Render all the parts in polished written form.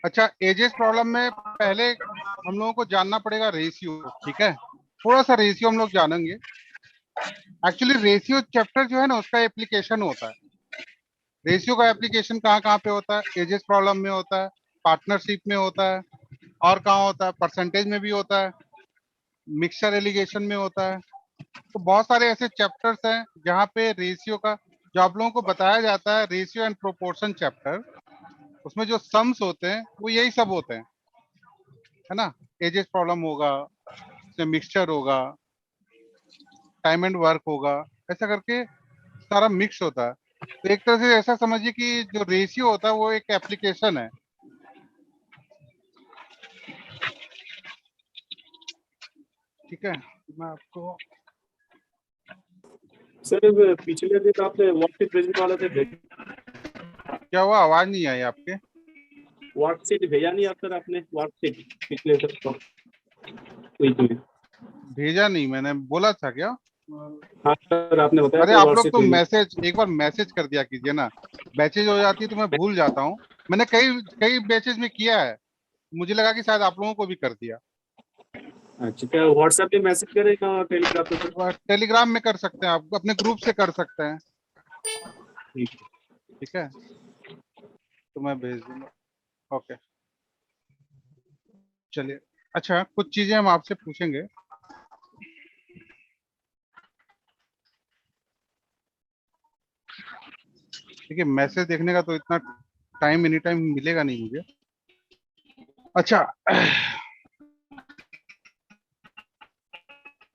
अच्छा, edges problem में पहले हम लोगों को जानना पड़ेगा रेशियो, ठीक है? थोड़ा सा रेशियो हम लोग जानेंगे। एक्चुअली रेशियो चैप्टर जो है ना, उसका एप्लीकेशन होता है। रेशियो का एप्लीकेशन कहाँ कहाँ पे होता है? एजेस प्रॉब्लम में होता है, पार्टनरशिप में होता है, और कहाँ होता है? परसेंटेज में भी होता है, मिक्सचर एलिगेशन में होता है। तो बहुत सारे ऐसे चैप्टर्स हैं जहाँ पे रेशियो का जो आप लोगों को बताया जाता है, रेशियो एंड प्रोपोर्शन चैप्टर, उसमें जो सम्स होते हैं वो यही सब होते हैं, है ना? एजेस प्रॉब्लम होगा, उसमें मिक्सचर होगा, टाइम एंड वर्क होगा, ऐसा करके सारा मिक्स होता है। तो एक तरह से ऐसा समझिए कि जो रेशियो होता है वो एक एप्लीकेशन है, ठीक है? मैं आपको सर पिछले दिन आपने वर्कशीट भेजने वाले थे, क्या हुआ? आवाज नहीं आई आपके। वर्कशीट भेजा नहीं आप सर, आपने वर्कशीट पिछले सर क्विज में। भेजा नहीं, मैंने बोला था क्या? हाँ सर, आपने बताया अरे था आप लोग वर्कशीट तो भेजना। मैसेज एक बार मैसेज कर दिया कीजिए ना, बैचेज हो जाती है तो मैं भूल जाता हूँ। मैंने कई कई बैचेज में किया है, मुझे लगा कि शायद आप लोगों को भी कर दिया। अच्छा, क्या व्हाट्सएप पे मैसेज करेगा टेलीग्राम पे सर? टेलीग्राम में कर सकते हैं, आप अपने ग्रुप से कर सकते हैं, ठीक है। ठीक है? तो मैं भेज दूंगा। ओके, चलिए। अच्छा, कुछ चीजें हम आपसे पूछेंगे। देखिए, मैसेज देखने का तो इतना टाइम एनी टाइम मिलेगा नहीं मुझे। अच्छा,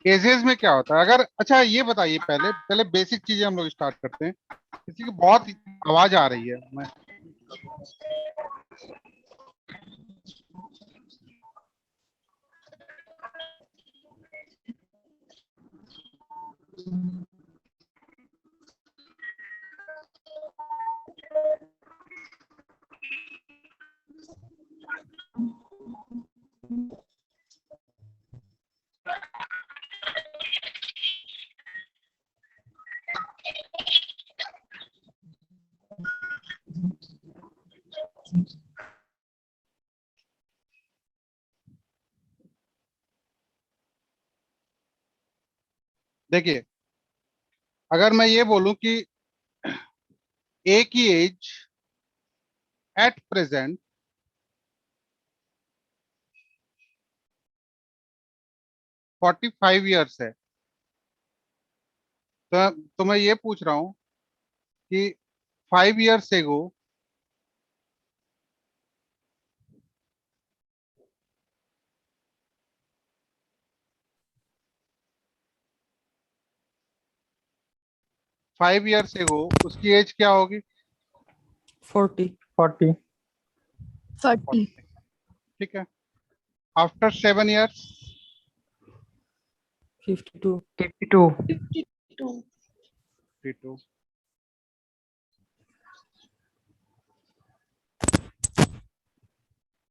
एजेस में क्या होता है? अगर अच्छा ये बताइए, पहले पहले बेसिक चीजें हम लोग स्टार्ट करते हैं। किसी की बहुत आवाज आ रही है, मैं देखिए, अगर मैं ये बोलूं कि ए की एज एट प्रेजेंट 45 ईयर्स है, तो मैं ये पूछ रहा हूँ कि 5 ईयर्स एगो 5 ईयर्स एगो उसकी एज क्या होगी? 40 40 40 ठीक है। After 7 years 52 52 52 52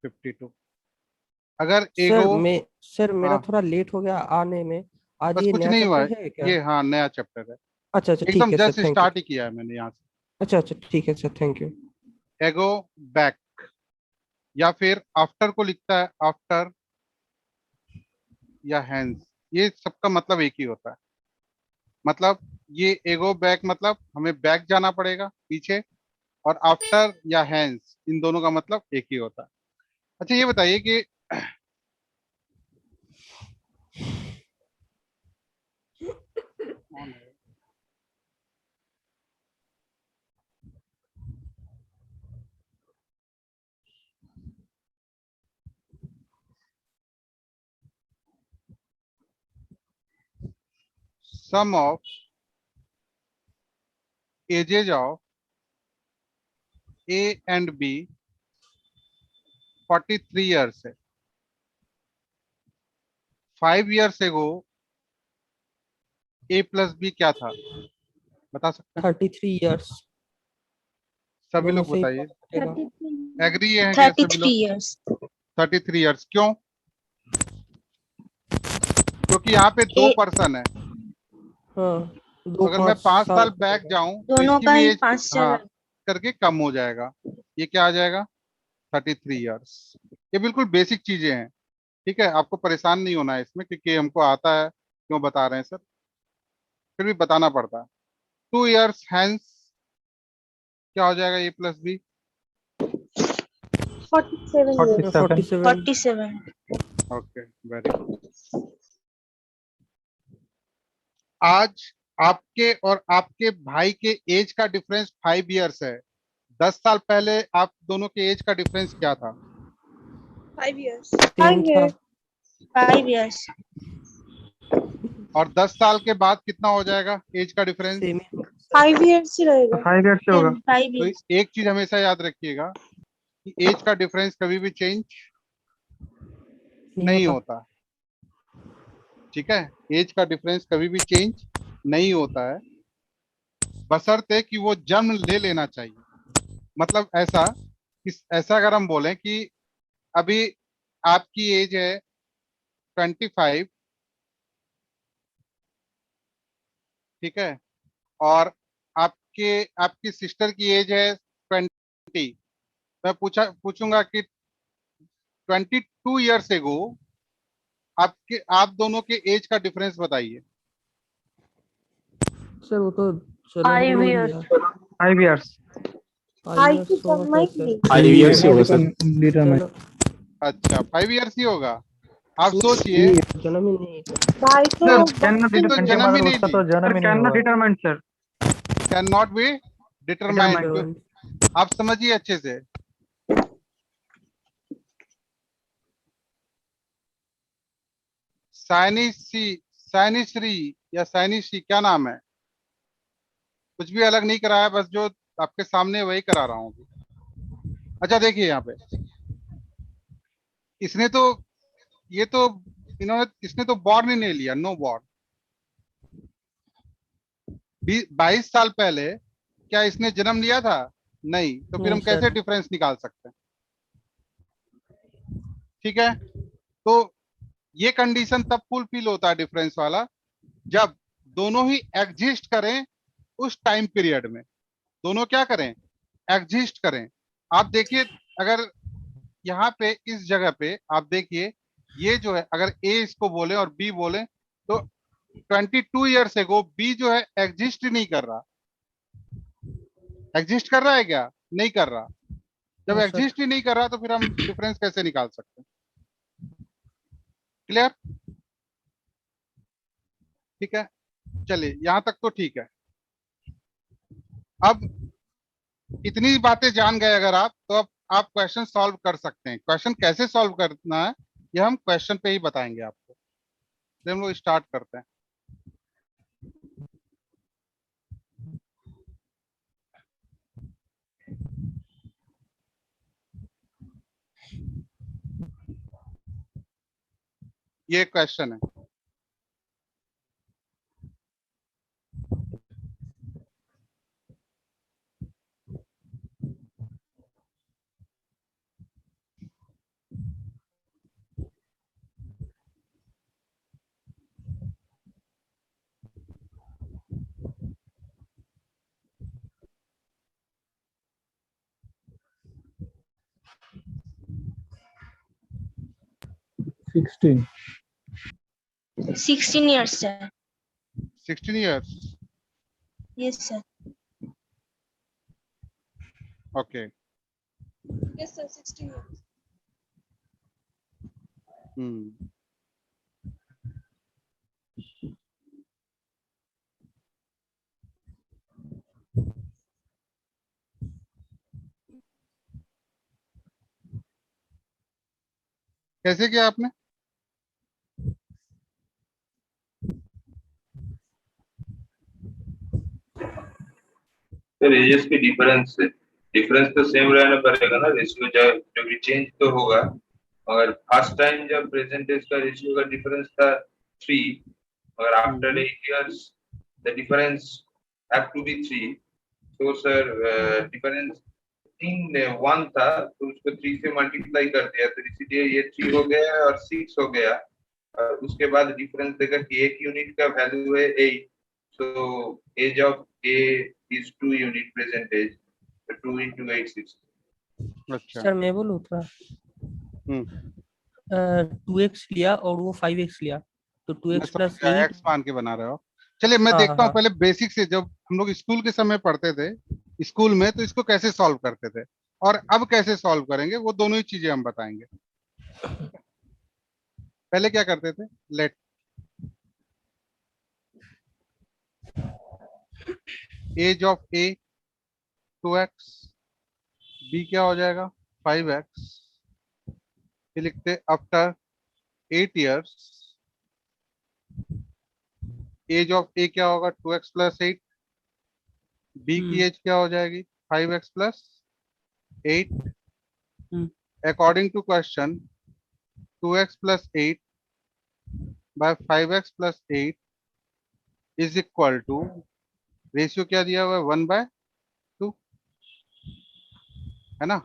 52। अगर एगो सर मेरा हाँ, थोड़ा लेट हो गया आने में। आज बस ये कुछ नया नहीं हुआ है, चैप्टर है क्या? ये हाँ नया चैप्टर है, अच्छा अच्छा, ठीक एकदम है sir, just thank you. Start ही किया है मैंने यहाँ अच्छा अच्छा, ठीक है सर, थैंक यू। से। एगो बैक, या फिर आफ्टर को लिखता है आफ्टर या हैंस, ये सबका मतलब एक ही होता है। मतलब ये एगो बैक मतलब हमें बैक जाना पड़ेगा पीछे, और आफ्टर या हैंस इन दोनों का मतलब एक ही होता है। अच्छा ये बताइए कि sum of ages of A and B 43 years है। 5 ईयर्स एगो ए प्लस बी क्या था, बता सकते हैं? 33 इयर्स। सभी दोनों लोग से ही बताइए, पड़ेगा। एग्री है क्या सभी 33 लोग? years 33 ईयर्स क्यों? क्योंकि यहाँ पे दो ए पर्सन है, हाँ दो अगर मैं 5 साल बैक का। जाऊं तो दोनों इसकी का भी ही एज 5 से हाँ करके कम हो जाएगा। ये क्या आ जाएगा? 33 इयर्स। ये बिल्कुल बेसिक चीजें हैं, ठीक है। आपको परेशान नहीं होना है इसमें, क्योंकि हमको आता है, क्यों बता रहे हैं सर, फिर भी बताना पड़ता है। 2 इयर्स हैंस क्या हो जाएगा? A plus B 47 years. 47। 47. Okay, very good. आज आपके और आपके भाई के एज का डिफरेंस 5 इयर्स है। 10 साल पहले आप दोनों के एज का डिफरेंस क्या था? 5 years. 3 था। 5 years. और 10 साल के बाद कितना हो जाएगा एज का डिफरेंस? सेम ही होगा सर। 5 years ही रहेगा। 5 ईयर से होगा। 5 तो years. एक चीज हमेशा याद रखिएगा कि एज का डिफरेंस कभी भी चेंज नहीं होता, ठीक है। एज का डिफरेंस कभी भी चेंज नहीं होता है, बशर्ते कि वो जन्म ले लेना चाहिए। मतलब ऐसा अगर हम बोलें कि अभी आपकी एज है 25, ठीक है, और आपकी सिस्टर की एज है 20। मैं पूछूंगा कि 22 इयर्स एगो आप दोनों के एज का डिफरेंस बताइए। सर वो तो चलो 5 हमने years. लिया। 5 ईयर्स। 5 years होगा क्या सर? 5 years ही होगा सर। चलो अच्छा, 5 इयर्स ही होगा। आप सोचिए, जन्म ही नहीं है। भाई सर तो कैन नॉट तो जन्म ही नहीं उसका ली, तो जन्म ही नहीं कैन नॉट हुआ। Determine sir. Can not be determined. Determined। आप समझिए अच्छे से। साइनिश्री या साइनिश्री, क्या नाम है? कुछ भी अलग नहीं करा है, बस जो आपके सामने वही करा रहा हूँ अभी। अच्छा देखिए यहाँ पे, इसने तो ये तो इसने तो बॉर्न ही नहीं लिया, नो बॉर्न। 22 साल पहले क्या इसने जन्म लिया था? नहीं। तो फिर नहीं हम कैसे सर। डिफरेंस निकाल सकते हैं? ठीक है, तो ये कंडीशन तब फुलफिल होता है डिफरेंस वाला, जब दोनों ही एग्जिस्ट करें उस टाइम पीरियड में। दोनों क्या करें? एग्जिस्ट करें। आप देखिए, अगर यहाँ पे इस जगह पे आप देखिए, ये जो है अगर ए इसको बोले और बी बोले, तो 22 इयर्स एगो बी जो है एग्जिस्ट ही नहीं कर रहा। एग्जिस्ट कर रहा है क्या? नहीं कर रहा। जब हाँ सर। एग्जिस्ट ही नहीं कर रहा तो फिर हम डिफरेंस कैसे निकाल सकते हैं? क्लियर? ठीक है, चलिए यहां तक तो ठीक है। अब इतनी बातें जान गए अगर आप, तो अब आप क्वेश्चन सॉल्व कर सकते हैं। क्वेश्चन कैसे सॉल्व करना है ये हम क्वेश्चन पे ही बताएंगे आपको। तो हम लोग स्टार्ट करते हैं। ये क्वेश्चन है, sixteen 16 years, sir. 16 years. Yes, sir. Okay. Yes, sir. 16 years. हम्म, कैसे किया आपने? सर एजेस की डिफरेंस तो सेम रहना पड़ेगा ना, रेशियो जो भी चेंज तो होगा। और फर्स्ट टाइम जब प्रेजेंट एज का रेशियो का डिफरेंस था 3, और after 8 years the difference have to be 3। तो सर डिफरेंस 1 था, तो उसको 3 से मल्टीप्लाई कर दिया, तो इसीलिए ये 3 हो गया और 6 हो गया। और उसके बाद डिफरेंस देखा कि एक यूनिट का वैल्यू है 8, So age of A is 2 unit percentage. So 2 into 860. अच्छा सर मैं बोलूँ थोड़ा, हम्म 2x लिया और वो 5x लिया, तो मैं 2x समझ प्लस गया, 8। एक्स मान के बना रहे हो। चलिए मैं हाँ हाँ देखता हूँ हाँ। पहले बेसिक से, जब हम लोग स्कूल के समय पढ़ते थे स्कूल में, तो इसको कैसे सॉल्व करते थे और अब कैसे सॉल्व करेंगे, वो दोनों ही चीजें हम बताएंगे। पहले क्या करते थे, let age of A 2x, B क्या हो जाएगा 5x, ये लिखते after 8 years age of A क्या होगा 2x प्लस 8, बी की एज क्या हो जाएगी 5x plus 8। Hmm. According to question 2x plus 8 by 5x plus 8 is equal to, ratio क्या दिया हुआ है 1/2, है ना।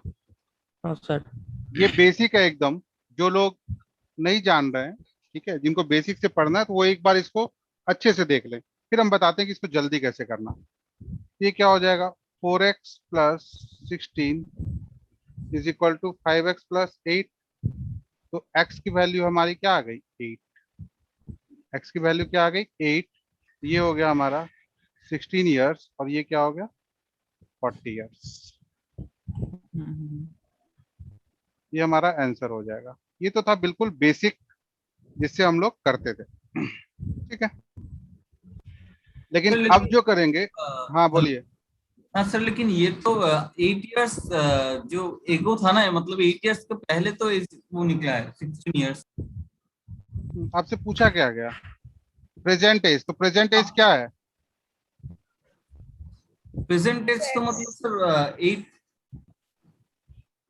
हाँ सर। ये बेसिक है एकदम, जो लोग नहीं जान रहे हैं, ठीक है, जिनको बेसिक से पढ़ना है तो वो एक बार इसको अच्छे से देख लें, फिर हम बताते हैं कि इसको जल्दी कैसे करना। ये क्या हो जाएगा 4x plus 16 is equal to 5x plus 8। तो x की वैल्यू हमारी क्या आ गई 8, x की वैल्यू क्या आ गई 8। ये हो गया हमारा 16 इयर्स और ये क्या हो गया 40 इयर्स। ये हमारा आंसर हो जाएगा। ये तो था बिल्कुल बेसिक जिससे हम लोग करते थे, ठीक है। लेकिन सर अब लेकिन जो करेंगे, हाँ हेलो। बोलिए। हाँ सर, लेकिन ये तो 8 इयर्स जो एगो था ना, मतलब 8 इयर्स के पहले तो वो निकला है 16 इयर्स। आपसे पूछा क्या गया प्रेजेंट एज, तो प्रेजेंट एज क्या है प्रेजेंट एज तो मतलब सर 8।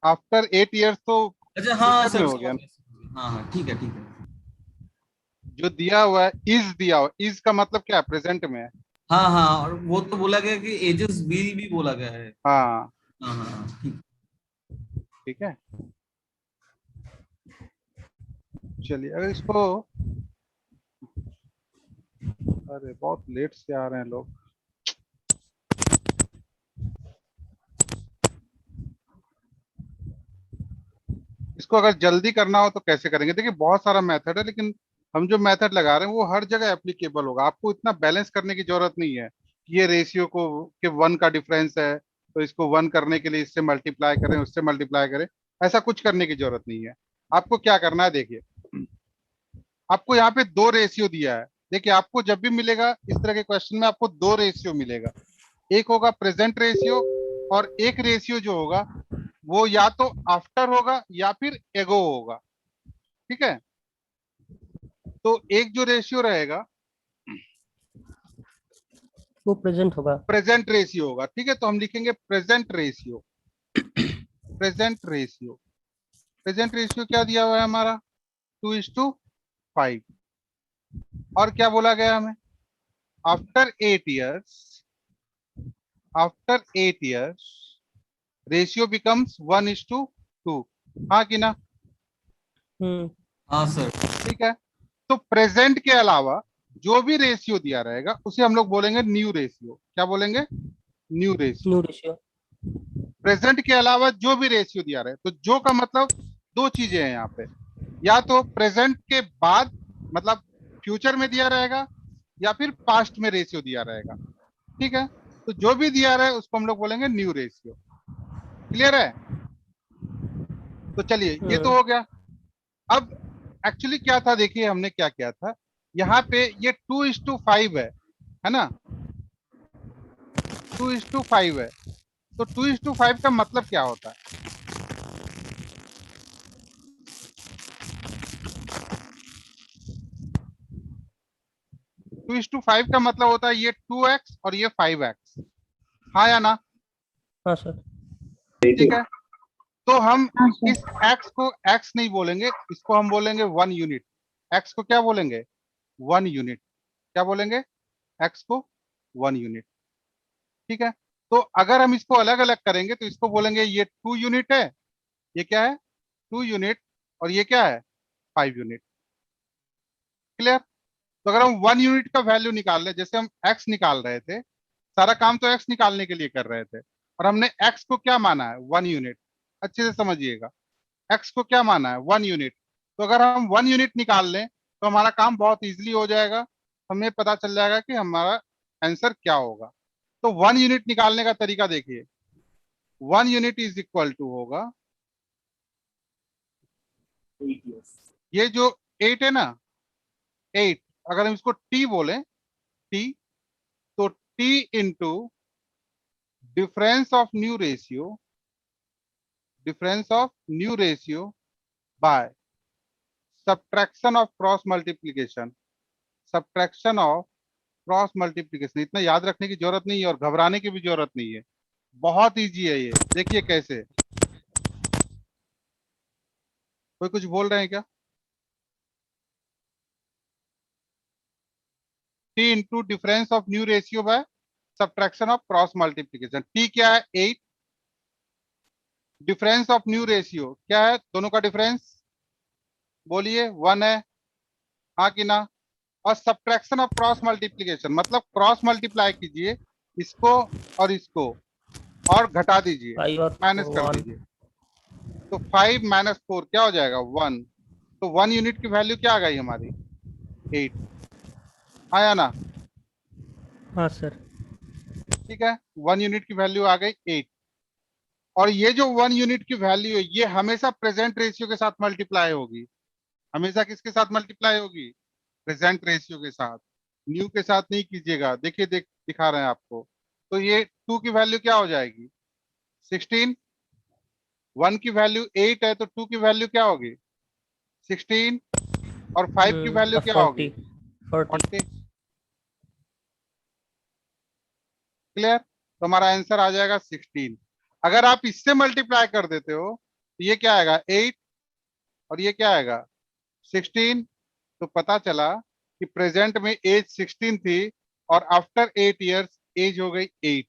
आफ्टर 8 इयर्स, तो अच्छा हाँ फ्यूचर में सर, हो समझ गया। गया। हाँ हाँ, ठीक है ठीक है। जो दिया हुआ है इज दिया हुआ, इज का मतलब क्या है प्रेजेंट में है। हाँ हाँ, और वो तो बोला गया कि एजेस विल भी बोला गया है। हाँ हाँ हाँ हाँ, ठीक। ठीक है। चलिए अगर इसको, अरे बहुत लेट से आ रहे हैं लोग। इसको अगर जल्दी करना हो तो कैसे करेंगे, देखिए बहुत सारा मेथड है, लेकिन हम जो मेथड लगा रहे हैं वो हर जगह एप्लीकेबल होगा। आपको इतना बैलेंस करने की जरूरत नहीं है कि ये रेशियो को के 1 का डिफरेंस है तो इसको 1 करने के लिए इससे मल्टीप्लाई करें उससे मल्टीप्लाई करें, ऐसा कुछ करने की जरूरत नहीं है। आपको क्या करना है, देखिए आपको यहाँ पे 2 रेशियो दिया है। देखिए आपको जब भी मिलेगा इस तरह के क्वेश्चन में, आपको 2 रेशियो मिलेगा। एक होगा प्रेजेंट रेशियो और एक रेशियो जो होगा वो या तो आफ्टर होगा या फिर एगो होगा, ठीक है। तो एक जो रेशियो रहेगा वो प्रेजेंट होगा। प्रेजेंट रेशियो होगा, ठीक है। तो हम लिखेंगे present ratio, present ratio. Present ratio क्या दिया हुआ है हमारा 2:5। और क्या बोला गया हमें after 8 years, after 8 years ratio becomes 1:2। हाँ कि ना, हाँ सर। ठीक है। तो प्रेजेंट के अलावा जो भी रेशियो दिया रहेगा उसे हम लोग बोलेंगे न्यू रेशियो। क्या बोलेंगे new ratio. New ratio. Present के अलावा जो भी रेशियो दिया रहे, तो जो का मतलब 2 चीजें हैं यहाँ पे, या तो प्रेजेंट के बाद मतलब फ्यूचर में दिया रहेगा या फिर पास्ट में रेशियो दिया रहेगा, ठीक है। तो जो भी दिया रहे उसको हम लोग बोलेंगे न्यू रेशियो। क्लियर है। तो चलिए ये तो हो गया। अब एक्चुअली क्या था, देखिए हमने क्या किया था, यहाँ पे ये 2:5 है ना, 2:5 है। तो 2:5 का मतलब क्या होता है, 2:5 का मतलब होता है ये 2x और ये 5x, हाँ या ना। हाँ सर। ठीक है। तो हम इस x को x नहीं बोलेंगे, इसको हम बोलेंगे 1 यूनिट। x को क्या बोलेंगे 1 यूनिट। क्या बोलेंगे x को 1 यूनिट, ठीक है। तो अगर हम इसको अलग अलग करेंगे तो इसको बोलेंगे ये 2 यूनिट है, ये क्या है 2 यूनिट, और ये क्या है 5 यूनिट। क्लियर। तो तो अगर हम 1 यूनिट का वैल्यू निकाल रहे, जैसे हम x निकाल रहे थे, सारा काम तो x निकालने के लिए कर रहे थे, और हमने x को क्या माना है, 1 यूनिट। अच्छे से समझिएगा, x को क्या माना है, 1 यूनिट। तो अगर हम 1 यूनिट निकाल लें तो हमारा काम बहुत इजीली हो जाएगा, हमें पता चल जाएगा कि हमारा आंसर क्या होगा। तो 1 यूनिट निकालने का तरीका देखिए, 1 यूनिट इज इक्वल टू होगा, 8 years. ये जो 8 है ना, 8, अगर हम इसको t बोले, t, तो t into difference of new ratio, difference of new ratio by subtraction of cross multiplication, subtraction of cross multiplication. इतना याद रखने की जरूरत नहीं है और घबराने की भी जरूरत नहीं है, बहुत इजी है ये। देखिए कैसे, कोई कुछ बोल रहे हैं क्या? t into difference of new ratio by subtraction of cross multiplication. t क्या है, 8, डिफरेंस ऑफ न्यू रेशियो क्या है, दोनों का डिफरेंस बोलिए 1 है, हाँ कि ना। और सब्ट्रैक्शन ऑफ क्रॉस मल्टीप्लीकेशन मतलब क्रॉस मल्टीप्लाई कीजिए इसको और इसको और घटा दीजिए, 5 और माइनस कर 1 दीजिए, तो 5 माइनस 4 क्या हो जाएगा, 1। तो 1 यूनिट की वैल्यू क्या आ गई हमारी, 8, आया ना। हाँ सर। ठीक है, 1 यूनिट की वैल्यू आ गई 8। और ये जो 1 यूनिट की वैल्यू है ये हमेशा प्रेजेंट रेशियो के साथ मल्टीप्लाई होगी, हमेशा किसके साथ मल्टीप्लाई होगी, प्रेजेंट रेशियो के साथ, न्यू के साथ नहीं कीजिएगा। देखिए दिखा रहे हैं आपको। तो ये 2 की वैल्यू क्या हो जाएगी, 16, 1 की वैल्यू 8 है तो 2 की वैल्यू क्या होगी, 16, और 5 की वैल्यू क्या होगी, 40। 40। क्लियर, तो हमारा आंसर आ जाएगा 16। अगर आप इससे मल्टीप्लाई कर देते हो तो ये क्या आएगा, 8, और ये क्या आएगा, 16। तो पता चला कि प्रेजेंट में एज 16 थी और आफ्टर 8 इयर्स एज हो गई 8।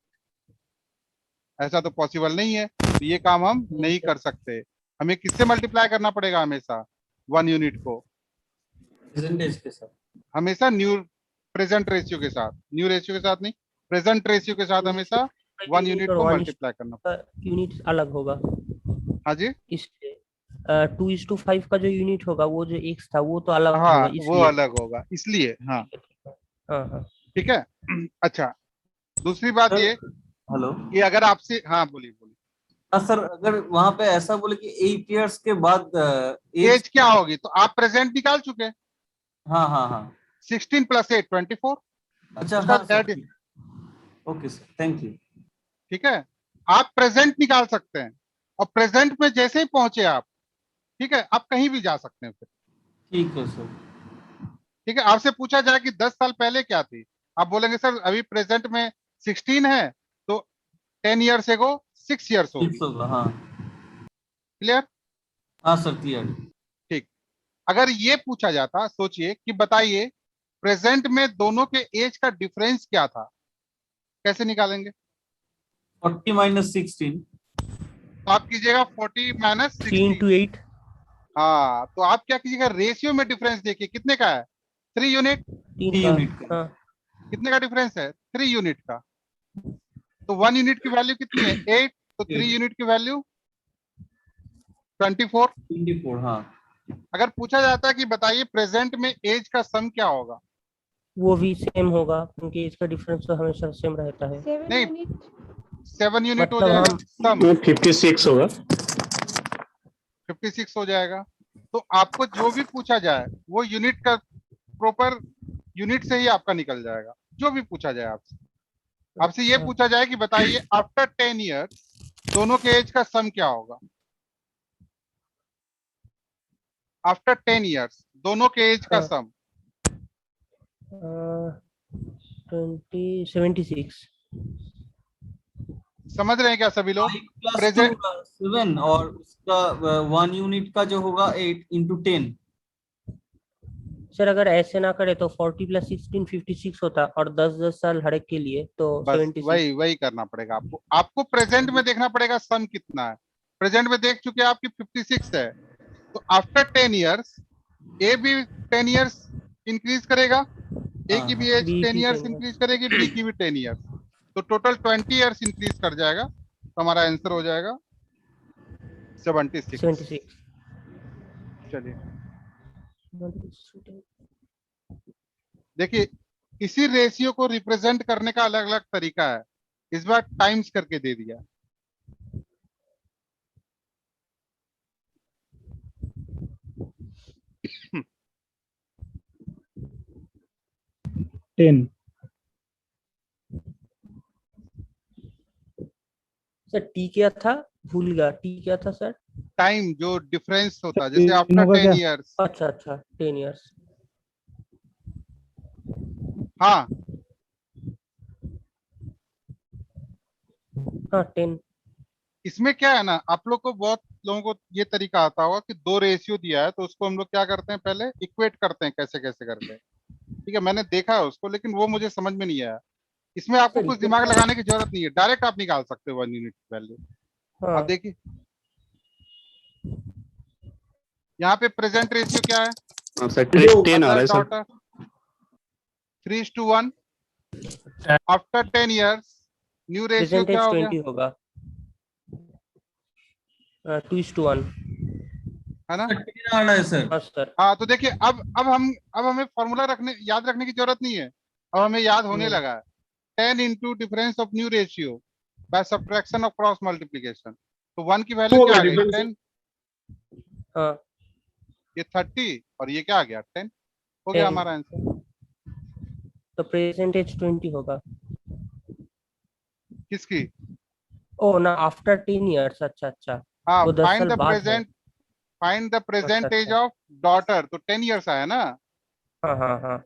ऐसा तो पॉसिबल नहीं है, तो ये काम हम नहीं कर सकते। हमें किससे मल्टीप्लाई करना पड़ेगा, हमेशा 1 यूनिट को परसेंटेज के साथ। हमेशा न्यू प्रेजेंट रेशियो के साथ, न्यू रेशियो के साथ नहीं, प्रेजेंट रेशियो के साथ हमेशा 1 यूनिट को मल्टीप्लाई करना पड़ेगा। यूनिट अलग होगा हाँ जी, इसलिए 2:5 का जो यूनिट होगा वो जो x था वो तो अलग हाँ होगा वो इसलिए। अलग होगा इसलिए, हाँ हाँ हाँ ठीक है। अच्छा, दूसरी बात ये हेलो। कि अगर आपसे, हाँ बोलिए बोलिए, हाँ सर, अगर वहां पे ऐसा बोले कि 8 years के बाद एज क्या होगी, तो आप प्रेजेंट निकाल चुके हैं, हाँ हाँ हाँ 16 + 8 24, अच्छा उसका हाँ sir, add- okay sir, thank you. ठीक है। आप प्रेजेंट निकाल सकते हैं और प्रेजेंट में जैसे ही पहुंचे आप, ठीक है, आप कहीं भी जा सकते हैं फिर। ठीक है सर। ठीक है, आपसे पूछा जाए कि 10 साल पहले क्या थी, आप बोलेंगे सर अभी प्रेजेंट में 16 है, तो 10 ईयर्स एगो 6 ईयर्स होगी। 16, हाँ क्लियर, हाँ सर, क्लियर। ठीक। अगर ये पूछा जाता, सोचिए कि बताइए प्रेजेंट में दोनों के एज का डिफरेंस क्या था, कैसे निकालेंगे? 40 - 16। तो आप कीजिएगा 40 माइनस 3 16। to 8 हाँ, तो आप क्या कीजिएगा, रेशियो में डिफरेंस देखिए कितने का है, 3 यूनिट। 3 3 का। यूनिट का। हाँ कितने का डिफरेंस है, 3 यूनिट का। तो 1 यूनिट की वैल्यू कितनी है, 8, तो 3 8। यूनिट की वैल्यू 24। 24, हाँ। अगर पूछा जाता है कि बताइए प्रेजेंट में एज का सम क्या होगा, वो भी सेम होगा क्योंकि इसका डिफरेंस तो हमेशा सेम रहता है। 7 नहीं, यूनिट 7 यूनिट हो मतलब जाएगा, हम सम तो 56 होगा। 56 हो जाएगा। तो आपको जो भी पूछा जाए वो यूनिट का प्रॉपर यूनिट से ही आपका निकल जाएगा, जो भी पूछा जाए आपसे। आपसे ये पूछा जाए कि बताइए आफ्टर 10 ईयर्स दोनों के एज का सम क्या होगा, आफ्टर 10 ईयर्स दोनों के एज का हाँ। सम। 76। समझ रहे हैं क्या सभी लोग? 5 + 2 प्रेजेंट 7 और उसका 1 यूनिट का जो होगा 8 × 10। सर अगर ऐसे ना करे तो 40 + 16 56 होता और 10 साल हर एक के लिए तो बस 76। वही करना पड़ेगा आपको। आपको प्रेजेंट में देखना पड़ेगा सम कितना है। प्रेजेंट में देख चुके हैं आपकी 56 है, तो आफ्टर 10 ईयर्स ए भी 10 ईयर्स इंक्रीज करेगा, ए की भी एज B 10 की इयर्स 10 इंक्रीज करेगी, बी की भी 10 इयर्स, तो टोटल 20 इयर्स इंक्रीज कर जाएगा, तो हमारा आंसर हो जाएगा 76। 76। चलिए देखिए, इसी रेशियो को रिप्रेजेंट करने का अलग अलग तरीका है, इस बार टाइम्स करके दे दिया। टेन। सर टी क्या था, भूल गया, टी क्या था सर? टाइम जो डिफरेंस होता है, जैसे तीन आफ्टर होगा 10 क्या? इयर्स। अच्छा अच्छा 10 इयर्स। हाँ हाँ 10। इसमें क्या है ना, आप लोग को, बहुत लोगों को ये तरीका आता होगा कि दो रेशियो दिया है तो उसको हम लोग क्या करते हैं, पहले इक्वेट करते हैं, कैसे कैसे करते हैं। ठीक है, मैंने देखा है उसको, लेकिन वो मुझे समझ में नहीं आया। इसमें आपको सर कुछ equate दिमाग का- लगाने की जरूरत नहीं है, डायरेक्ट आप निकाल सकते हो 1 यूनिट वैल्यू। हाँ आप देखिए यहाँ पे प्रेजेंट रेशियो क्या है, सर 10 आ रहा मदर है sir. Daughter 3:1। After 10 years new ratio क्या परसेंटेज हो गया, 20 होगा, 2:1। है ना? 10 आ रहा है सर। हाँ सर। हाँ तो देखिए, अब हमें फॉर्मूला याद रखने की जरूरत नहीं है, अब हमें याद होने लगा है। 10 into difference of new ratio by subtraction of cross multiplication, तो 1 की वैल्यू क्या आ गई, 10। हाँ ये 30 और ये क्या आ गया, 10 हो गया 10, हमारा आंसर। तो परसेंटेज 20 होगा। किसकी? ओ ना, आफ्टर 10 इयर्स, अच्छा अच्छा, हाँ, वो 10 साल बाद है। फाइंड द अच्छा प्रेजेंट एज अच्छा, ऑफ डॉटर, तो 10 इयर्स आया ना। हाँ हाँ हाँ।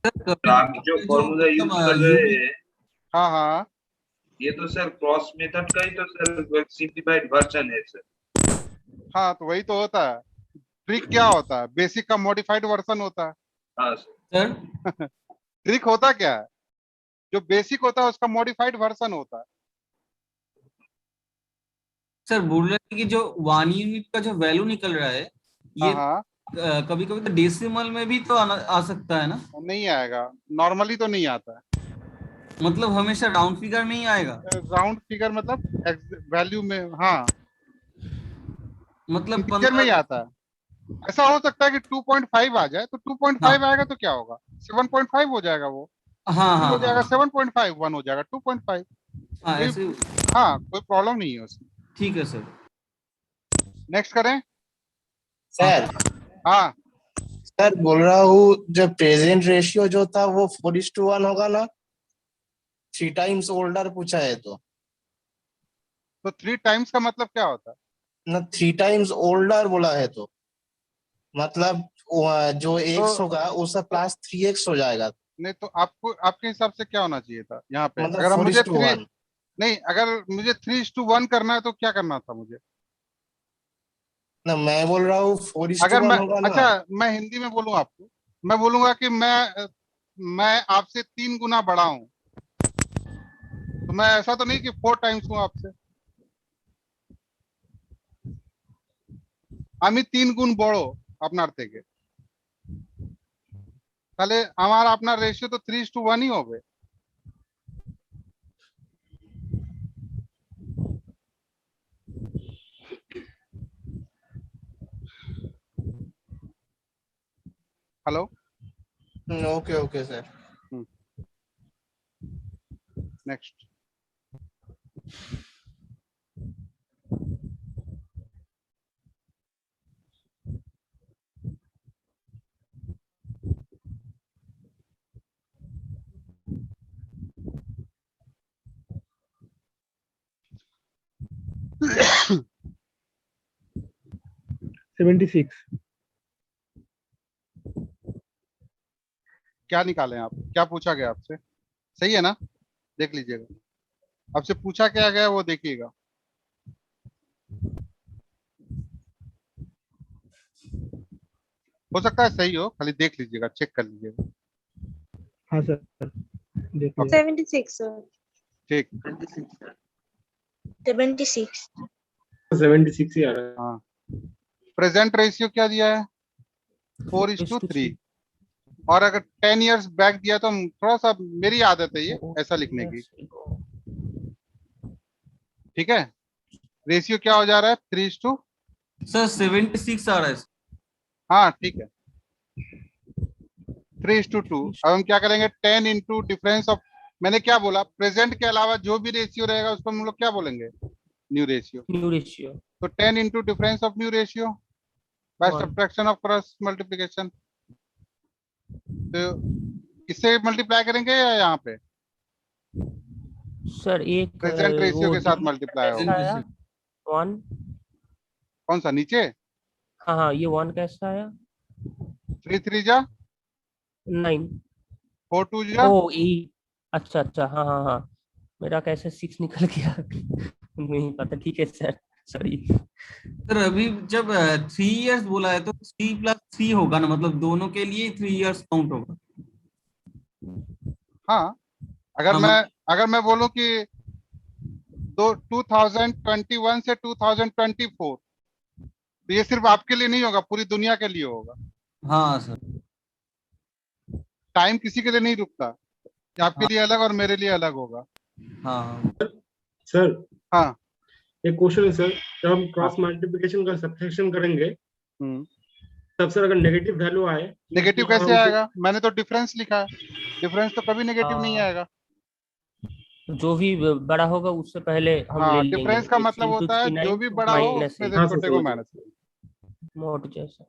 तो आप जो फॉर्मूला यूज कर रहे हैं, हाँ हाँ ये तो सर क्रॉस मेथड का ही तो सर सिंप्लीफाइड वर्जन है सर। हाँ, तो वही तो होता है। ट्रिक क्या होता है, बेसिक का मॉडिफाइड वर्जन होता है। हाँ सर। सर ट्रिक होता क्या है, जो बेसिक होता है उसका मॉडिफाइड वर्जन होता है। सर बोल रहे हैं कि जो 1 यूनिट का जो वैल्यू निकल रहा है, हाँ ये हाँ, कभी कभी तो डेसिमल में भी तो आ सकता है ना, नहीं आएगा, नॉर्मली तो नहीं आता है। मतलब हमेशा राउंड फिगर में ही आएगा, राउंड फिगर मतलब वैल्यू में, हाँ मतलब इंटीजर में ही 15। आता है। ऐसा हो सकता है कि 2.5 आ जाए, तो 2.5 हाँ आएगा तो क्या होगा, 7.5 हो जाएगा, वो हाँ 2 हाँ हो जाएगा, हाँ 7.5, 1 हो जाएगा 2.5। हाँ कोई, ऐसे। हाँ कोई प्रॉब्लम नहीं है उसमें। ठीक है सर। नेक्स्ट करें। सर हाँ सर बोल रहा हूँ, जब प्रेजेंट रेशियो जो था वो 4:1 होगा ना, 3 टाइम्स ओल्डर पूछा है तो 3 टाइम्स का मतलब क्या होता है? ना, 3 टाइम्स ओल्डर बोला है तो मतलब जो एक्स तो होगा उसका प्लस 3x हो जाएगा, नहीं, तो आपको, आपके हिसाब से क्या होना चाहिए था यहाँ पे, मतलब अगर हम मुझे 4:1। नहीं, अगर मुझे 3:1 करना है तो क्या करना था मुझे? ना मैं बोल रहा हूँ अगर 4:1 मैं, होगा अच्छा ना। मैं हिंदी में बोलूँ आपको, मैं बोलूंगा कि मैं आपसे 3 गुना बड़ा हूं, तो मैं ऐसा तो नहीं कि 4 टाइम्स हूं आपसे, আমি 3 গুণ বড় আপনার থেকে, তাহলে আমার আপনার রেশিও তো 3:1 ही হবে। Hello, okay okay sir. Next. Seventy six. क्या निकालें आप, क्या पूछा गया आपसे, सही है ना? देख लीजिएगा, आपसे पूछा क्या गया वो देखिएगा। हो सकता है सही हो, खाली देख लीजिएगा, चेक कर लीजिएगा। हाँ सर, देख लीजिए। 76 sir. ठीक, 76. 76 ही आ रहा है। हाँ। प्रेजेंट रेशियो क्या दिया है, 4:3। और अगर 10 इयर्स बैक दिया तो हम थोड़ा सा, मेरी आदत है ये ऐसा लिखने की, ठीक है। रेशियो क्या हो जा रहा है, 3:2। सर 76 आ रहा है। हाँ ठीक है, 3:2। अब हम क्या करेंगे, 10 इंटू डिफरेंस ऑफ, मैंने क्या बोला, प्रेजेंट के अलावा जो भी रेशियो रहेगा उसको हम लोग क्या बोलेंगे, न्यू रेशियो। न्यू रेशियो तो 10 into difference of new ratio by One. Subtraction of cross multiplication. तो इससे मल्टीप्लाई करेंगे या यहाँ पे सर एक प्रेजेंट रेशियो वो के साथ मल्टीप्लाई कैसा होगा। आया 1? कौन सा नीचे, हाँ हाँ, ये 1 कैसा आया? 3 3 जा 9। 4 2 जा। ओ ई, अच्छा अच्छा, हाँ हाँ हाँ, मेरा कैसे 6 निकल गया नहीं पता, ठीक है सर, सॉरी। सर अभी जब 3 इयर्स बोला है तो 3+3 होगा ना, मतलब दोनों के लिए 3 इयर्स काउंट होगा। हाँ अगर मैं बोलूं कि 2021 से 2024, तो ये सिर्फ आपके लिए नहीं होगा, पूरी दुनिया के लिए होगा। हाँ सर। टाइम किसी के लिए नहीं रुकता, कि आपके लिए अलग और मेरे लिए अलग होगा। हाँ सर हाँ एक क्वेश्चन है सर, जब हम क्रॉस मल्टीप्लिकेशन का सब्ट्रैक्शन करेंगे तब सर अगर नेगेटिव वैल्यू आए, नेगेटिव कैसे आएगा, मैंने तो डिफरेंस लिखा है, डिफरेंस तो कभी नेगेटिव नहीं हाँ। आएगा। जो भी बड़ा होगा उससे पहले हम ले हाँ लेंगे। डिफरेंस का 6 मतलब into होता है 3 जो 9 भी बड़ा हो minus उसमें 8 से हाँ, छोटे सर, को समझ माइनस। मोड जैसा।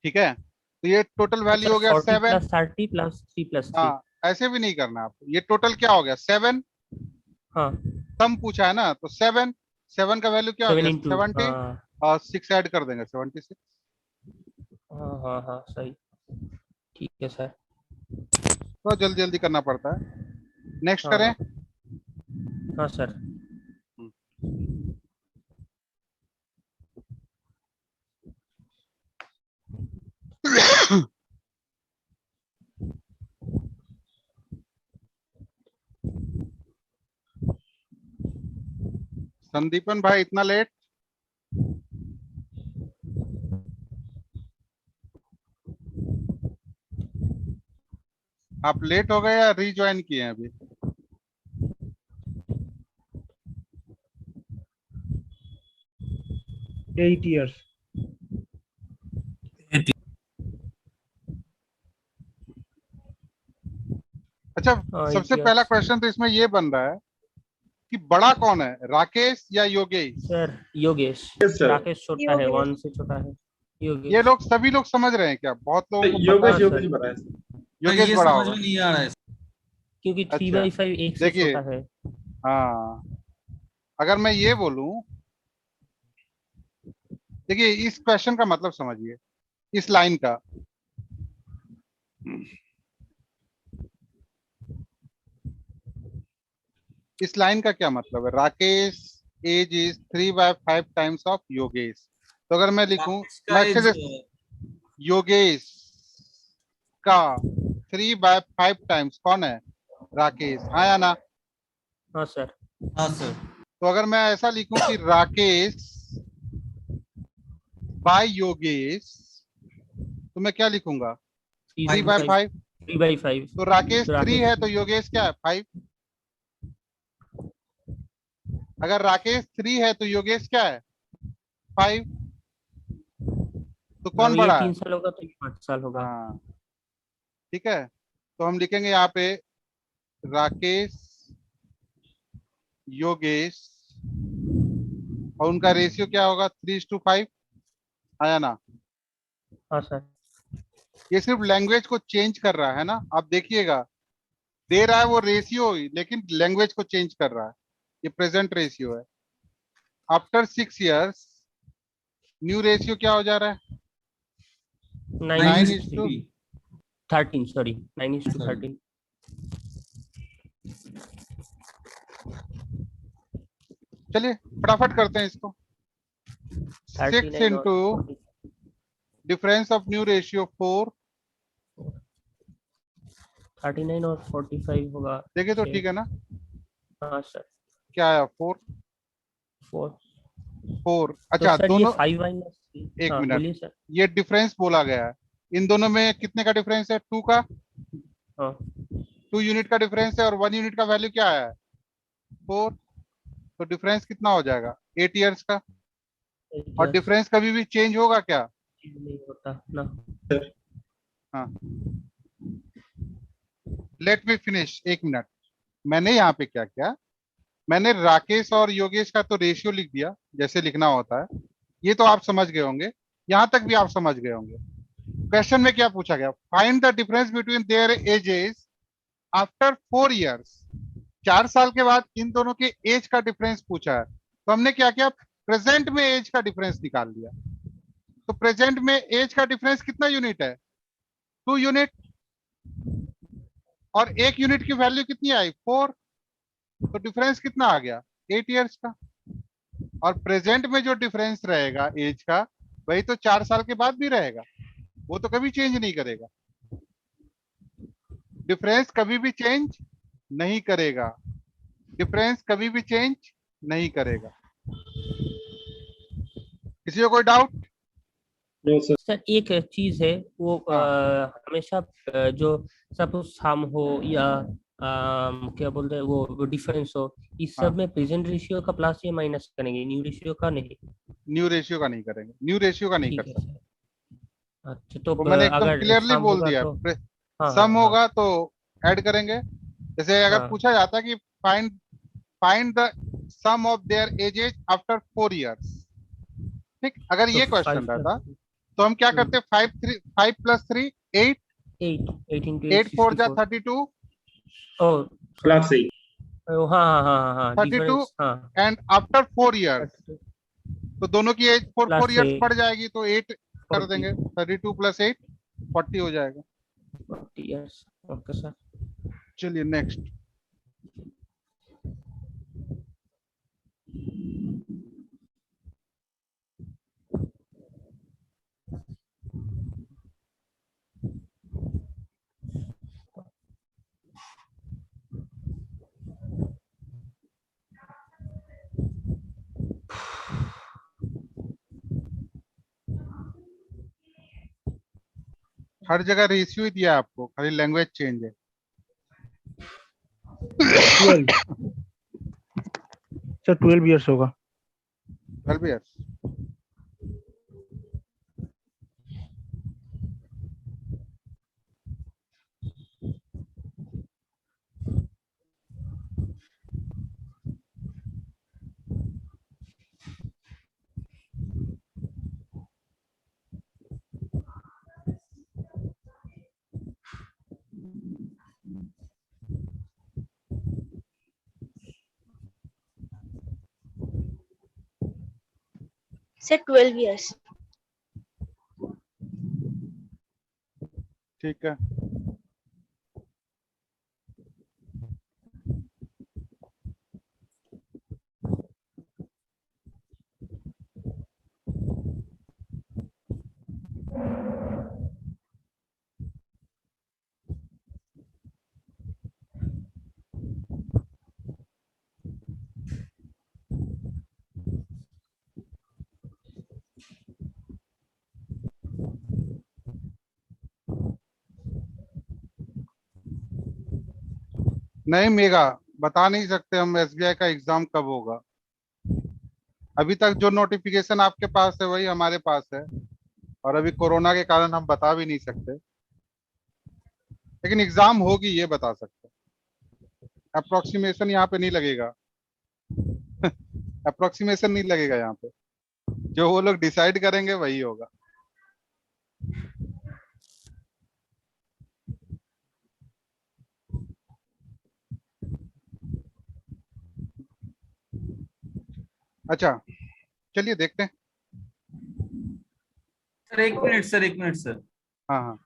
ठीक है, तो ये टोटल वैल्यू हो गया 40 7। plus 30 plus 3 plus 3। हाँ ऐसे भी नहीं करना आपको, ये टोटल क्या हो गया 7, हाँ सम पूछा है ना, तो 7 का वैल्यू क्या हो 7 गया into 70, हाँ और 6 ऐड कर देंगे 76। हाँ हाँ हाँ सही, ठीक है सर। तो जल्दी जल्दी करना पड़ता है। नेक्स्ट हाँ करें। हाँ सर। संदीपन भाई इतना लेट, आप लेट हो गए या रीज्वाइन किए हैं अभी? Eight years. अच्छा हाँ, सबसे yes. पहला क्वेश्चन तो इसमें ये बन रहा है कि बड़ा कौन है, राकेश या Yogesh? Sir Yogesh. Yes, sir. Rakesh छोटा है, योगेश। 1 से छोटा है योगेश। ये लोग सभी लोग समझ रहे हैं क्या? बहुत लोगों को पता योगेश है योगेश बड़ा है सर। योगेश ये बड़ा समझ होगा। में नहीं आ रहा है। क्योंकि अच्छा, 3/5 एक से देखिए, छोटा है। हाँ अगर मैं ये बोलूं, देखिए इस क्वेश्चन का मतलब समझिए, इस लाइन का, इस लाइन का क्या मतलब है, Rakesh age is 3/5 times of Yogesh. तो अगर मैं लिखूं, राकेश का मैं अच्छे से, age, योगेश का 3/5 टाइम्स कौन है, राकेश, हाँ या ना? हाँ सर। हाँ सर। तो अगर मैं ऐसा लिखूं कि राकेश बाय योगेश, तो मैं क्या लिखूंगा, 3/5। 3/5। तो राकेश 3 राकेश है तो योगेश क्या है 5। अगर राकेश 3 है तो योगेश क्या है 5। तो कौन ये बड़ा 3 है? साल होगा तो ये 5 साल होगा। हाँ ठीक है, तो हम लिखेंगे यहाँ पे राकेश योगेश, और उनका रेशियो क्या होगा 3:5, आया ना? हाँ सर। ये सिर्फ लैंग्वेज को चेंज कर रहा है ना, आप देखिएगा, दे रहा है वो रेशियो लेकिन लैंग्वेज को चेंज कर रहा है। ये प्रेजेंट रेशियो है। आफ्टर 6 इयर्स न्यू रेशियो क्या हो जा रहा है, 9:3। 13, सॉरी 9:13। चलिए फटाफट करते हैं इसको। 6 39 इंटू और डिफरेंस ऑफ न्यू रेशियो 4, 39 और 45 होगा। देखिए तो 6। ठीक है ना, हाँ सर। क्या आया 4। 4 4। तो अच्छा सर ये दोनों 5 माइनस 3, एक हाँ मिनट, बोलिए सर। ये डिफरेंस बोला गया है, इन दोनों में कितने का डिफरेंस है? 2 का, हाँ 2 यूनिट का डिफरेंस है, और 1 यूनिट का वैल्यू क्या है? 4। तो डिफरेंस कितना हो जाएगा? 8 इयर्स का। 8 और years, डिफरेंस कभी भी चेंज होगा क्या? नहीं होता ना। हाँ, लेट मी फिनिश, एक मिनट। मैंने यहाँ पे क्या किया, मैंने राकेश और योगेश का तो रेशियो लिख दिया जैसे लिखना होता है, ये तो आप समझ गए होंगे, यहां तक भी आप समझ गए होंगे। क्वेश्चन में क्या पूछा गया? Find the difference between their ages after 4 years. 4 साल के बाद इन दोनों के एज का डिफरेंस पूछा है, तो हमने क्या किया, प्रेजेंट में एज का डिफरेंस निकाल लिया। तो प्रेजेंट में एज का डिफरेंस कितना यूनिट है? 2 यूनिट। और 1 यूनिट की वैल्यू कितनी आई? 4। तो डिफरेंस कितना आ गया? 8 इयर्स का। और प्रेजेंट में जो डिफरेंस रहेगा एज का, वही तो 4 साल के बाद भी रहेगा, वो तो कभी चेंज नहीं करेगा। डिफरेंस कभी भी चेंज नहीं करेगा, डिफरेंस कभी भी चेंज नहीं करेगा। किसी को कोई डाउट? No sir. सर एक चीज है वो हमेशा जो सपोज सम हो या क्या बोलते हैं वो डिफरेंस हो, इस सब में प्रेजेंट रेशियो का प्लस या माइनस करेंगे, न्यू रेशियो का नहीं? न्यू रेशियो का नहीं करेंगे, न्यू रेशियो का नहीं ठीक कर है सकते। सर। अच्छा तो वो मैंने एकदम अगर क्लियरली सम बोल होगा दिया, तो? हाँ सम हाँ होगा तो ऐड करेंगे। जैसे अगर हाँ पूछा जाता कि find find the sum of their ages after 4 years, ठीक, अगर तो ये 5 क्वेश्चन रहता + तो हम क्या करते? 5 + 3 8, 8 into 8 8 4 जा 64। 32, ओ क्लास सही। हाँ हाँ हाँ हाँ 32 डिफरेंस हाँ। एंड आफ्टर 4 इयर्स, तो दोनों की एज 4 प्लस 4 इयर्स बढ़ जाएगी, तो 8 कर 40 देंगे, 32 + 8 40 हो जाएगा। 40 years। Okay sir. चलिए नेक्स्ट। हर जगह रेशियो ही दिया है आपको, खाली लैंग्वेज चेंज है। 12 सर 12 years होगा। 12 इयर्स। Say 12 years. ठीक है, नहीं मेगा, बता नहीं सकते हम एसबीआई का एग्जाम कब होगा। अभी तक जो नोटिफिकेशन आपके पास है वही हमारे पास है, और अभी कोरोना के कारण हम बता भी नहीं सकते, लेकिन एग्जाम होगी ये बता सकते। अप्रोक्सीमेशन यहाँ पे नहीं लगेगा। अप्रोक्सीमेशन नहीं लगेगा यहाँ पे, जो वो लोग डिसाइड करेंगे वही होगा। अच्छा चलिए देखते हैं। सर एक मिनट सर, एक मिनट सर। हाँ हाँ,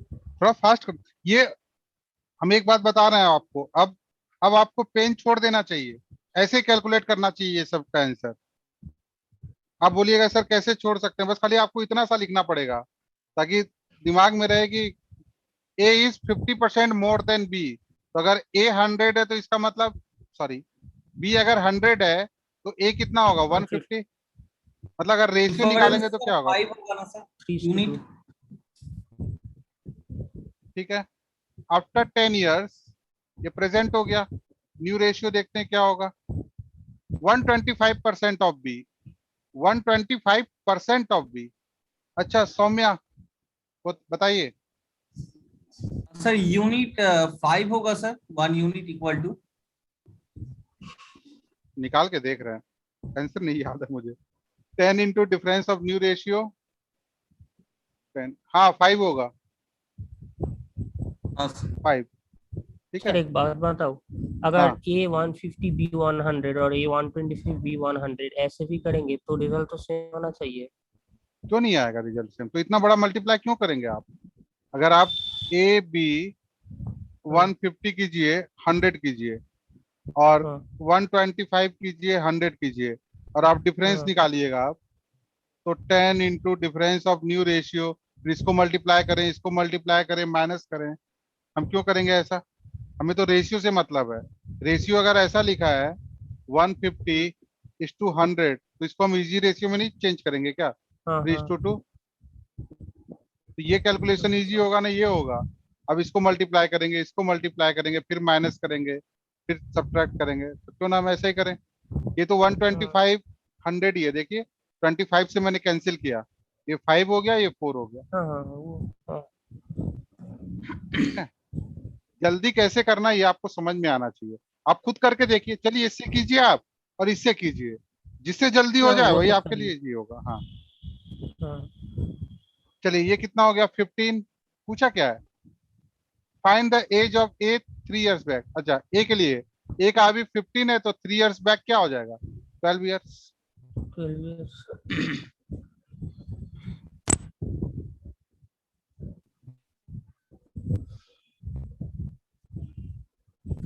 थोड़ा फास्ट कर। ये हम एक बात बता रहे हैं आपको, अब आपको पेन छोड़ देना चाहिए, ऐसे कैलकुलेट करना चाहिए ये सब का आंसर। आप बोलिएगा सर कैसे छोड़ सकते हैं, बस खाली आपको इतना सा लिखना पड़ेगा ताकि दिमाग में रहे कि ए इज 50% मोर देन बी। तो अगर ए 100 है तो इसका मतलब, सॉरी, बी अगर 100 है तो ए कितना होगा 150। मतलब अगर रेशियो निकालेंगे तो क्या होगा 5 होगा ना सर 3:2. यूनिट। ठीक है। आफ्टर 10 इयर्स ये प्रेजेंट हो गया, न्यू रेशियो देखते हैं क्या होगा 125% ऑफ बी, 125% ऑफ बी। अच्छा सौम्या बताइए। सर यूनिट 5 होगा सर 1 यूनिट इक्वल टू। निकाल के देख रहे हैं, आंसर नहीं याद है मुझे। 10 into difference of new ratio 10, हाँ 5 होगा 5। ठीक सर है। एक बात बताओ, अगर हाँ। A 150 B 100 और A 125 B 100 ऐसे भी करेंगे तो रिजल्ट तो सेम होना चाहिए। क्यों नहीं आएगा रिजल्ट सेम? तो इतना बड़ा मल्टीप्लाई क्यों करेंगे आप? अगर आप ए बी 150 कीजिए 100 कीजिए और हाँ 125 कीजिए 100 कीजिए और आप डिफरेंस हाँ निकालिएगा आप, तो 10 into difference of new ratio, इसको मल्टीप्लाई करें इसको मल्टीप्लाई करें माइनस करें। हम क्यों करेंगे ऐसा? हमें तो रेशियो से मतलब है। रेशियो अगर ऐसा लिखा है 150:100 तो इसको हम इजी रेशियो में नहीं चेंज करेंगे क्या हाँ 3:2? तो ये कैलकुलेशन इजी होगा ना, ये होगा। अब इसको मल्टीप्लाई करेंगे इसको मल्टीप्लाई करेंगे फिर माइनस करेंगे फिर सब्ट्रैक्ट करेंगे, तो क्यों ना हम ऐसे ही करें। ये तो 125 100 ही है, देखिए 25 से मैंने कैंसिल किया, ये 5 हो गया ये 4 हो गया। हाँ हाँ वो हाँ। ठीक है। जल्दी कैसे करना ये आपको समझ में आना चाहिए, आप खुद करके देखिए। चलिए इससे कीजिए आप और इससे कीजिए, जिससे जल्दी हो हाँ, जाए वो वही तो आपके सही लिए है। इजी होगा। हाँ हाँ चलिए ये कितना हो गया 15। पूछा क्या है? Find the age of A 3 years back. अच्छा ए के लिए, ए का अभी 15 है तो 3 इयर्स बैक क्या हो जाएगा 12 इयर्स। 12 years।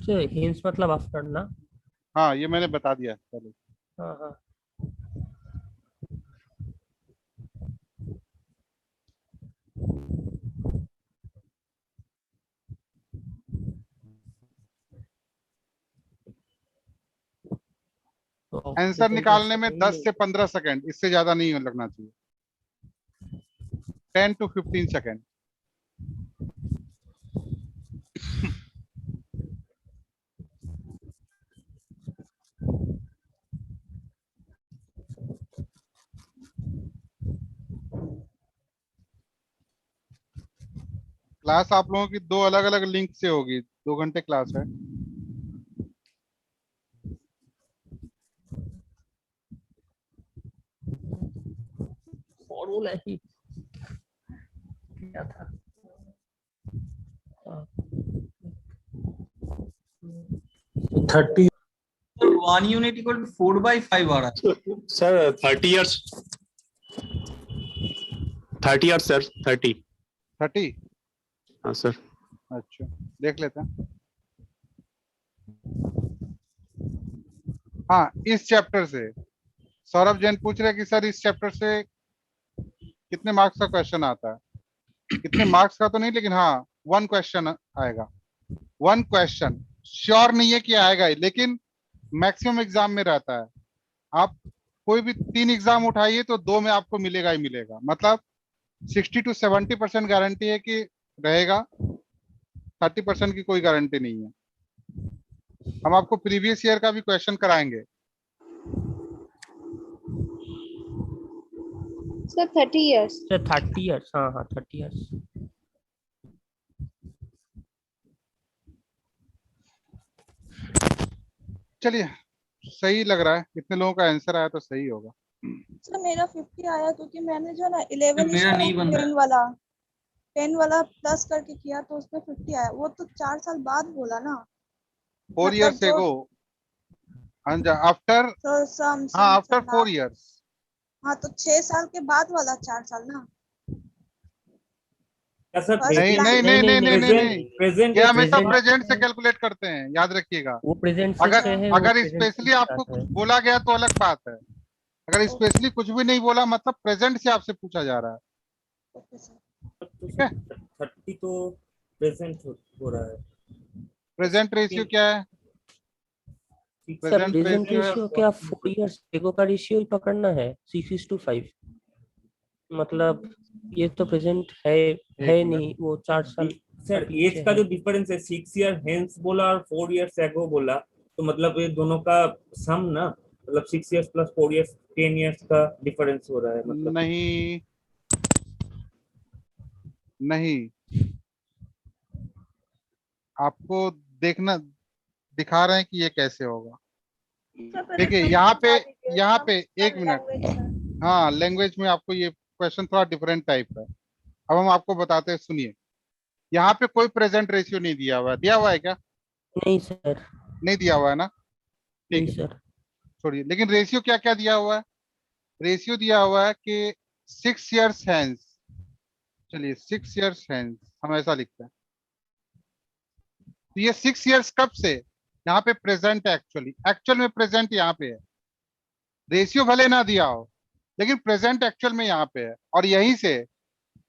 सर हिंस मतलब आफ्टर ना। हाँ ये मैंने बता दिया पहले। हाँ हाँ तो आंसर present निकालने ऐसे में नहीं 10 से 15 सेकंड, इससे ज्यादा नहीं लगना चाहिए। 10 to 15 सेकंड। क्लास आप लोगों की 2 अलग अलग लिंक से होगी, 2 घंटे क्लास है। फॉर्मूला ही क्या था। हाँ, 30 1 यूनिट इक्वल टू 4/5 आ रहा है। Sir 30 years 30 years sir 30। 30। हाँ सर। अच्छा देख लेते हैं। हाँ इस चैप्टर से सौरभ जैन पूछ रहे कि सर इस चैप्टर से कितने मार्क्स का क्वेश्चन आता है। कितने मार्क्स का तो नहीं, लेकिन हाँ 1 क्वेश्चन आएगा। 1 क्वेश्चन श्योर नहीं है कि आएगा ही, लेकिन मैक्सिमम एग्जाम में रहता है। आप कोई भी 3 एग्जाम उठाइए तो 2 में आपको मिलेगा ही मिलेगा। मतलब 60 to 70% गारंटी है कि रहेगा, 30% की कोई गारंटी नहीं है। हम आपको प्रीवियस ईयर का भी क्वेश्चन कराएंगे। Sir 30 years. Sir 30 years। हाँ हाँ 30 years। चलिए सही लग रहा है, इतने लोगों का आंसर आया तो सही होगा। सर मेरा 50 आया क्योंकि मैंने जो ना 11 मेरा नहीं बन रहा 10 वाला प्लस करके किया तो उसमें 50 आया। वो तो 4 साल बाद बोला ना, 4 मतलब years जो ago आफ्टर, तो सम हाँ आफ्टर 4 years। हाँ तो 6 साल के बाद वाला 4 साल ना। First नहीं line- नहीं नहीं नहीं नहीं नहीं नहीं, प्रेजेंट ये हमेशा present- प्रेजेंट से कैलकुलेट करते हैं, याद रखिएगा। वो प्रेजेंट से अगर है, वो अगर present से स्पेशली आपको start कुछ है। बोला गया तो अलग बात है। अगर स्पेशली कुछ भी नहीं बोला मतलब प्रेजेंट से आपसे पूछा जा रहा है। Okay sir. ठीक है। 30 तो प्रेजेंट हो रहा है। प्रेजेंट रेशियो क्या है? Present प्रेजेंट ratio है रेशियो क्या 4 इयर्स एगो का रेशियो ही पकड़ना है 6:5? मतलब ये तो प्रेजेंट है नहीं, वो 4 साल सर एज का जो डिफरेंस है 6 ईयर हेंस बोला और 4 इयर्स एगो बोला, तो मतलब ये दोनों का सम ना, मतलब 6 इयर्स प्लस 4 इयर्स 10 इयर्स का डिफरेंस हो रहा है मतलब। नहीं नहीं, आपको दिखा रहे हैं कि ये कैसे होगा। देखिए यहाँ पे एक मिनट, हाँ लैंग्वेज में आपको ये क्वेश्चन थोड़ा डिफरेंट टाइप है। अब हम आपको बताते हैं, सुनिए। यहाँ पे कोई प्रेजेंट रेशियो नहीं दिया हुआ है, दिया हुआ है क्या? नहीं सर, नहीं दिया हुआ है ना, नहीं ठीक है सर। छोड़िए। लेकिन रेशियो क्या क्या दिया हुआ है? रेशियो दिया हुआ है कि 6 इयर्स हैंस, चलिए 6 इयर्स हैंस हम ऐसा लिखते हैं। तो ये 6 इयर्स कब से? यहाँ पे प्रेजेंट है, एक्चुअल में प्रेजेंट यहाँ पे है। रेशियो भले ना दिया हो, लेकिन प्रेजेंट एक्चुअल में यहाँ पे है। और यहीं से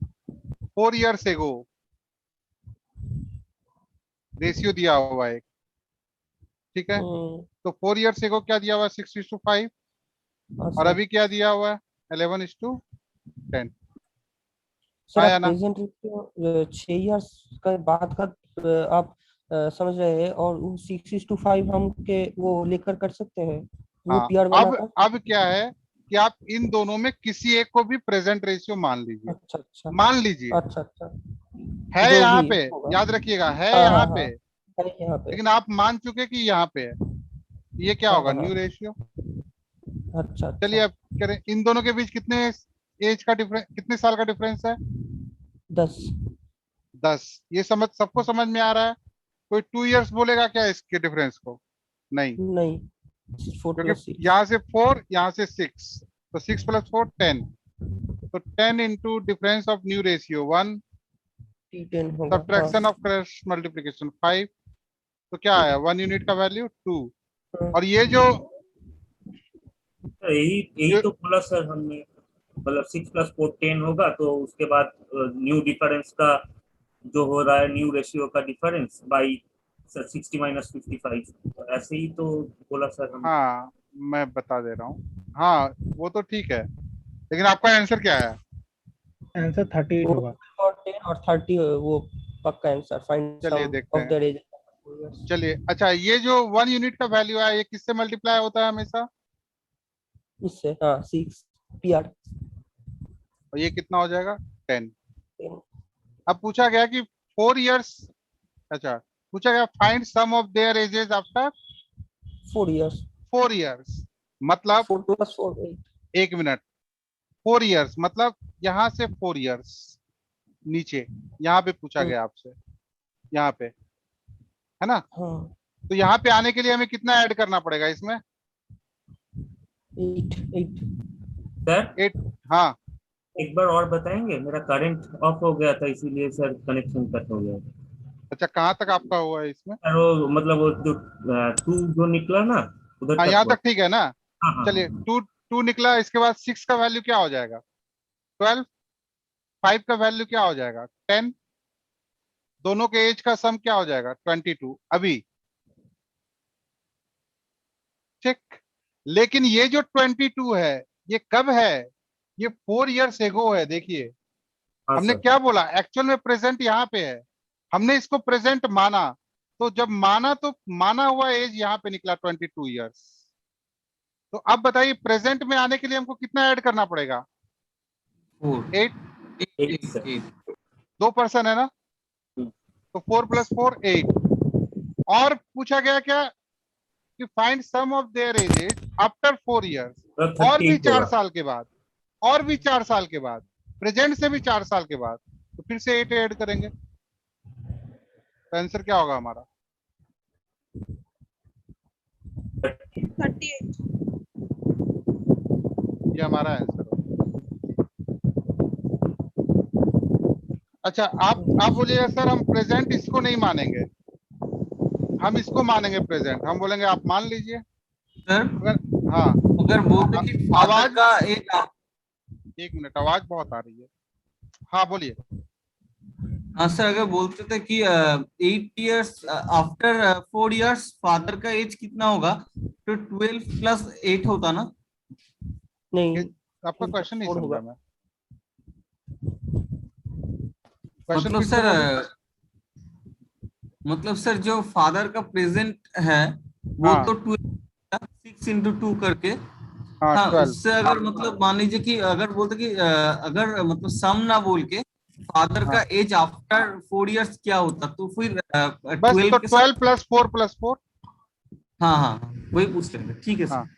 4 इयर्स एगो रेशियो दिया हुआ है, ठीक है। तो 4 इयर्स एगो क्या दिया हुआ है? 6:5। और अभी क्या दिया हुआ है? 11:10। सर आया आप ना? प्रेजेंट रेशियो 6 इयर्स का बाद का आप समझ रहे हैं, और 6:5 हम के वो लेकर कर सकते हैं हाँ, रूट ईयर वाला का। अब क्या है कि आप इन दोनों में किसी एक को भी प्रेजेंट रेशियो मान लीजिए। अच्छा अच्छा, मान लीजिए अच्छा अच्छा, है जो यहाँ भी पे, होगा। याद रखिएगा है हाँ यहाँ हाँ पे, हाँ, है यहाँ पे। लेकिन आप मान चुके कि यहाँ पे है। ये क्या हाँ होगा? हाँ, न्यू रेशियो। अच्छा चलिए अच्छा। अब करें, इन दोनों के बीच कितने एज का डिफरेंस, कितने साल का डिफरेंस है? 10। ये सबको समझ में आ रहा है? कोई 2 इयर्स बोलेगा क्या इसके डिफरेंस को? नहीं, नहीं, 4 + 6 यहाँ से 4, यहाँ से 6, तो 6 + 4 10। तो 10 into difference of new ratio 1, 10 होगा। Subtraction of cross multiplication 5। तो क्या आया? 1 यूनिट का वैल्यू 2। और ये जो यही तो बोला सर हमने, मतलब 6 + 4 10 होगा, तो उसके बाद न्यू डिफरेंस का जो हो रहा है न्यू रेशियो का डिफरेंस बाई 60 - 55, तो ऐसे ही तो बोला सर हम। हाँ मैं बता दे रहा हूँ, हाँ वो तो ठीक है, लेकिन आपका आंसर क्या है? आंसर 38 होगा। और 10 और 30 वो पक्का आंसर। फाइंड चलिए सम देखते ऑफ देयर हैं। एज। चलिए अच्छा, ये जो 1 यूनिट का वैल्यू है, ये किससे मल्टीप्लाई होता है हमेशा? इससे हाँ 6 PR। और ये कितना हो जाएगा? 10। अब पूछा गया कि 4 इयर्स, अच्छा पूछा गया find sum of their ages after 4 years. 4 years मतलब 4 + 4 8। एक मिनट, 4 इयर्स मतलब यहाँ से 4 इयर्स नीचे, यहाँ पे पूछा गया आपसे, यहाँ पे है ना? हाँ तो यहाँ पे आने के लिए हमें कितना ऐड करना पड़ेगा इसमें? 8 सर 8। हाँ एक बार और बताएंगे, मेरा करंट ऑफ हो गया था इसीलिए सर कनेक्शन कट हो गया। अच्छा, कहाँ तक आपका हुआ है इसमें? सर वो मतलब वो जो 2 जो निकला ना उधर हाँ तक यहाँ हुआ। तक ठीक है ना? हाँ हाँ चलिए हाँ। 2 निकला, इसके बाद 6 का वैल्यू क्या हो जाएगा? 12। 5 का वैल्यू क्या हो जाएगा? 10। दोनों के एज का सम क्या हो जाएगा? 22 अभी, ठीक। लेकिन ये जो 22 है, ये कब है? ये 4 इयर्स एगो है। देखिए हाँ हमने सर। क्या बोला, एक्चुअल में प्रेजेंट यहाँ पे है, हमने इसको प्रेजेंट माना। तो जब माना तो माना हुआ एज यहाँ पे निकला 22 इयर्स। तो अब बताइए प्रेजेंट में आने के लिए हमको कितना ऐड करना पड़ेगा? 8। 2 पर्सन है ना, तो 4 + 4 8। और पूछा गया क्या कि find sum of their ages after 4 years, और भी 4 साल के बाद, और भी 4 साल के बाद, प्रेजेंट से भी 4 साल के बाद, तो फिर से 8 ऐड करेंगे। तो आंसर क्या होगा हमारा? 38। ये हमारा आंसर होगा। अच्छा आप बोलिएगा सर हम प्रेजेंट इसको नहीं मानेंगे, हम इसको मानेंगे प्रेजेंट। हम बोलेंगे आप मान लीजिए सर अगर, हाँ अगर बोलते कि फादर आवाज का एज, एक मिनट, आवाज बहुत आ रही है। हाँ बोलिए। हाँ सर, अगर बोलते थे कि 8 years आफ्टर 4 years फादर का एज कितना होगा, तो 12+8 होता ना? नहीं, आपका क्वेश्चन नहीं 4 समझा होगा। मैं। क्वेश्चन मतलब फिर से बोलिए। मतलब सर जो फादर का प्रेजेंट है वो हाँ तो 12, 6 into 2 करके। हाँ हाँ, 12। उससे अगर मतलब मान लीजिए कि अगर बोलते कि अगर मतलब सम ना बोल के फादर हाँ का एज आफ्टर 4 years क्या होता, तो फिर बस 12 तो के 12 साथ। +4 हाँ हाँ हाँ, वही पूछ रहे थे। ठीक है हाँ सर।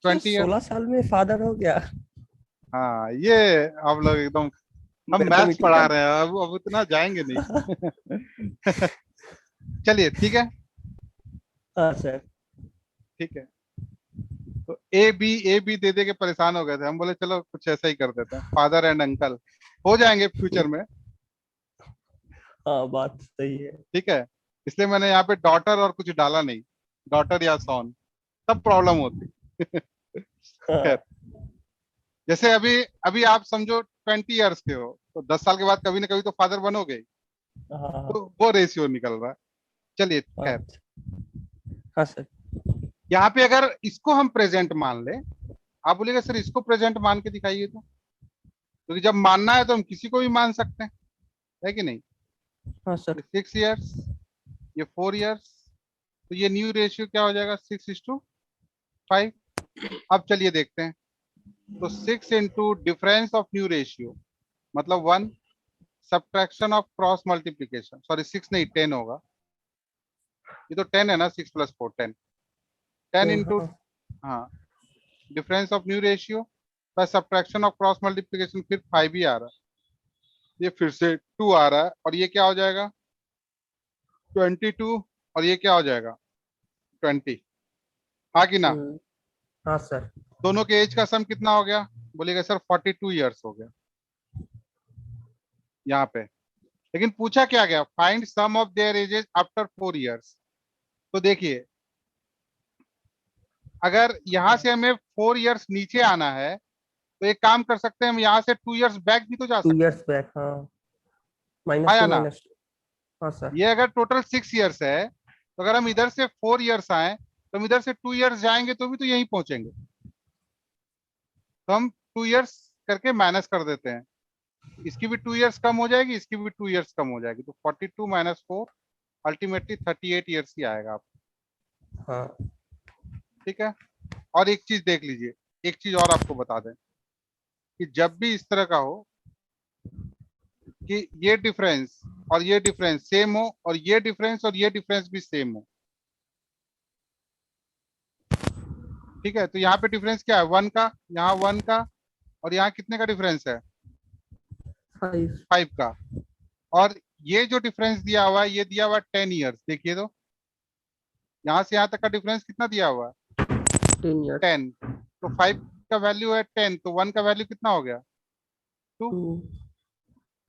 20 ईयर। 16 साल में फादर हो गया। हाँ ये आप लोग एकदम, हम मैथ्स मैथमेटिक्स पढ़ा का। रहे हैं, अब इतना जाएंगे नहीं। चलिए ठीक है। हाँ सर। ठीक है, तो ए बी दे दे के परेशान हो गए थे, हम बोले चलो कुछ ऐसा ही कर देते हैं, फादर एंड अंकल हो जाएंगे फ्यूचर में। हाँ, बात सही है। ठीक है, इसलिए मैंने यहाँ पे डॉटर और कुछ डाला नहीं, डॉटर या सॉन, तब प्रॉब्लम होती। खैर, हाँ जैसे अभी अभी आप समझो 20 ईयर्स के हो, तो 10 साल के बाद कभी ना कभी तो फादर बनोगे ही, हाँ तो वो रेशियो निकल रहा है। चलिए हाँ। खैर, हाँ सर। यहाँ पे अगर इसको हम प्रेजेंट मान ले, आप बोलिएगा सर इसको प्रेजेंट मान के दिखाइए, तो क्योंकि जब मानना है तो हम किसी को भी मान सकते हैं, है कि नहीं? हाँ सर। ये 6 ईयर्स, ये 4 ईयर्स, तो ये न्यू रेशियो क्या हो जाएगा, 6:5। अब चलिए देखते हैं, तो 6 into difference of new ratio मतलब 1, subtraction of cross multiplication, sorry 6 नहीं 10 होगा, ये तो 10 है ना, 6+4 10, 10 इंटू, हाँ हाँ, difference of new ratio plus subtraction of cross multiplication, फिर 5 ही आ रहा है, ये फिर से 2 आ रहा है, और ये क्या हो जाएगा 22, और ये क्या हो जाएगा 20, हाँ कि ना? हाँ सर। दोनों के एज का सम कितना हो गया, बोलिएगा सर 42 ईयर्स हो गया यहाँ पे। लेकिन पूछा क्या गया, find sum of their ages after 4 years. तो देखिए, अगर यहाँ से हमें 4 ईयर्स नीचे आना है, तो एक काम कर सकते हैं, हम यहाँ से 2 ईयर्स बैक भी तो जा 2 सकते हैं, इयर्स बैक। हाँ, माइनस आया टू ना? Minus two. हाँ सर। ये अगर टोटल 6 ईयर्स है, तो अगर हम इधर से 4 ईयर्स आए, तो हम इधर से 2 ईयर्स जाएंगे तो भी तो यहीं पहुंचेंगे, तो हम 2 ईयर्स करके माइनस कर देते हैं, इसकी भी 2 ईयर्स कम हो जाएगी, इसकी भी 2 ईयर्स कम हो जाएगी, तो 42 - 4 अल्टीमेटली 38 ईयर्स ही आएगा आपको। हाँ ठीक है, और एक चीज देख लीजिए, एक चीज और आपको बता दें, कि जब भी इस तरह का हो कि ये डिफरेंस और ये डिफरेंस सेम हो, और ये डिफरेंस और ये डिफरेंस भी सेम हो, ठीक है, तो यहाँ पे डिफरेंस क्या है 1 का, यहाँ 1 का, और यहाँ कितने का डिफरेंस है 5। 5 का, और ये जो डिफरेंस दिया हुआ है ये दिया हुआ है 10 ईयर्स, देखिए तो यहाँ से यहाँ तक का डिफरेंस कितना दिया हुआ है 10 ईयर्स। 10, तो 5 का वैल्यू है 10, तो 1 का वैल्यू कितना हो गया 2, 2।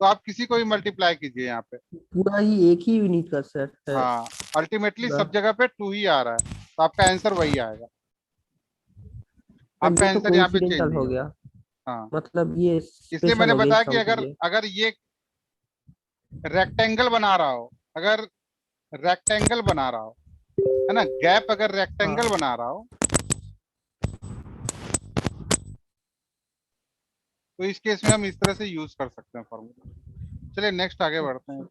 तो आप किसी को भी मल्टीप्लाई कीजिए यहाँ पे, पूरा ही एक ही यूनिट का सर है। हाँ अल्टीमेटली पूरा। सब जगह पे 2 ही आ रहा है, तो आपका आंसर वही आएगा, और आपका ये तो आंसर यहाँ पे चेंज कोइंसिडेंटल नहीं हो होगा। गया। हाँ, मतलब ये इसलिए स्पेशल मैंने हो गया बताया इस कि सम के अगर लिए। अगर ये रेक्टेंगल बना रहा हो, अगर रेक्टेंगल बना रहा हो, है ना, गैप अगर रेक्टेंगल हाँ बना रहा हो, तो इस केस में हम इस तरह से यूज कर सकते हैं फॉर्मूला। चलिए नेक्स्ट आगे बढ़ते हैं।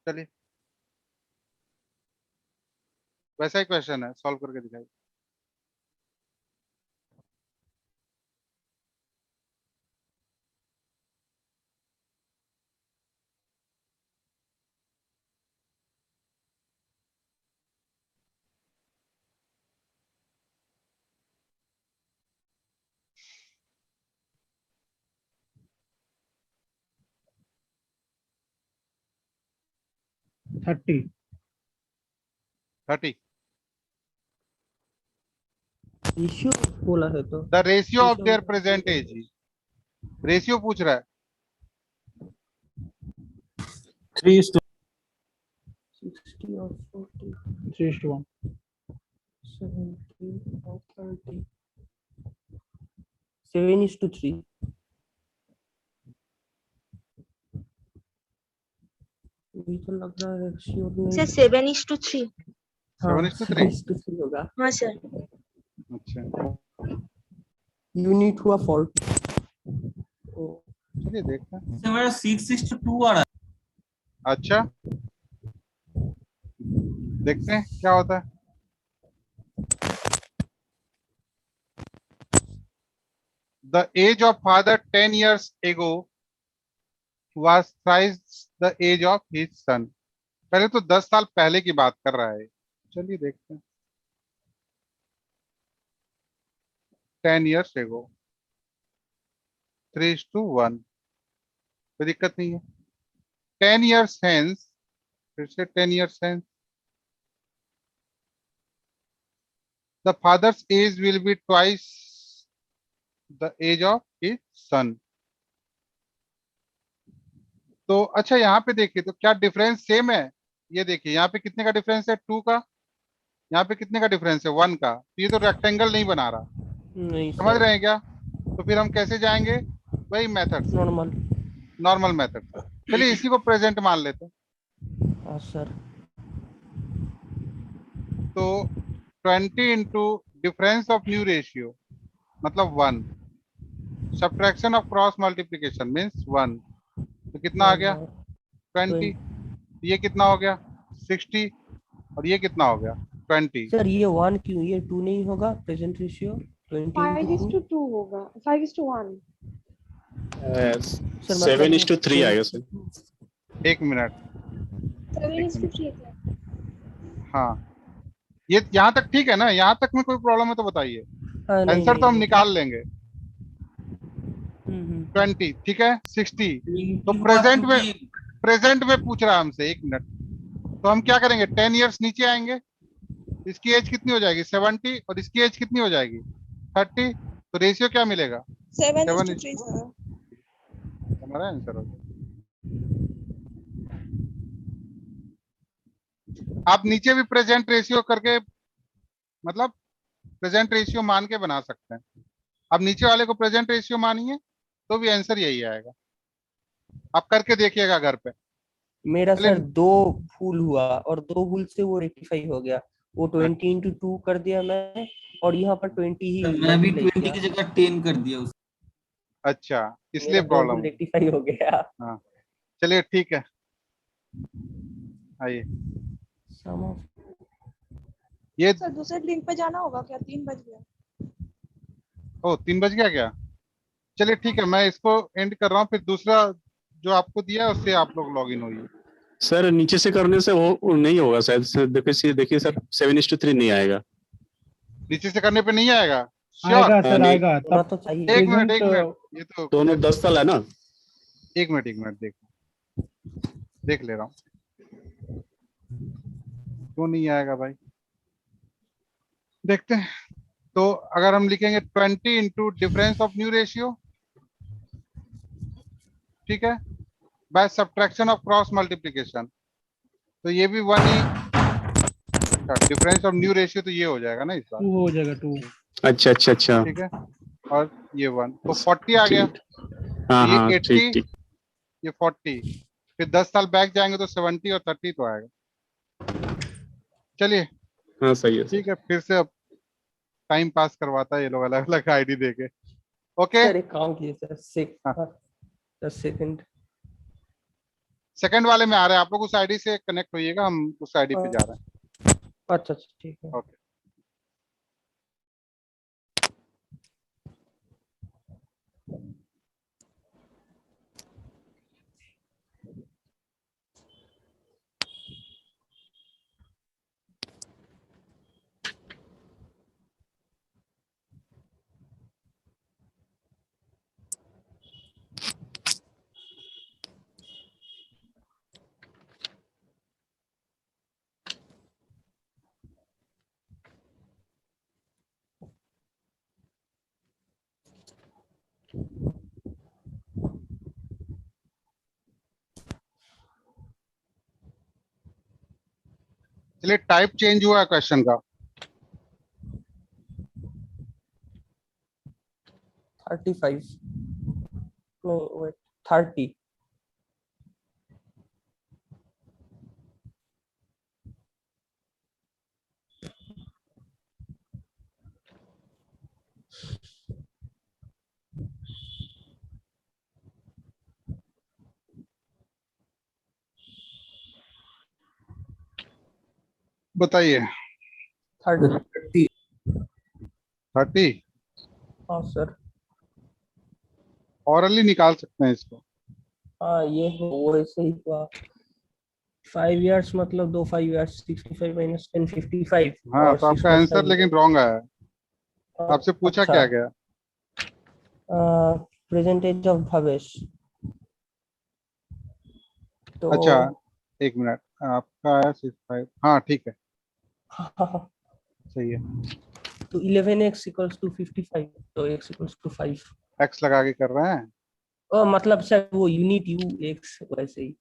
चलिए, वैसा ही क्वेश्चन है, सॉल्व करके दिखाइए। थर्टी 30, रेशियो बोला है तो the ratio of ratio their present age, ratio पूछ रहा है। 60 और 40, 3:1 70 और 30, 7:3। अभी तो लग रहा है श्योर नहीं। सर 7:3। 7:3 7:3 होगा। हाँ सर। अच्छा यूनिट हुआ फॉल्ट। चलिए देखते हैं। इससे मेरा 6:2 आ रहा है। अच्छा देखते हैं क्या होता है। The age of father 10 years ago was thrice the age of his son. पहले तो 10 साल पहले की बात कर रहा है। चलिए देखते हैं। 10 years ago 3:1, कोई दिक्कत नहीं है। 10 years hence, फिर से 10 years hence, the father's age will be twice the age of his son. तो अच्छा यहाँ पे देखिए तो क्या डिफरेंस सेम है। ये देखिए यहाँ पे कितने का डिफरेंस है 2 का, यहाँ पे कितने का डिफरेंस है 1 का। तो ये तो रेक्टेंगल नहीं बना रहा, नहीं समझ रहे हैं क्या। तो फिर हम कैसे जाएंगे, वही मेथड से, नॉर्मल मेथड से। चलिए इसी को प्रेजेंट मान लेते हैं। हाँ सर। तो 20 into difference of new ratio मतलब 1, subtraction of cross multiplication means 1, तो कितना आ गया 20। ये कितना हो गया 60 और ये कितना हो गया 20। सर ये 1 क्यों, ये 2 नहीं होगा प्रेजेंट रेशियो 5:2 होगा, 5:1। 7:3 आएगा सर। एक मिनट। 7:3। हाँ ये यहाँ तक ठीक है ना, यहाँ तक में कोई प्रॉब्लम है तो बताइए। आंसर तो हम निकाल लेंगे। 20 ठीक है 60 तो प्रेजेंट में पूछ रहा है हमसे। एक मिनट, तो हम क्या करेंगे 10 इयर्स नीचे आएंगे। इसकी एज कितनी हो जाएगी 70 और इसकी एज कितनी हो जाएगी 30। तो रेशियो क्या मिलेगा 7:3 हमारा आंसर हो। आप नीचे भी प्रेजेंट रेशियो करके मतलब प्रेजेंट रेशियो मान के बना सकते हैं। अब नीचे वाले को प्रेजेंट रेशियो मानिए तो भी आंसर यही आएगा। आप करके देखिएगा घर पे। मेरा सर 2 भूल हुआ और 2 भूल से वो रेक्टिफाई हो गया। वो 20 into 2 कर दिया मैं और यहाँ पर 20 ही मैं भी 20 की जगह 10 कर दिया उस। अच्छा इसलिए प्रॉब्लम रेक्टिफाई हो गया। हाँ चलिए ठीक है आइए। ये सर दूसरे लिंक पे जाना होगा क्या, 3 बज गया। ओ 3 बज गया क्या। चलिए ठीक है मैं इसको एंड कर रहा हूँ, फिर दूसरा जो आपको दिया है उससे आप लोग लॉग इन होइए। सर नीचे से करने से वो नहीं होगा शायद। देखिए सर 7:3 नहीं आएगा। नीचे से करने पे नहीं आएगा। आएगा सर आएगा तब तो चाहिए। एक मिनट ये तो दोनों 10 साल है ना। एक मिनट देख ले रहा हूँ क्यों नहीं आएगा भाई। देखते हैं। तो अगर हम लिखेंगे 20 into difference of new ratio, ठीक है, by subtraction of cross multiplication, तो ये भी 1 ही डिफरेंस ऑफ न्यू रेशियो, तो ये हो जाएगा ना इस बार 2 हो जाएगा 2। अच्छा ठीक है और ये 1 तो 40 आ गया। हाँ ये 80 ठीक। ये 40 फिर 10 साल बैक जाएंगे तो 70 और 30 तो आएगा। चलिए हाँ सही है ठीक है। फिर से अब टाइम पास करवाता है ये लोग अलग अलग आईडी देके। ओके सर एक काम कीजिए सर 10 सेकंड। सेकंड वाले में आ रहा है, आप लोग उस आईडी से कनेक्ट होइएगा, हम उस आईडी पे जा रहे हैं। अच्छा ठीक है। ओके चलिए टाइप चेंज हुआ है क्वेश्चन का। 35 नहीं वेट 30 बताइए। 30। 30। हाँ सर। ऑरली निकाल सकते हैं इसको। हाँ ये वो ऐसे ही हुआ। 5 years मतलब 5 years 65 माइनस 10 55 हाँ, और तो 6 आपका प्लस आंसर लेकिन रॉन्ग आया है। 5। आपसे पूछा अच्छा। क्या गया? Present age of Bhavesh. तो अच्छा, एक मिनट, आपका है 65। हाँ ठीक है, हाँ, सही है। तो 11x इक्वल्स टू 55, तो x इक्वल्स टू 5। एक्स लगा के कर रहे हैं। मतलब सर वो यूनिट यू एक्स वैसे ही,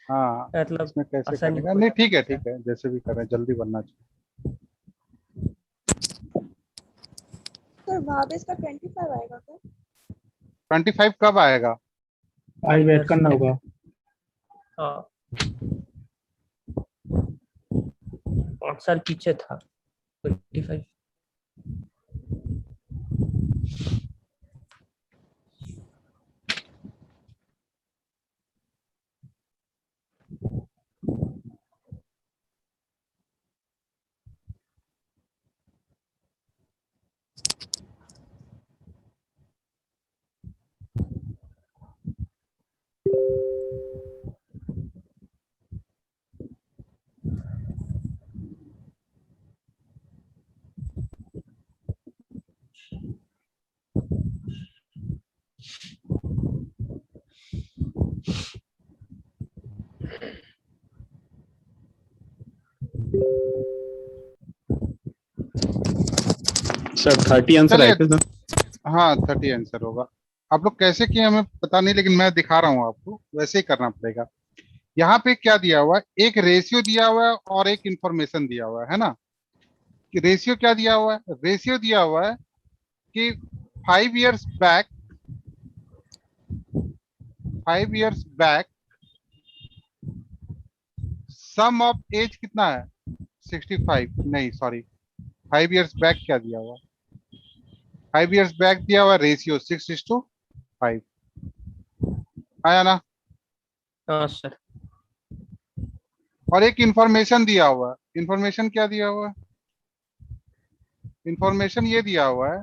हाँ, मतलब इसमें कैसे आसानी करेगा? हो नहीं ठीक है, जाता है। ठीक है, जैसे भी करें, जल्दी बनना चाहिए। सर भावेश का 25 आएगा क्या? 25 कब आएगा? आज वेट 5 करना years होगा। हाँ 5 साल पीछे था 25। सर 30 आंसर आए चलिए, थे सर। हाँ 30 आंसर होगा। आप लोग कैसे किए हमें पता नहीं, लेकिन मैं दिखा रहा हूँ आपको, वैसे ही करना पड़ेगा। यहाँ पे क्या दिया हुआ है? एक रेशियो दिया हुआ है और एक इंफॉर्मेशन दिया हुआ है ना? कि रेशियो क्या दिया हुआ है? रेशियो दिया हुआ है कि 5 years back, 5 years back sum of age कितना है? 65। नहीं सॉरी, 5 years बैक क्या दिया हुआ? 5 years बैक दिया हुआ रेशियो 6:5। आया ना? हाँ सर। और एक इंफॉर्मेशन दिया हुआ है। इंफॉर्मेशन क्या दिया हुआ है? इंफॉर्मेशन ये दिया हुआ है,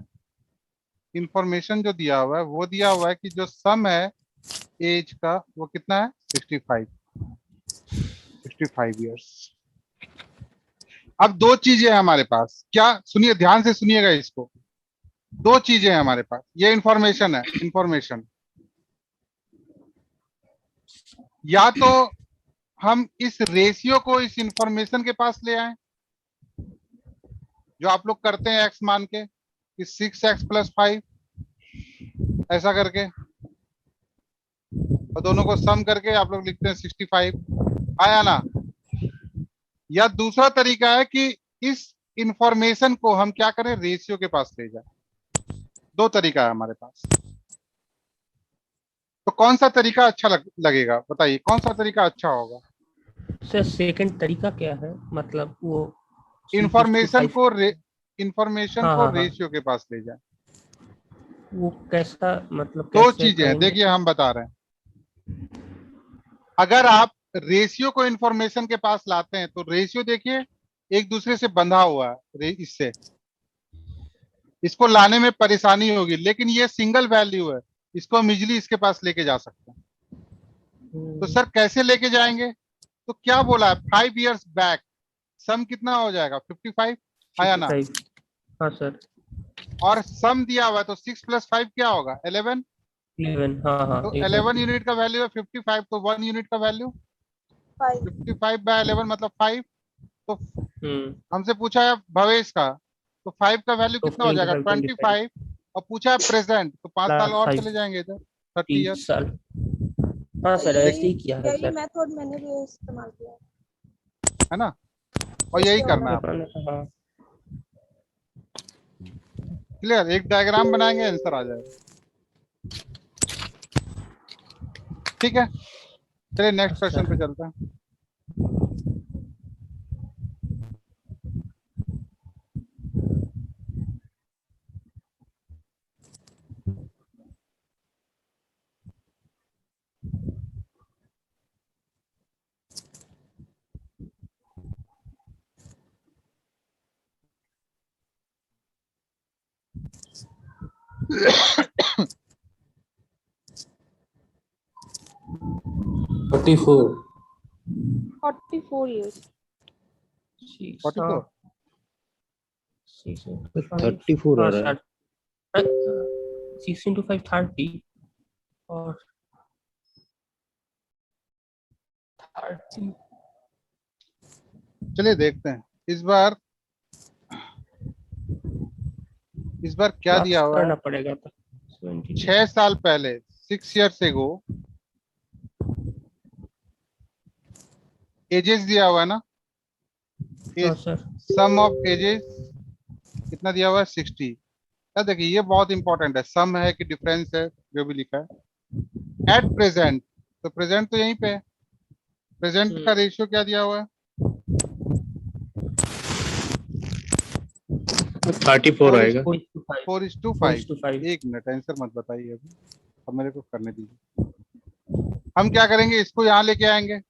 इंफॉर्मेशन जो दिया हुआ है वो दिया हुआ है कि जो सम है एज का वो कितना है? 65। 65 years। अब दो चीजें हैं हमारे पास, क्या? सुनिए, ध्यान से सुनिएगा इसको। दो चीजें हैं हमारे पास, ये इंफॉर्मेशन है। इंफॉर्मेशन या तो हम इस रेशियो को इस इंफॉर्मेशन के पास ले आए, जो आप लोग करते हैं एक्स मान के कि 6x+5 ऐसा करके, और दोनों को सम करके आप लोग लिखते हैं 65। आया ना? या दूसरा तरीका है कि इस इंफॉर्मेशन को हम क्या करें, रेशियो के पास ले जाए। दो तरीका है हमारे पास, तो कौन सा तरीका अच्छा लगेगा? बताइए, कौन सा तरीका अच्छा होगा? सर सेकंड तरीका क्या है, मतलब वो इंफॉर्मेशन 6:5। को इंफॉर्मेशन हाँ को हाँ हाँ, रेशियो के पास ले जाए। वो कैसा, मतलब दो कैसे चीजें हैं, करेंगे? देखिए हम बता रहे हैं। अगर आप रेशियो को इंफॉर्मेशन के पास लाते हैं तो रेशियो देखिए एक दूसरे से बंधा हुआ है, इससे इसको लाने में परेशानी होगी, लेकिन ये सिंगल वैल्यू है, इसको हम इजिली इसके पास लेके जा सकते हैं। तो सर कैसे लेके जाएंगे? तो क्या बोला है? 5 years बैक सम कितना हो जाएगा? 55। आया ना? 55। हाँ सर। और सम दिया हुआ है तो 6+5 क्या होगा? 11। 11। हाँ हाँ तो 11 एग्जैक्टली। यूनिट का वैल्यू है 55, तो 1 यूनिट का वैल्यू 5। 55/11 मतलब 5। तो हम्म। हमसे पूछा है भवेश का, तो 5 का वैल्यू तो कितना हो जाएगा? 25 25। और पूछा है प्रेजेंट, तो 5 साल और 5 चले जाएंगे इधर, 30 30 ईयर। साल। हाँ सर ऐसे यही ही किया है यही सर। मेथड मैंने भी इस्तेमाल किया है। है ना? और यही रेशियो करना वाला। है आपको। हाँ क्लियर? एक डायग्राम बनाएंगे, आंसर आ जाएगा। ठीक है, चलिए नेक्स्ट क्वेश्चन पे सर। चलते हैं। $44. 44 years. 44 34 आ रहा है 6 into 5 30 और 30 चलिए देखते हैं इस बार क्या दिया हुआ करना है। पड़ेगा तो 22 6 साल पहले 6 years ago एजेस दिया हुआ है ना। हाँ सर सम ऑफ एजेस कितना दिया हुआ है 60। क्या देखिए ये बहुत इंपॉर्टेंट है, सम है कि डिफरेंस है जो भी लिखा है। एट प्रेजेंट, तो प्रेजेंट तो यहीं पे है। प्रेजेंट का रेशियो क्या दिया हुआ है 34 आएगा 4:5। एक मिनट आंसर मत बताइए अभी, अब मेरे को करने दीजिए। हम क्या करेंगे, इसको यहाँ लेके आएंगे।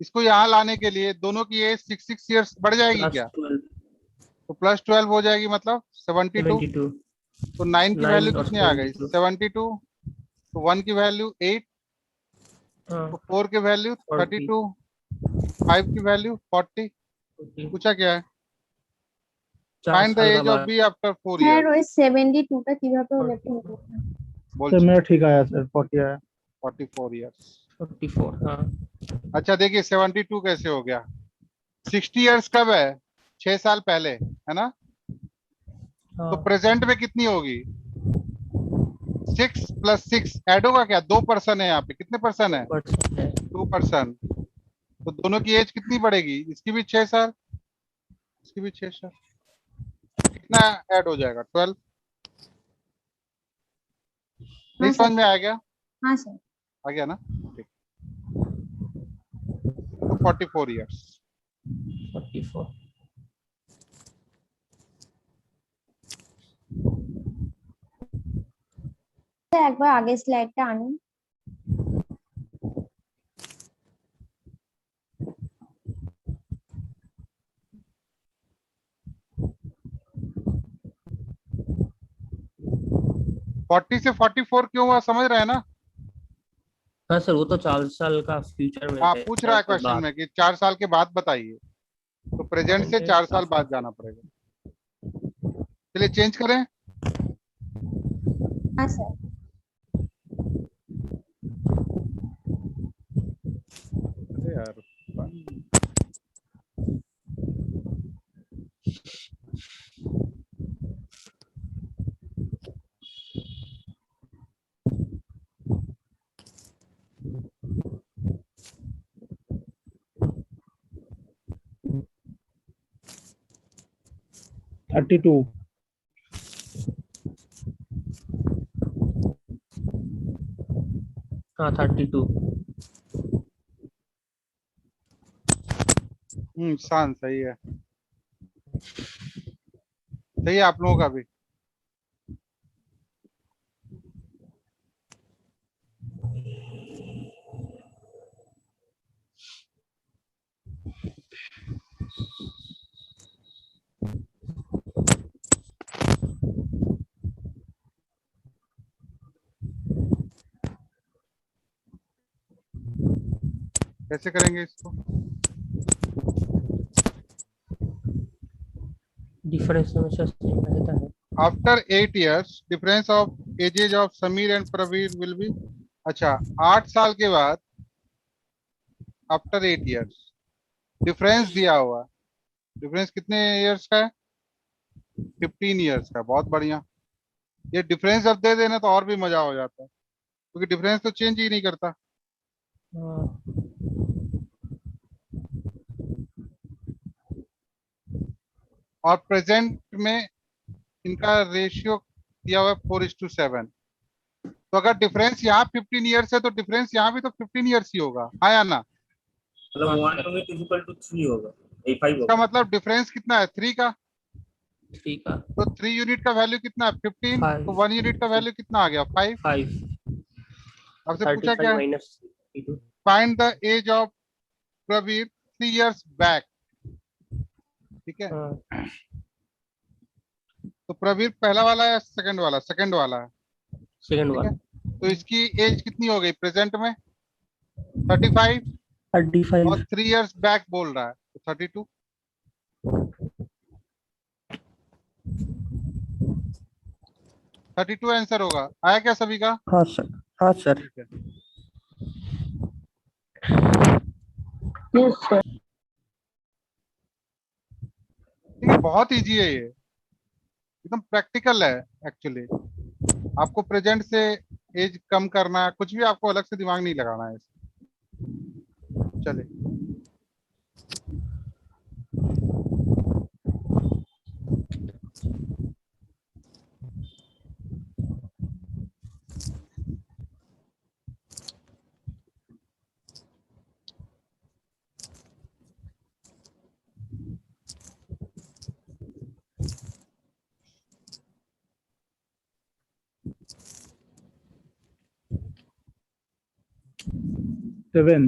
इसको यहाँ लाने के लिए दोनों की एज 6 years बढ़ जाएगी क्या, तो +12 हो जाएगी, मतलब 72। तो 9 की वैल्यू कितनी आ गई 72, तो 1 की वैल्यू 8, तो 4 की वैल्यू 32, 5 की वैल्यू 40। पूछा क्या है, find the age of B after 4 years। Sir ওই 72 টা কিভাবে হলো একটু बोल सर मेरा ठीक आया सर 40 आया 44 years। 44 हाँ अच्छा देखिए 72 कैसे हो गया, 60 years कब है 6 साल पहले है ना। तो प्रेजेंट में कितनी होगी 6 + 6 ऐड होगा क्या, 2% है यहाँ पे, कितने परसेंट है 2%। तो दोनों की एज कितनी बढ़ेगी, इसकी भी 6 साल, इसकी भी 6 साल, कितना ऐड हो जाएगा 12। नहीं समझ में आ गया, हाँ सर आ गया ना, ठीक। तो 44 years। 44 স্যার একবার আগের স্লাইডটা আনুন। फोर्टी से 44 क्यों हुआ समझ रहे हैं ना। हाँ सर वो तो 4 साल का फ्यूचर में हाँ है, पूछ रहा है क्वेश्चन में कि 4 साल के बाद बताइए, तो प्रेजेंट से 4 साल बाद जाना पड़ेगा। चलिए चेंज करें। हाँ सर अरे यार थर्टी टू हाँ 32 शान सही है, सही है आप लोगों का भी। कैसे करेंगे इसको, डिफरेंस हमेशा सेम रहता है। After 8 years difference of ages of Sameer and Praveer will be. अच्छा 8 साल के बाद आफ्टर 8 years डिफरेंस दिया हुआ, डिफरेंस कितने इयर्स का है 15 years का, बहुत बढ़िया। ये डिफरेंस जब दे देना तो और भी मजा हो जाता है, क्योंकि डिफरेंस तो चेंज ही नहीं करता। और प्रेजेंट में इनका रेशियो दिया हुआ है 4:7। तो अगर डिफरेंस यहाँ 15 years है तो डिफरेंस यहाँ भी तो 15 years ही होगा, हाँ या ना। मतलब 1 यूनिट इक्वल टू 3 होगा, 5 इसका होगा। मतलब डिफरेंस कितना है 3 का, 3 का तो 3 यूनिट का वैल्यू कितना है 15, तो 1 यूनिट का वैल्यू कितना आ गया 5। 5 आपसे पूछा क्या है, -32 find the age of Praveer 3 years back, ठीक है। तो प्रवीर पहला वाला है सेकंड वाला? सेकंड वाला है। सेकंड ठीक है, वन। तो इसकी एज कितनी हो गई प्रेजेंट में? 35। 35। और 3 इयर्स बैक बोल रहा है तो 32। 32 आंसर होगा। आया क्या सभी का? हाँ सर, हाँ सर। ठीक है। Yes sir. ठीक है, बहुत इजी है ये, एकदम प्रैक्टिकल है एक्चुअली। आपको प्रेजेंट से एज कम करना है, कुछ भी आपको अलग से दिमाग नहीं लगाना है इसमें। चलिए, सेवन।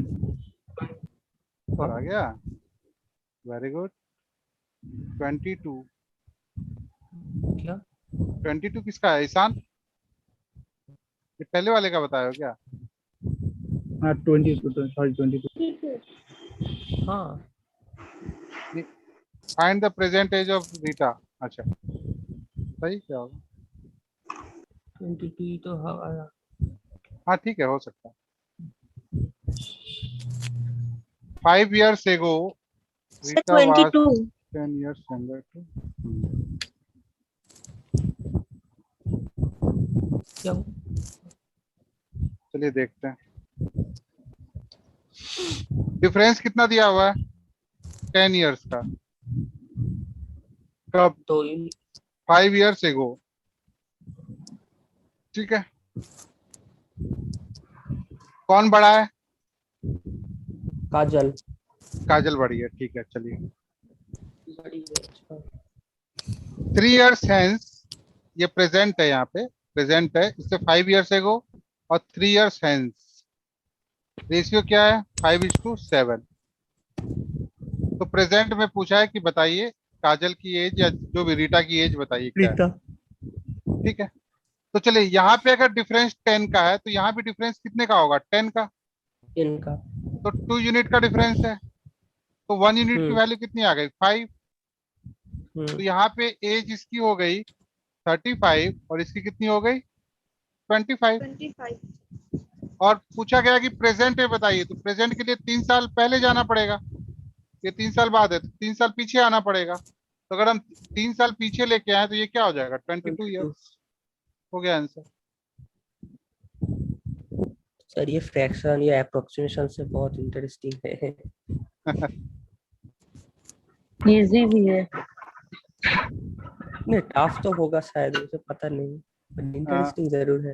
ऊपर आ गया, वेरी गुड। 22। क्या? 22 किसका है ईशान? ये पहले वाले का बताया हो क्या? हाँ 22, सॉरी 22। हाँ, find the present age of Rita. अच्छा, सही क्या होगा? 22 तो हमारा। हाँ ठीक है, हो सकता है। 5 years ago Rita was 10 years younger too. क्या? चलिए देखते हैं डिफरेंस कितना दिया हुआ है 10 years का। कब? तो 5 years ago। ठीक है, कौन बड़ा है? काजल काजल बड़ी है। ठीक है, चलिए। बड़ी है। अच्छा। 3 years hence, ये प्रेजेंट है, यहाँ पे प्रेजेंट है, इससे 5 years ago और 3 years hence। रेशियो क्या है? 5:7। तो प्रेजेंट में पूछा है कि बताइए काजल की एज या जो भी रीटा की एज बताइए क्या है। रीता। ठीक है, तो चलिए यहाँ पे अगर डिफरेंस 10 का है तो यहाँ भी डिफरेंस कितने का होगा? 10 का। इनका। तो 2 यूनिट का डिफरेंस है, तो 1 यूनिट की वैल्यू कितनी आ गई? 5। तो यहाँ पे एज इसकी हो गई 35 और इसकी कितनी हो गई? 25। 25। और पूछा गया कि प्रेजेंट में बताइए, तो प्रेजेंट के लिए 3 साल पहले जाना पड़ेगा। ये 3 साल बाद है तो 3 साल पीछे आना पड़ेगा। तो अगर हम 3 साल पीछे लेके आए तो ये क्या हो जाएगा? 22 ईयर्स। हो गया आंसर। सर ये फ्रैक्शन या अप्रोक्सीमेशन से बहुत इंटरेस्टिंग है। इजी भी है। नहीं, टफ तो होगा शायद, मुझे पता नहीं, पर इंटरेस्टिंग जरूर है।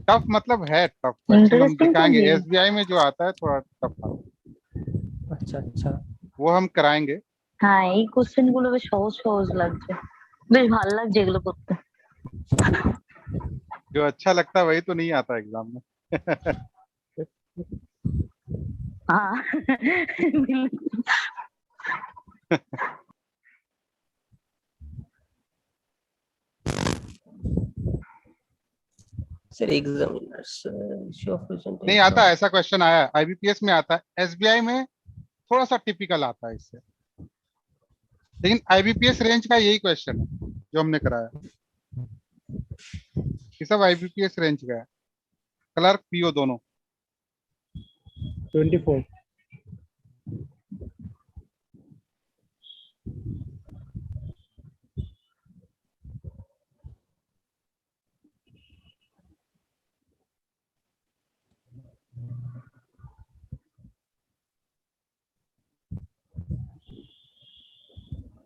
टफ मतलब है टफ क्वेश्चन, हम इंटरेस्टिंग तो दिखाएंगे। है। एसबीआई में जो आता है थोड़ा टफ आता है, अच्छा अच्छा। वो हम कराएंगे। হ্যাঁ এই কোশ্চেন গুলো বেশ সহজ সহজ লাগছে, বেশ ভালো লাগছে এগুলো করতে। जो अच्छा लगता है वही तो नहीं आता एग्जाम में। हाँ बिल्कुल। Sir examiners issue of presentation नहीं आता, ऐसा क्वेश्चन आया है, आईबीपीएस में आता है, एसबीआई में थोड़ा सा टिपिकल आता है इससे, लेकिन आईबीपीएस रेंज का यही क्वेश्चन है जो हमने कराया। ये सब आईबीपीएस रेंज का है, क्लर्क पीओ दोनों।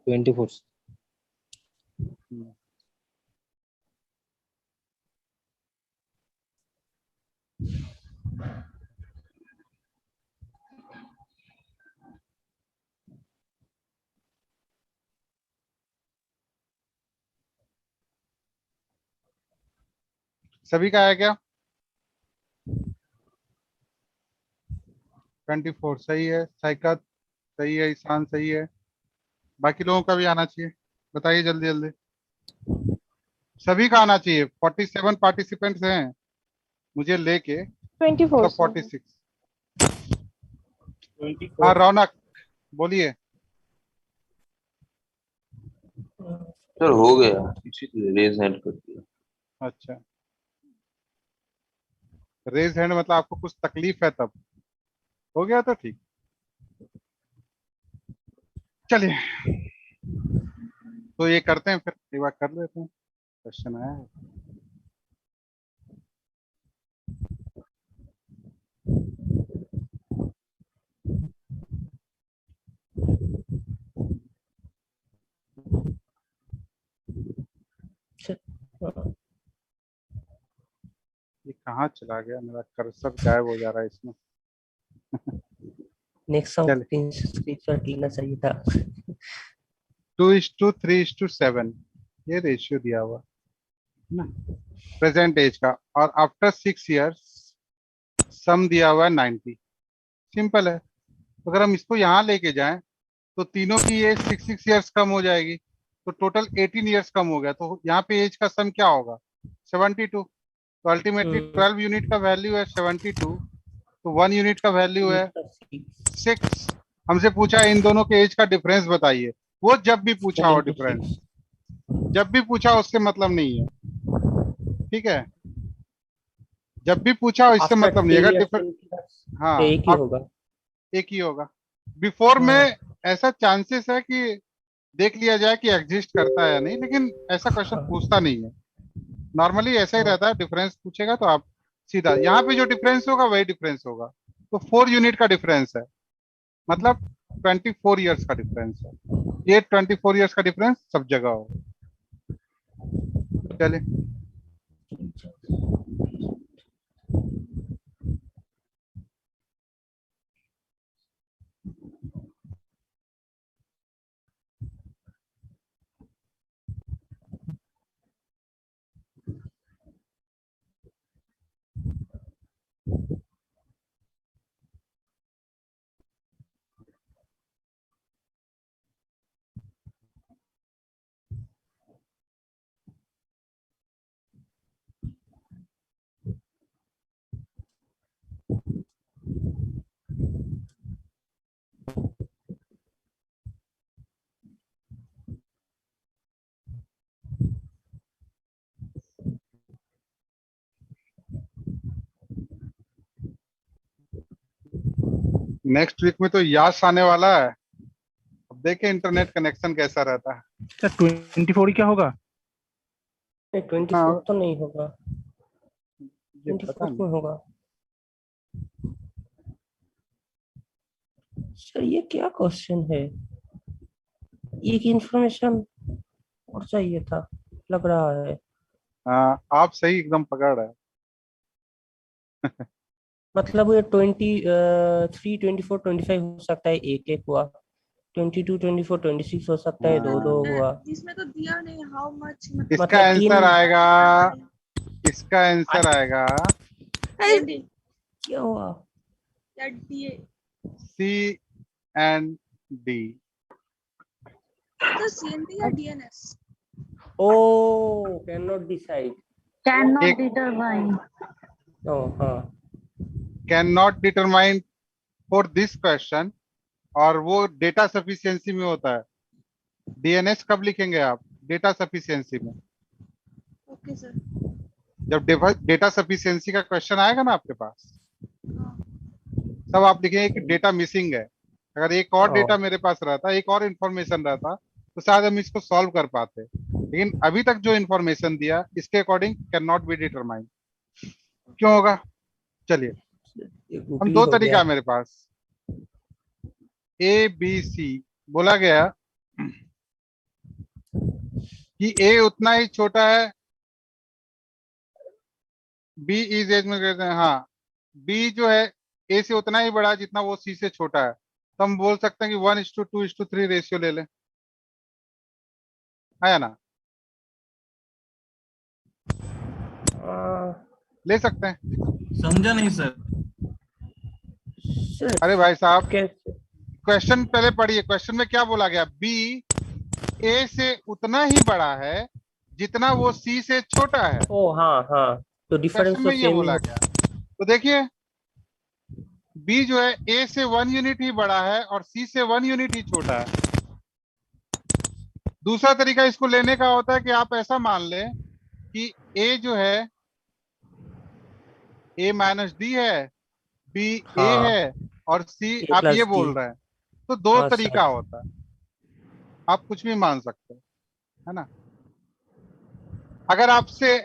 24। सभी का है क्या? 24 सही है, साइका सही है, ईशान सही है, बाकी लोगों का भी आना चाहिए, बताइए जल्दी जल्दी, सभी का आना चाहिए। 47 पार्टिसिपेंट्स हैं मुझे लेके, 24 मतलब 46। हाँ रौनक बोलिए। सर हो गया, इसीलिए रेज हैंड कर दिया। अच्छा, रेज हैंड मतलब आपको कुछ तकलीफ है तब, हो गया तो ठीक। चलिए तो ये करते हैं, फिर एक बार कर लेते हैं, क्वेश्चन आया है। ये कहाँ चला गया मेरा कर्सर, गायब हो जा रहा है इसमें। नेक्स्ट स्क्रीनशॉट लेना चाहिए था। 2:3:7 ये रेशियो दिया हुआ ना प्रेजेंट एज का, और आफ्टर 6 इयर्स सम दिया हुआ है 90। सिंपल है, अगर हम इसको यहाँ लेके जाएं तो तीनों की एज 6 इयर्स कम हो जाएगी, तो टोटल 18 इयर्स कम हो गया, तो यहाँ पे एज का सम क्या होगा 72। तो अल्टीमेटली 12 यूनिट का वैल्यू है 72, तो 1 यूनिट का वैल्यू है 6। हमसे पूछा इन दोनों के एज का डिफरेंस बताइए, वो जब भी पूछा हो डिफरेंस, जब भी पूछा उससे मतलब नहीं है, ठीक है, जब भी पूछा हो इससे मतलब नहीं है। अगर डिफरेंस हाँ एक ही होगा, एक ही होगा। बिफोर में ऐसा चांसेस है कि देख लिया जाए कि एग्जिस्ट करता है या नहीं, लेकिन ऐसा क्वेश्चन पूछता नहीं है, नॉर्मली ऐसा ही रहता है। डिफरेंस पूछेगा तो आप सीधा यहाँ पे जो डिफरेंस होगा वही डिफरेंस होगा। तो 4 यूनिट का डिफरेंस है, मतलब 24 इयर्स का डिफरेंस है। ये 24 इयर्स का डिफरेंस सब जगह हो। चलिए नेक्स्ट वीक में तो यास आने वाला है, अब देखें इंटरनेट कनेक्शन कैसा रहता है। सर 24 क्या होगा? 24 तो नहीं होगा, ये पता 24 नहीं। में होगा। सर ये क्या क्वेश्चन है, एक इंफॉर्मेशन और चाहिए था लग रहा है। आप सही एकदम पकड़ रहे हैं। मतलब ये 23, 24, 25 हो सकता है, एक एक हुआ। 22, 24, 26 हो सकता है, दो दो हुआ। इसमें तो दिया नहीं हाउ मच, इसका मतलब आंसर आएगा, इसका आंसर आएगा क्या हुआ, सी एंड डी। तो CND या DNS? Oh can not decide, can not एक- डिटरमाइन। ओ हाँ, can not determine for this question, और वो डेटा सफिशिएंसी में होता है। डीएनएस कब लिखेंगे आप? डेटा सफिशिएंसी में। Okay sir. जब डेटा सफिशिएंसी का क्वेश्चन आएगा ना आपके पास, तब आप लिखेंगे कि डेटा मिसिंग है। अगर एक और डेटा मेरे पास रहता, एक और इंफॉर्मेशन रहता, तो शायद हम इसको सॉल्व कर पाते, लेकिन अभी तक जो इंफॉर्मेशन दिया इसके according can not be determine. क्यों होगा? चलिए हम दो तरीका है मेरे पास, ए बी सी। बोला गया कि ए उतना ही छोटा है, बी इज एज में कहते हैं, हाँ बी जो है ए से उतना ही बड़ा है जितना वो सी से छोटा है, तो हम बोल सकते हैं कि 1:2:3 रेशियो ले लें, है ना? ले सकते हैं। समझा नहीं सर। अरे भाई साहब, क्वेश्चन पहले पढ़िए, क्वेश्चन में क्या बोला गया, बी ए से उतना ही बड़ा है जितना वो सी से छोटा है। ओ हाँ हाँ, तो डिफरेंस क्वेश्चन तो में ये सेम ही बोला होगा। गया। तो देखिए बी जो है ए से 1 यूनिट ही बड़ा है और सी से 1 यूनिट ही छोटा है। दूसरा तरीका इसको लेने का होता है कि आप ऐसा मान लें कि ए जो है ए माइनस डी है, बी ए हाँ, है और सी ए आप ये प्लस डी। बोल रहे हैं। तो दो हाँ तरीका सर। होता है, आप कुछ भी मान सकते हैं, है ना। अगर आपसे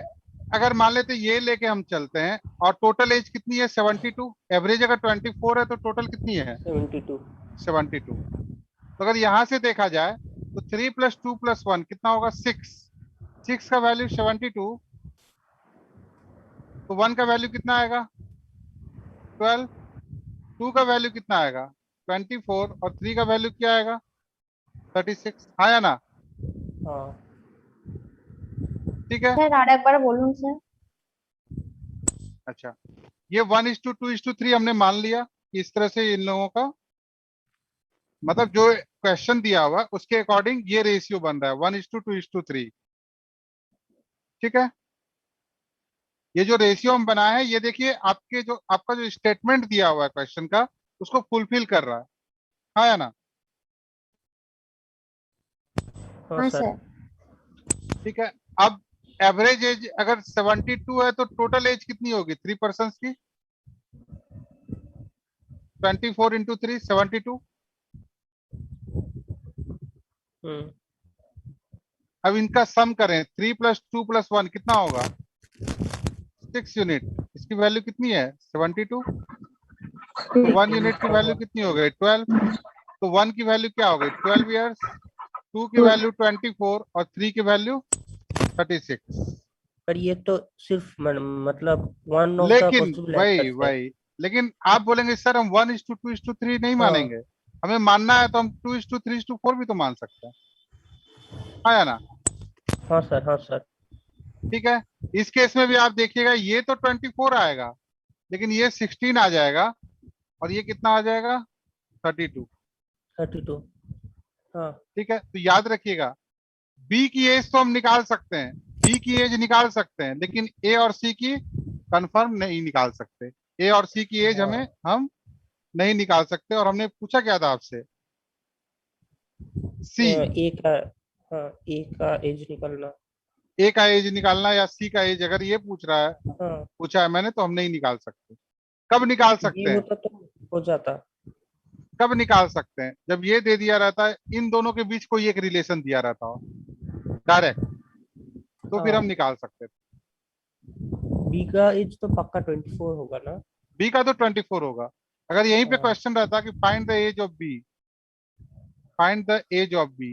अगर मान लेते ये लेके हम चलते हैं और टोटल एज कितनी है 72, एवरेज अगर 24 है तो टोटल कितनी है 72। 72। तो अगर यहां से देखा जाए तो 3 + 2 + 1 कितना होगा 6। 6 का वैल्यू 72, तो 1 का वैल्यू कितना आएगा 12, 2 का वैल्यू कितना आएगा 24 और 3 का वैल्यू क्या आएगा 36। हाँ या ना, हाँ ठीक है। স্যার আরেকবার বলুন স্যার। अच्छा, ये 1:2:3 हमने मान लिया कि इस तरह से इन लोगों का मतलब जो क्वेश्चन दिया हुआ है उसके अकॉर्डिंग ये रेशियो बन रहा है 1:2:3। ठीक है, ये जो रेशियो हम बनाए हैं ये देखिए आपके जो आपका जो स्टेटमेंट दिया हुआ है क्वेश्चन का उसको फुलफिल कर रहा है। हाँ या ना, हाँ हाँ सर। सर। ठीक है। अब एवरेज एज अगर 72 है तो टोटल एज कितनी होगी 3 पर्सन्स की, 24 × 3 72। अब इनका सम करें 3 + 2 + 1 कितना होगा 6 यूनिट। इसकी वैल्यू कितनी है 72, तो 1 यूनिट की वैल्यू कितनी हो गई 12, तो 1 की वैल्यू क्या हो गई 12 इयर्स, 2 की वैल्यू 24 और 3 की वैल्यू 36। पर ये तो सिर्फ मतलब वन ऑफ द लेकिन पॉसिबल वही आंसर्स है। वही लेकिन आप बोलेंगे सर हम 1:2:3 नहीं हाँ। मानेंगे, हमें मानना है तो हम 2:3:4 भी तो मान सकते हैं। हाँ या ना, हाँ सर, हाँ सर। ठीक है। इस केस में भी आप देखिएगा ये तो 24 आएगा लेकिन ये 16 आ जाएगा और ये कितना आ जाएगा 32। 32। हाँ ठीक है, तो याद रखिएगा बी की एज तो हम निकाल सकते हैं, बी की एज निकाल सकते हैं लेकिन ए और सी की कंफर्म नहीं निकाल सकते। ए और सी की एज हमें हम नहीं निकाल सकते। और हमने पूछा क्या था आपसे सी, ए का, हाँ ए का एज निकालना। ए का एज निकालना या सी का एज अगर ये पूछ रहा है हाँ, पूछा है मैंने तो हम नहीं निकाल सकते। कब निकाल ये सकते हैं, होता तो हो जाता। कब निकाल सकते हैं जब ये दे दिया रहता है इन दोनों के बीच कोई एक रिलेशन दिया रहता हो डायरेक्ट, तो फिर हाँ। हम निकाल सकते थे। बी का एज तो पक्का 24 होगा ना। बी का तो 24 होगा। अगर यहीं पे हाँ। क्वेश्चन रहता कि find the age of B, find the age of B,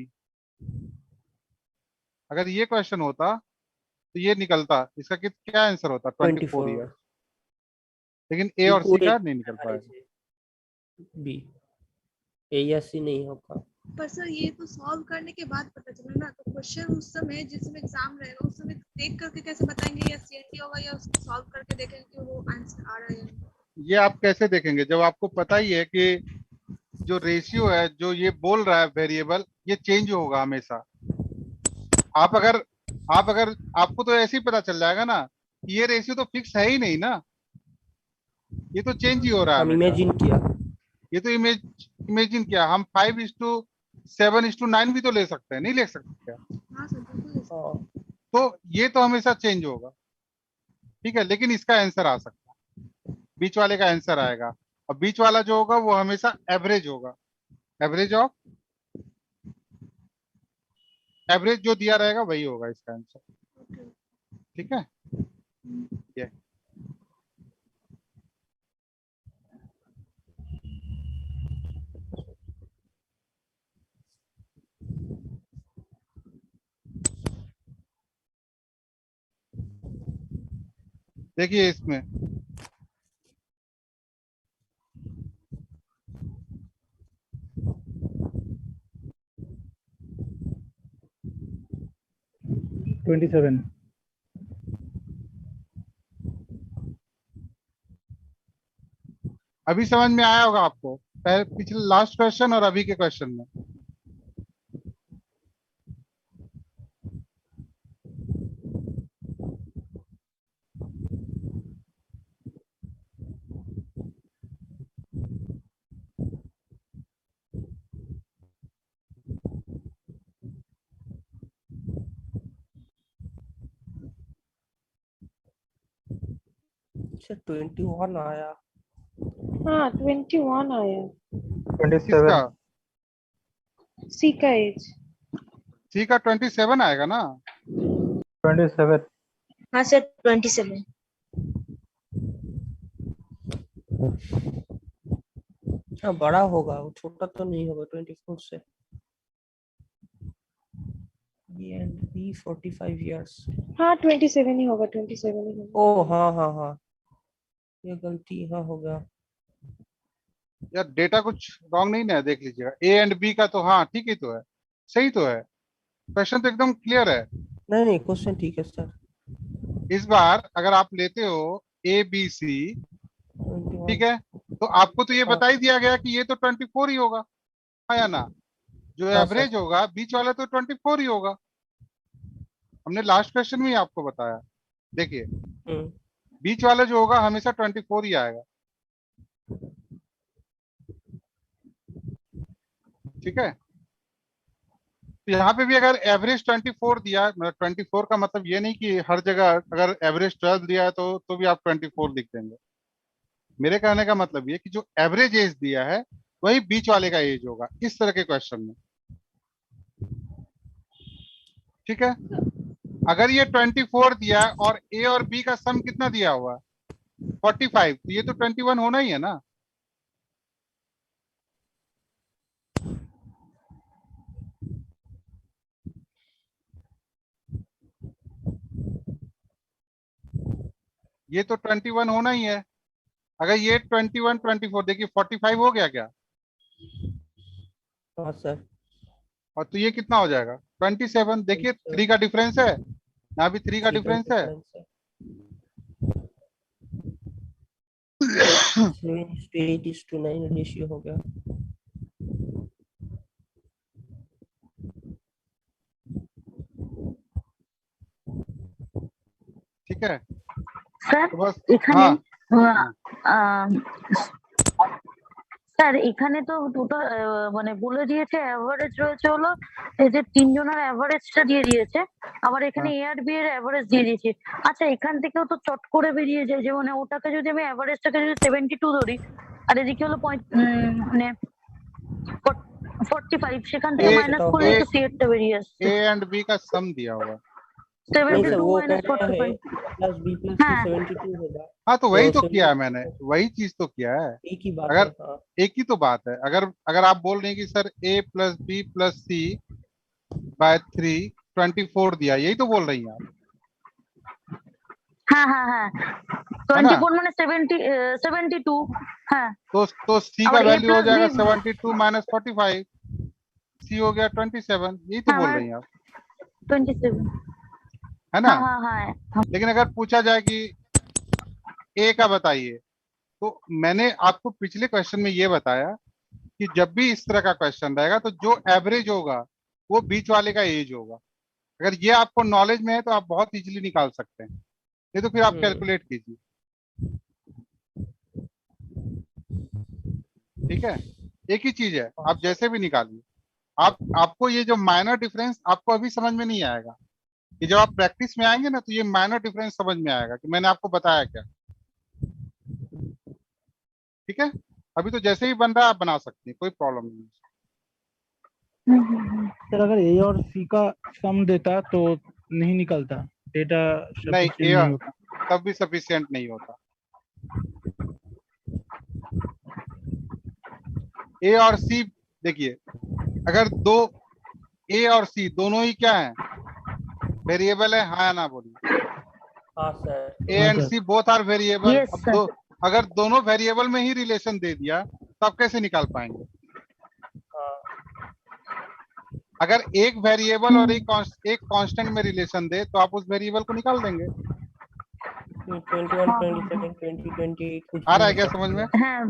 अगर ये क्वेश्चन होता तो ये निकलता, इसका क्या आंसर होता 24 ईयर। लेकिन ए और सी का नहीं निकल पाएगा, बी ए या सी नहीं होगा। पर सर ये तो सॉल्व करने के बाद पता चला ना, तो क्वेश्चन उस समय जिस समय एग्जाम रहेगा उस समय देख करके कैसे बताएंगे, या सीएनटी होगा या उसको सॉल्व करके देखेंगे कि वो आंसर आ रहा है। ये आप कैसे देखेंगे जब आपको पता ही है कि जो रेशियो है जो ये बोल रहा है वेरिएबल ये चेंज होगा हमेशा। आप अगर आपको तो ऐसे ही पता चल जाएगा ना कि ये रेशियो तो फिक्स है ही नहीं ना, ये तो चेंज ही हो रहा है हम हमेशा। इमेजिन किया, ये तो इमेजिन किया। हम 5:7:9 भी तो ले सकते हैं, नहीं ले सकते क्या? हाँ सर बिल्कुल। तो ये तो हमेशा चेंज होगा, ठीक है। लेकिन इसका आंसर आ सकता है, बीच वाले का आंसर आएगा और बीच वाला जो होगा वो हमेशा एवरेज होगा। एवरेज ऑफ एवरेज जो दिया रहेगा वही होगा इसका आंसर, ठीक है। ये देखिए इसमें अभी समझ में आया होगा आपको। पिछले लास्ट क्वेश्चन और अभी के क्वेश्चन में। अच्छा 21 आया। हाँ 21 आया। 27 किसका? सी का एज। सी का 27 आएगा ना? 27 हाँ सर 27। हाँ बड़ा होगा, वो छोटा तो नहीं होगा 24 से। A and B 45 years. हाँ 27 ही होगा, 27 ही होगा। ओ हाँ हाँ हाँ, ये गलती हाँ हो गया। यार डेटा कुछ रॉन्ग नहीं ना है, देख लीजिएगा। ए एंड बी का तो हाँ ठीक ही तो है, सही तो है, क्वेश्चन तो एकदम क्लियर है। नहीं नहीं क्वेश्चन ठीक है सर। इस बार अगर आप लेते हो ए बी सी, ठीक है, तो आपको तो ये बता ही दिया गया कि ये तो 24 ही होगा, हाँ या ना? जो हाँ, एवरेज होगा बीच वाला तो 24 ही होगा। हमने लास्ट क्वेश्चन में ही आपको बताया। देखिए बीच वाला जो होगा हमेशा 24 ही आएगा, ठीक है। तो यहाँ पे भी अगर एवरेज 24 दिया, मतलब 24 का मतलब ये नहीं कि हर जगह अगर एवरेज 12 दिया है तो भी आप 24 लिख देंगे। मेरे कहने का मतलब ये कि जो एवरेज एज दिया है वही बीच वाले का एज होगा इस तरह के क्वेश्चन में, ठीक है। अगर ये 24 दिया है और ए और बी का सम कितना दिया हुआ 45, तो ये तो 21 होना ही है ना। ये तो 21 होना ही है। अगर ये 21 24 देखिए 45 हो गया क्या? हाँ सर। और तो ये कितना हो जाएगा 27। देखिए 3 का डिफरेंस है, यहाँ भी 3 का डिफरेंस है। 7:8:9 रेशियो हो गया। ठीक है স্যার तो बस এখানে हाँ স্যার এখানে তো দুটো মানে বলে দিয়েছে এভারেজ রয়েছে হলো এই যে তিনজনের এভারেজটা দিয়ে দিয়েছে, আবার এখানে এ আর বি এর এভারেজ দিয়ে দিয়েছে। আচ্ছা এখান থেকেও তো চট করে বেরিয়ে যায় যে মানে ওটাকে যদি আমি এভারেজটাকে যদি 72 ধরি আর এদিকে হলো মানে 45, সেখান থেকে মাইনাস করলে তো সি এরটা বেরিয়ে আসছে। ए एंड बी का सम दिया हुआ 72 माइनस 45 प्लस बी प्लस सी 72 होगा। हाँ तो वही तो किया है मैंने, वही चीज तो किया है। एक ही बात अगर है, हाँ। एक ही तो बात है। अगर आप बोल रहे हैं कि सर ए प्लस बी प्लस सी बाय 3 24 दिया, यही तो बोल रही हैं आप। हाँ हाँ हाँ 24 माने 72 हाँ। तो सी का वैल्यू हो जाएगा 72 माइनस 45, सी हो गया 27, यही तो बोल रही हैं आप, 27 है ना? हाँ हाँ हाँ। लेकिन अगर पूछा जाए कि ए का बताइए, तो मैंने आपको पिछले क्वेश्चन में ये बताया कि जब भी इस तरह का क्वेश्चन रहेगा तो जो एवरेज होगा वो बीच वाले का एज होगा। अगर ये आपको नॉलेज में है तो आप बहुत इजीली निकाल सकते हैं, नहीं तो फिर आप कैलकुलेट कीजिए, ठीक है। एक ही चीज है, आप जैसे भी निकालिए। आपको ये जो माइनर डिफरेंस आपको अभी समझ में नहीं आएगा, कि जब आप प्रैक्टिस में आएंगे ना तो ये माइनर डिफरेंस समझ में आएगा कि मैंने आपको बताया क्या, ठीक है। अभी तो जैसे ही बन रहा है आप बना सकते हैं, कोई प्रॉब्लम नहीं। सर अगर ए और सी का सम देता तो नहीं निकलता, डेटा नहीं नहीं होता, तब भी सफिशिएंट नहीं होता। ए और सी देखिए, अगर दो ए और सी दोनों ही क्या है वेरिएबल है, हाँ या ना बोलिए। हाँ sir. A and C both are variable. अब अगर दोनों वेरिएबल में ही रिलेशन दे दिया तो आप कैसे निकाल पाएंगे? अगर एक वेरिएबल और एक कांस्टेंट में रिलेशन दे तो आप उस वेरिएबल को निकाल देंगे, 21, 27, 20, 28 कुछ आ भी रहा है हो क्या सकता समझ में? হ্যাঁ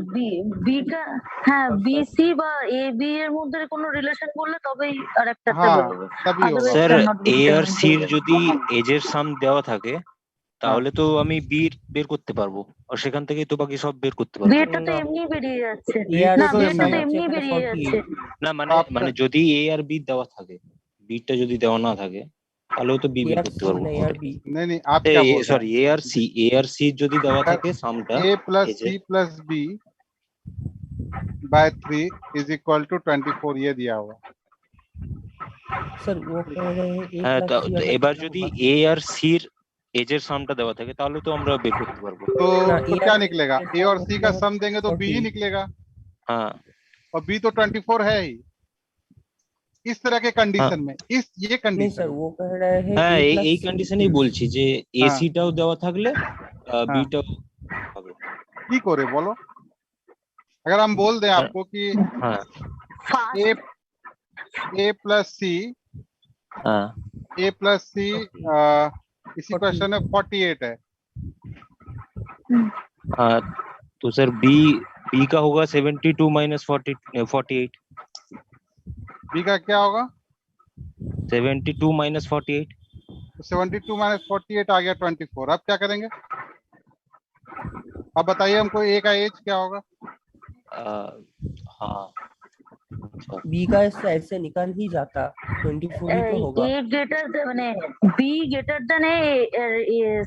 বি কা হ্যাঁ বিসি বা এ বি এর মধ্যে কোনো রিলেশন বললে তবেই আরেকটাতে हाँ বেরোবে तभी होगा। Otherwise sir can not be a are determined sir যদি এজের সাম দেওয়া থাকে हाँ তাহলে তো আমি বি বের করতে পারবো, আর সেখান থেকেই তো বাকি সব বের করতে বি পারবো। এরটা তো না এমনি বেরিয়ে যাচ্ছে बी এআর না तो বি সি এরটা তো नहीं আছে এমনি এখানে বেরিয়ে যাচ্ছে 48 না মানে आपका যদি এ আর বি দেওয়া থাকে, বিটা যদি দেওয়া না থাকে তাহলেও তো বি বের এআর করতে সি পারবো। না এআর বি नहीं आप क्या बोल रहे সরি हैं? এ আর সি যদি দেওয়া अगर থাকে সামটা a प्लस এজে c plus b by 3 is equal to 24 ये दिया हुआ। सर वो कह रहे हैं ए হ্যাঁ प्लस सी তো अगर এবার कितना যদি होगा এ আর সির এজের সামটা দেওয়া থাকে তাহলে তো আমরা বের করতে পারবো। ना तो ए क्या आर निकलेगा? a और c का सम देंगे तो b ही 40 निकलेगा हाँ और b तो 24 है ही। इस तरह के हाँ कंडीशन में ये नहीं कंडीशन सर में वो कह रहे हैं হ্যাঁ ए এই प्लस এই सी কন্ডিশনেই বলছি যে हाँ এসিটাও দেওয়া থাকলে हाँ বিটাও হবে। की करे बोलो। अगर हम बोल दें आपको कि হ্যাঁ a ফার্স্ট a प्लस सी हाँ a प्लस सी इसी 40 क्वेश्चन में 48 है। हाँ तो सर बी बी का होगा 72 माइनस 48 b का क्या होगा? 72 माइनस 48 तो 72 माइनस 48 आ गया 24। अब क्या करेंगे? अब बताइए हमको a का एज क्या होगा? हाँ बी का इस साइड से निकल ही जाता 24 ही तो होगा এ গ্রেটার মানে বি গ্রেটার দেন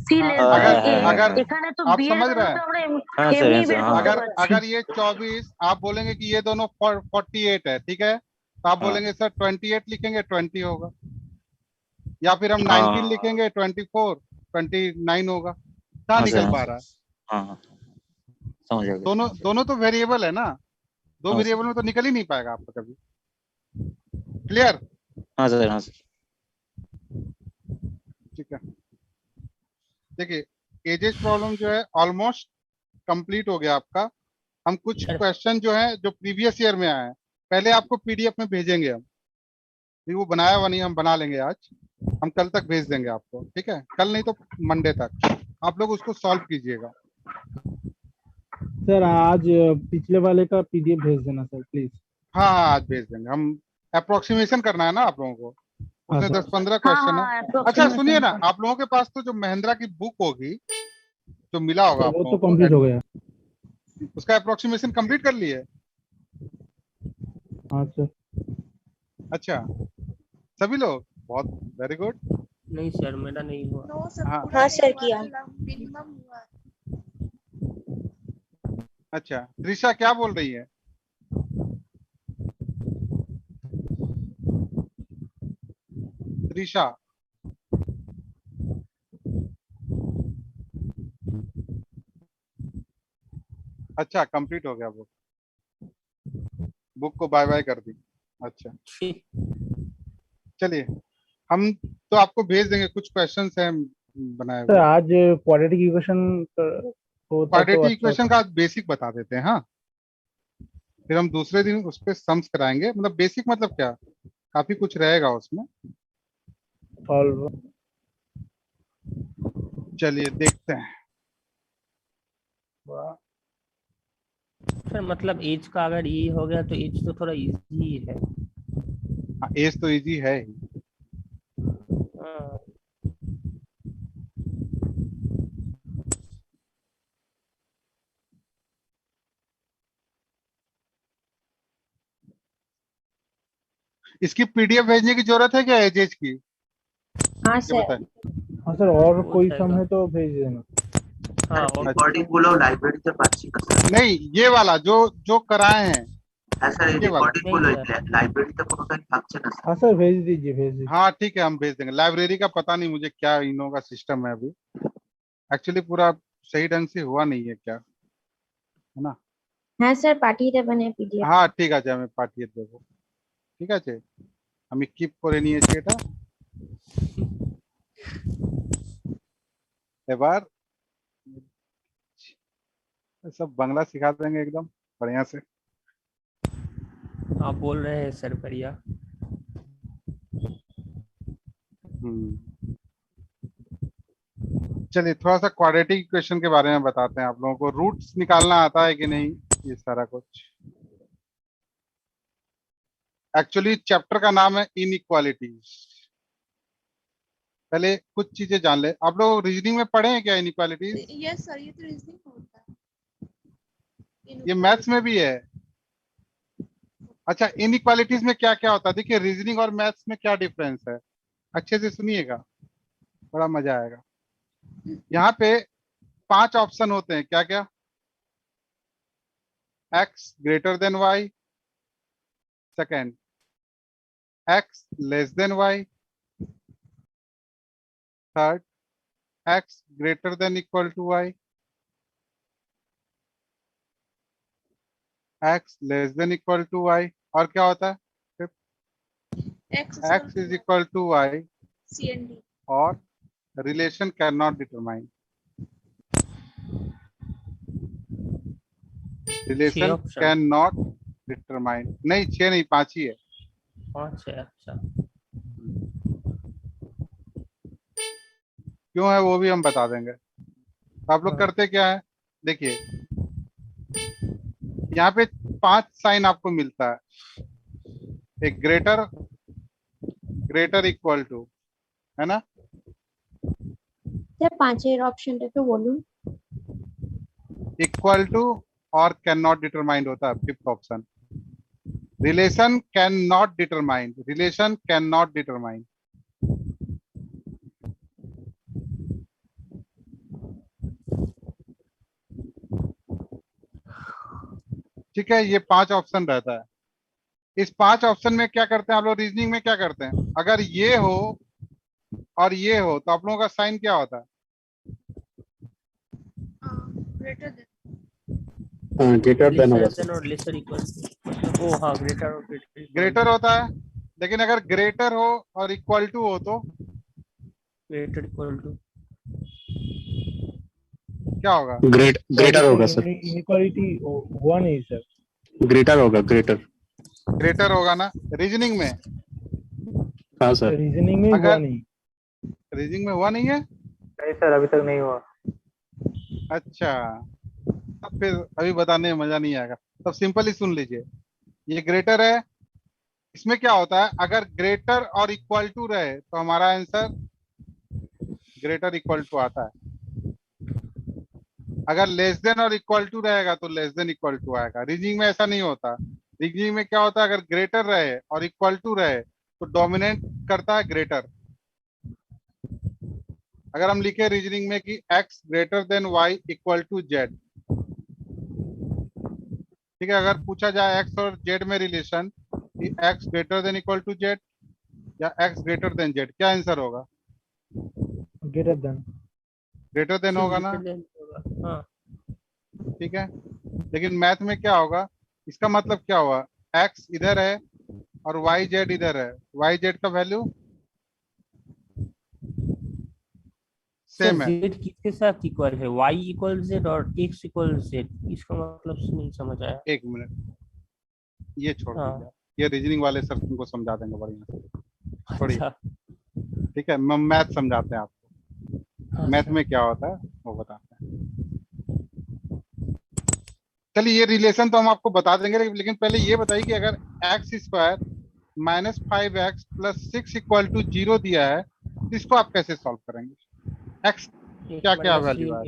সি हाँ, লেস अगर দেন এ अगर এখানে তো आप বি এর समझ रहे ভ্যালু তো हैं, আমরা हाँ सर এমনি हाँ सर বের हाँ করতে अगर পারছি अगर ये 24 आप बोलेंगे कि ये दोनों 48 है, ठीक है, तो आप हाँ बोलेंगे सर 28 लिखेंगे 20 होगा, या फिर हम 19 हाँ लिखेंगे 24 29 होगा। कहाँ हाँ सर निकल हाँ पा सर रहा है? हाँ हाँ समझ आ गया। दोनों दोनों तो वेरिएबल है ना, दो हाँ सर वेरिएबल में तो निकल ही नहीं पाएगा आपका कभी। क्लियर? हाँ सर हाँ सर ठीक है, देखिए एजेस प्रॉब्लम जो है ऑलमोस्ट कंप्लीट हो गया आपका। हम कुछ सर क्वेश्चन जो है जो प्रीवियस ईयर में आए हैं पहले आपको पीडीएफ में भेजेंगे हम, भी वो बनाया हुआ नहीं, हम बना लेंगे आज, हम कल तक भेज देंगे आपको, ठीक है, कल नहीं तो मंडे तक आप लोग उसको सॉल्व कीजिएगा। सर आज पिछले वाले का पीडीएफ भेज देना सर प्लीज। हाँ हाँ आज भेज देंगे हम। अप्रोक्सीमेशन करना है ना आप लोगों को, हाँ उसमें सर 10-15 हाँ क्वेश्चन हाँ है। अच्छा सुनिए अप्रोक्सीमेशन ना, का आप लोगों के पास तो जो महिंद्रा की बुक होगी जो मिला होगा सर आप वो लोगों तो कंप्लीट हो गया। को, उसका अप्रोक्सीमेशन कंप्लीट कर लिए? हाँ सर अच्छा सभी लोग, बहुत वेरी गुड। नहीं सर मेरा नहीं हुआ नो सर हाँ पूरा हाँ नहीं सर हुआ किया। था, मिनिमम हुआ है। अच्छा त्रिशा क्या बोल रही है? त्रिशा अच्छा कंप्लीट हो गया बुक, बुक को बाय बाय कर दी। अच्छा चलिए हम तो आपको भेज देंगे, कुछ क्वेश्चंस हैं बनाए सर हुए। आज क्वाड्रेटिक इक्वेशन होता तो क्वाड्रेटिक अच्छा इक्वेशन था। का आज बेसिक बता देते हैं, हाँ फिर हम दूसरे दिन उस पे सम्स कराएंगे। मतलब बेसिक मतलब क्या, काफी कुछ रहेगा उसमें। सॉल्व चलिए देखते हैं। सर मतलब एज का अगर ये हो गया तो एज तो थोड़ा इजी है हाँ एज तो इजी है ही। हाँ, इसकी पीडीएफ भेजने की जरूरत है क्या एजेज की? हाँ ये सर बताइए। हाँ सर और हो कोई जाएगा। सम है तो भेज देना। हाँ और রেকর্ডিং গুলো লাইব্রেরিতে পাচ্ছি না স্যার। नहीं ये वाला जो जो कराए हैं হ্যাঁ স্যার এই ये वाला। রেকর্ডিং গুলো লাইব্রেরিতে কোনোটাই থাকছে না স্যার। हाँ सर भेज दीजिए भेज दीजिए। हाँ ठीक है हम भेज देंगे। लाइब्रेरी का पता नहीं मुझे क्या इन लोगों का सिस्टम है अभी, एक्चुअली पूरा सही ढंग से हुआ नहीं है क्या, है ना। হ্যাঁ স্যার পাঠিয়ে দেবেন এই পিডিএফ। हाँ ঠিক আছে আমি পাঠিয়ে দেবো, ঠিক আছে আমি কিপ করে নিয়েছি এটা। এবার सब बांग्ला सिखा देंगे एकदम बढ़िया से। आप बोल रहे हैं सर बढ़िया चलिए थोड़ा सा क्वाड्रेटिक इक्वेशन के बारे में बताते हैं आप लोगों को। रूट्स निकालना आता है कि नहीं, ये सारा कुछ। एक्चुअली चैप्टर का नाम है इनइक्वालिटीज। पहले कुछ चीजें जान ले। आप लोग रीजनिंग में पढ़े हैं क्या इनइक्वालिटीज? यस सर, ये तो रीजनिंग होता है। ये मैथ्स में भी है। अच्छा, इनइक्वालिटीज में क्या क्या होता है? देखिए रीजनिंग और मैथ्स में क्या डिफरेंस है, अच्छे से सुनिएगा, बड़ा मजा आएगा। यहाँ पे 5 ऑप्शन होते हैं। क्या क्या? x greater than y, second x less than y, third x greater than equal to y, x less than equal to y, और क्या होता है? x is equal to y, CND। और relation can not determine. Relation can not determine. नहीं 6 नहीं 5 ही है। 5 है। अच्छा, क्यों है वो भी हम बता देंगे। तो आप लोग करते क्या है, देखिए यहाँ पे 5 साइन आपको मिलता है। एक ग्रेटर, ग्रेटर इक्वल टू, है ना? স্যার 5 অপশনটা একটু বলুন। इक्वल टू और कैन नॉट डिटरमाइंड होता है 5th option. Relation can not determined, relation can not determined. ठीक है, ये 5 ऑप्शन रहता है। इस 5 ऑप्शन में क्या करते हैं आप लोग? रीजनिंग में क्या करते हैं? अगर ये हो और ये हो तो आप लोगों का साइन क्या होता है? Greater than. ग्रेटर देन होगा लेसर और लेसर इक्वल। ओ हाँ, ग्रेटर और ग्रेटर होता है। लेकिन अगर ग्रेटर हो और इक्वल टू हो तो ग्रेटर इक्वल टू क्या होगा? ग्रेटर होगा सर। इनइक्वालिटी 1 है सर। ग्रेटर होगा, ग्रेटर। ग्रेटर होगा ना रीजनिंग में? हाँ सर। रीजनिंग में अगर 1 नहीं। रीजनिंग में हुआ नहीं है? नहीं सर, अभी तक नहीं हुआ। अच्छा, तब फिर अभी बताने में मजा नहीं आएगा। तब सिंपल ही सुन लीजिए। ये ग्रेटर है, इसमें क्या होता है? अगर ग्रेटर और इक्वल टू रहे तो हमारा आंसर ग्रेटर इक्वल टू आता है। अगर लेस देन और इक्वल टू रहेगा तो लेस देन इक्वल टू आएगा। रीजनिंग में ऐसा नहीं होता। रीजनिंग में क्या होता है? अगर ग्रेटर रहे और इक्वल टू रहे तो डोमिनेट करता है ग्रेटर। अगर हम लिखे रीजनिंग में कि x greater than y equal to z, ठीक है, अगर पूछा जाए x और z में रिलेशन कि x greater than equal to z या x ग्रेटर देन z, क्या आंसर होगा? Greater than. ग्रेटर देन होगा ना? हाँ। ठीक है, लेकिन मैथ में क्या होगा? इसका मतलब क्या हुआ? x इधर है और y z इधर है। y z का वैल्यू सेम है। z किसके साथ इक्वल है? y इक्वल z और x इक्वल z। इसका मतलब नहीं समझ आया। एक मिनट, ये छोड़ दीजिए, ये रीजनिंग वाले सर तुमको समझा देंगे बढ़िया से। छोड़िए, ठीक है, हम मैथ समझाते हैं आपको। मैथ में क्या होता है वो बताते हैं। चलिए ये रिलेशन तो हम आपको बता देंगे, लेकिन पहले ये बताइए कि अगर x square minus 5x plus 6 equal to 0 दिया है तो इसको आप कैसे सॉल्व करेंगे? x क्या क्या वैल्यू है?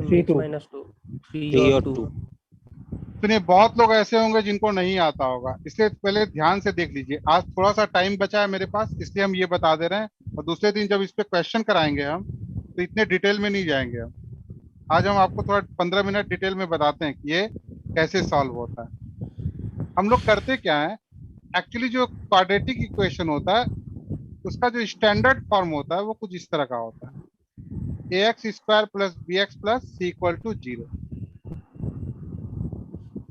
3 और 2। सुनिए, बहुत लोग ऐसे होंगे जिनको नहीं आता होगा, इसलिए पहले ध्यान से देख लीजिए। आज थोड़ा सा टाइम बचा है मेरे पास, इसलिए हम ये बता दे रहे हैं, और दूसरे दिन जब इस पे क्वेश्चन कराएंगे हम तो इतने डिटेल में नहीं जाएंगे हम। आज हम आपको थोड़ा 15 मिनट डिटेल में बताते हैं कि ये कैसे सॉल्व होता है। हम लोग करते क्या है, एक्चुअली जो क्वाड्रेटिक इक्वेशन होता है उसका जो स्टैंडर्ड फॉर्म होता है वो कुछ इस तरह का होता है। ax square plus bx plus c equal to 0।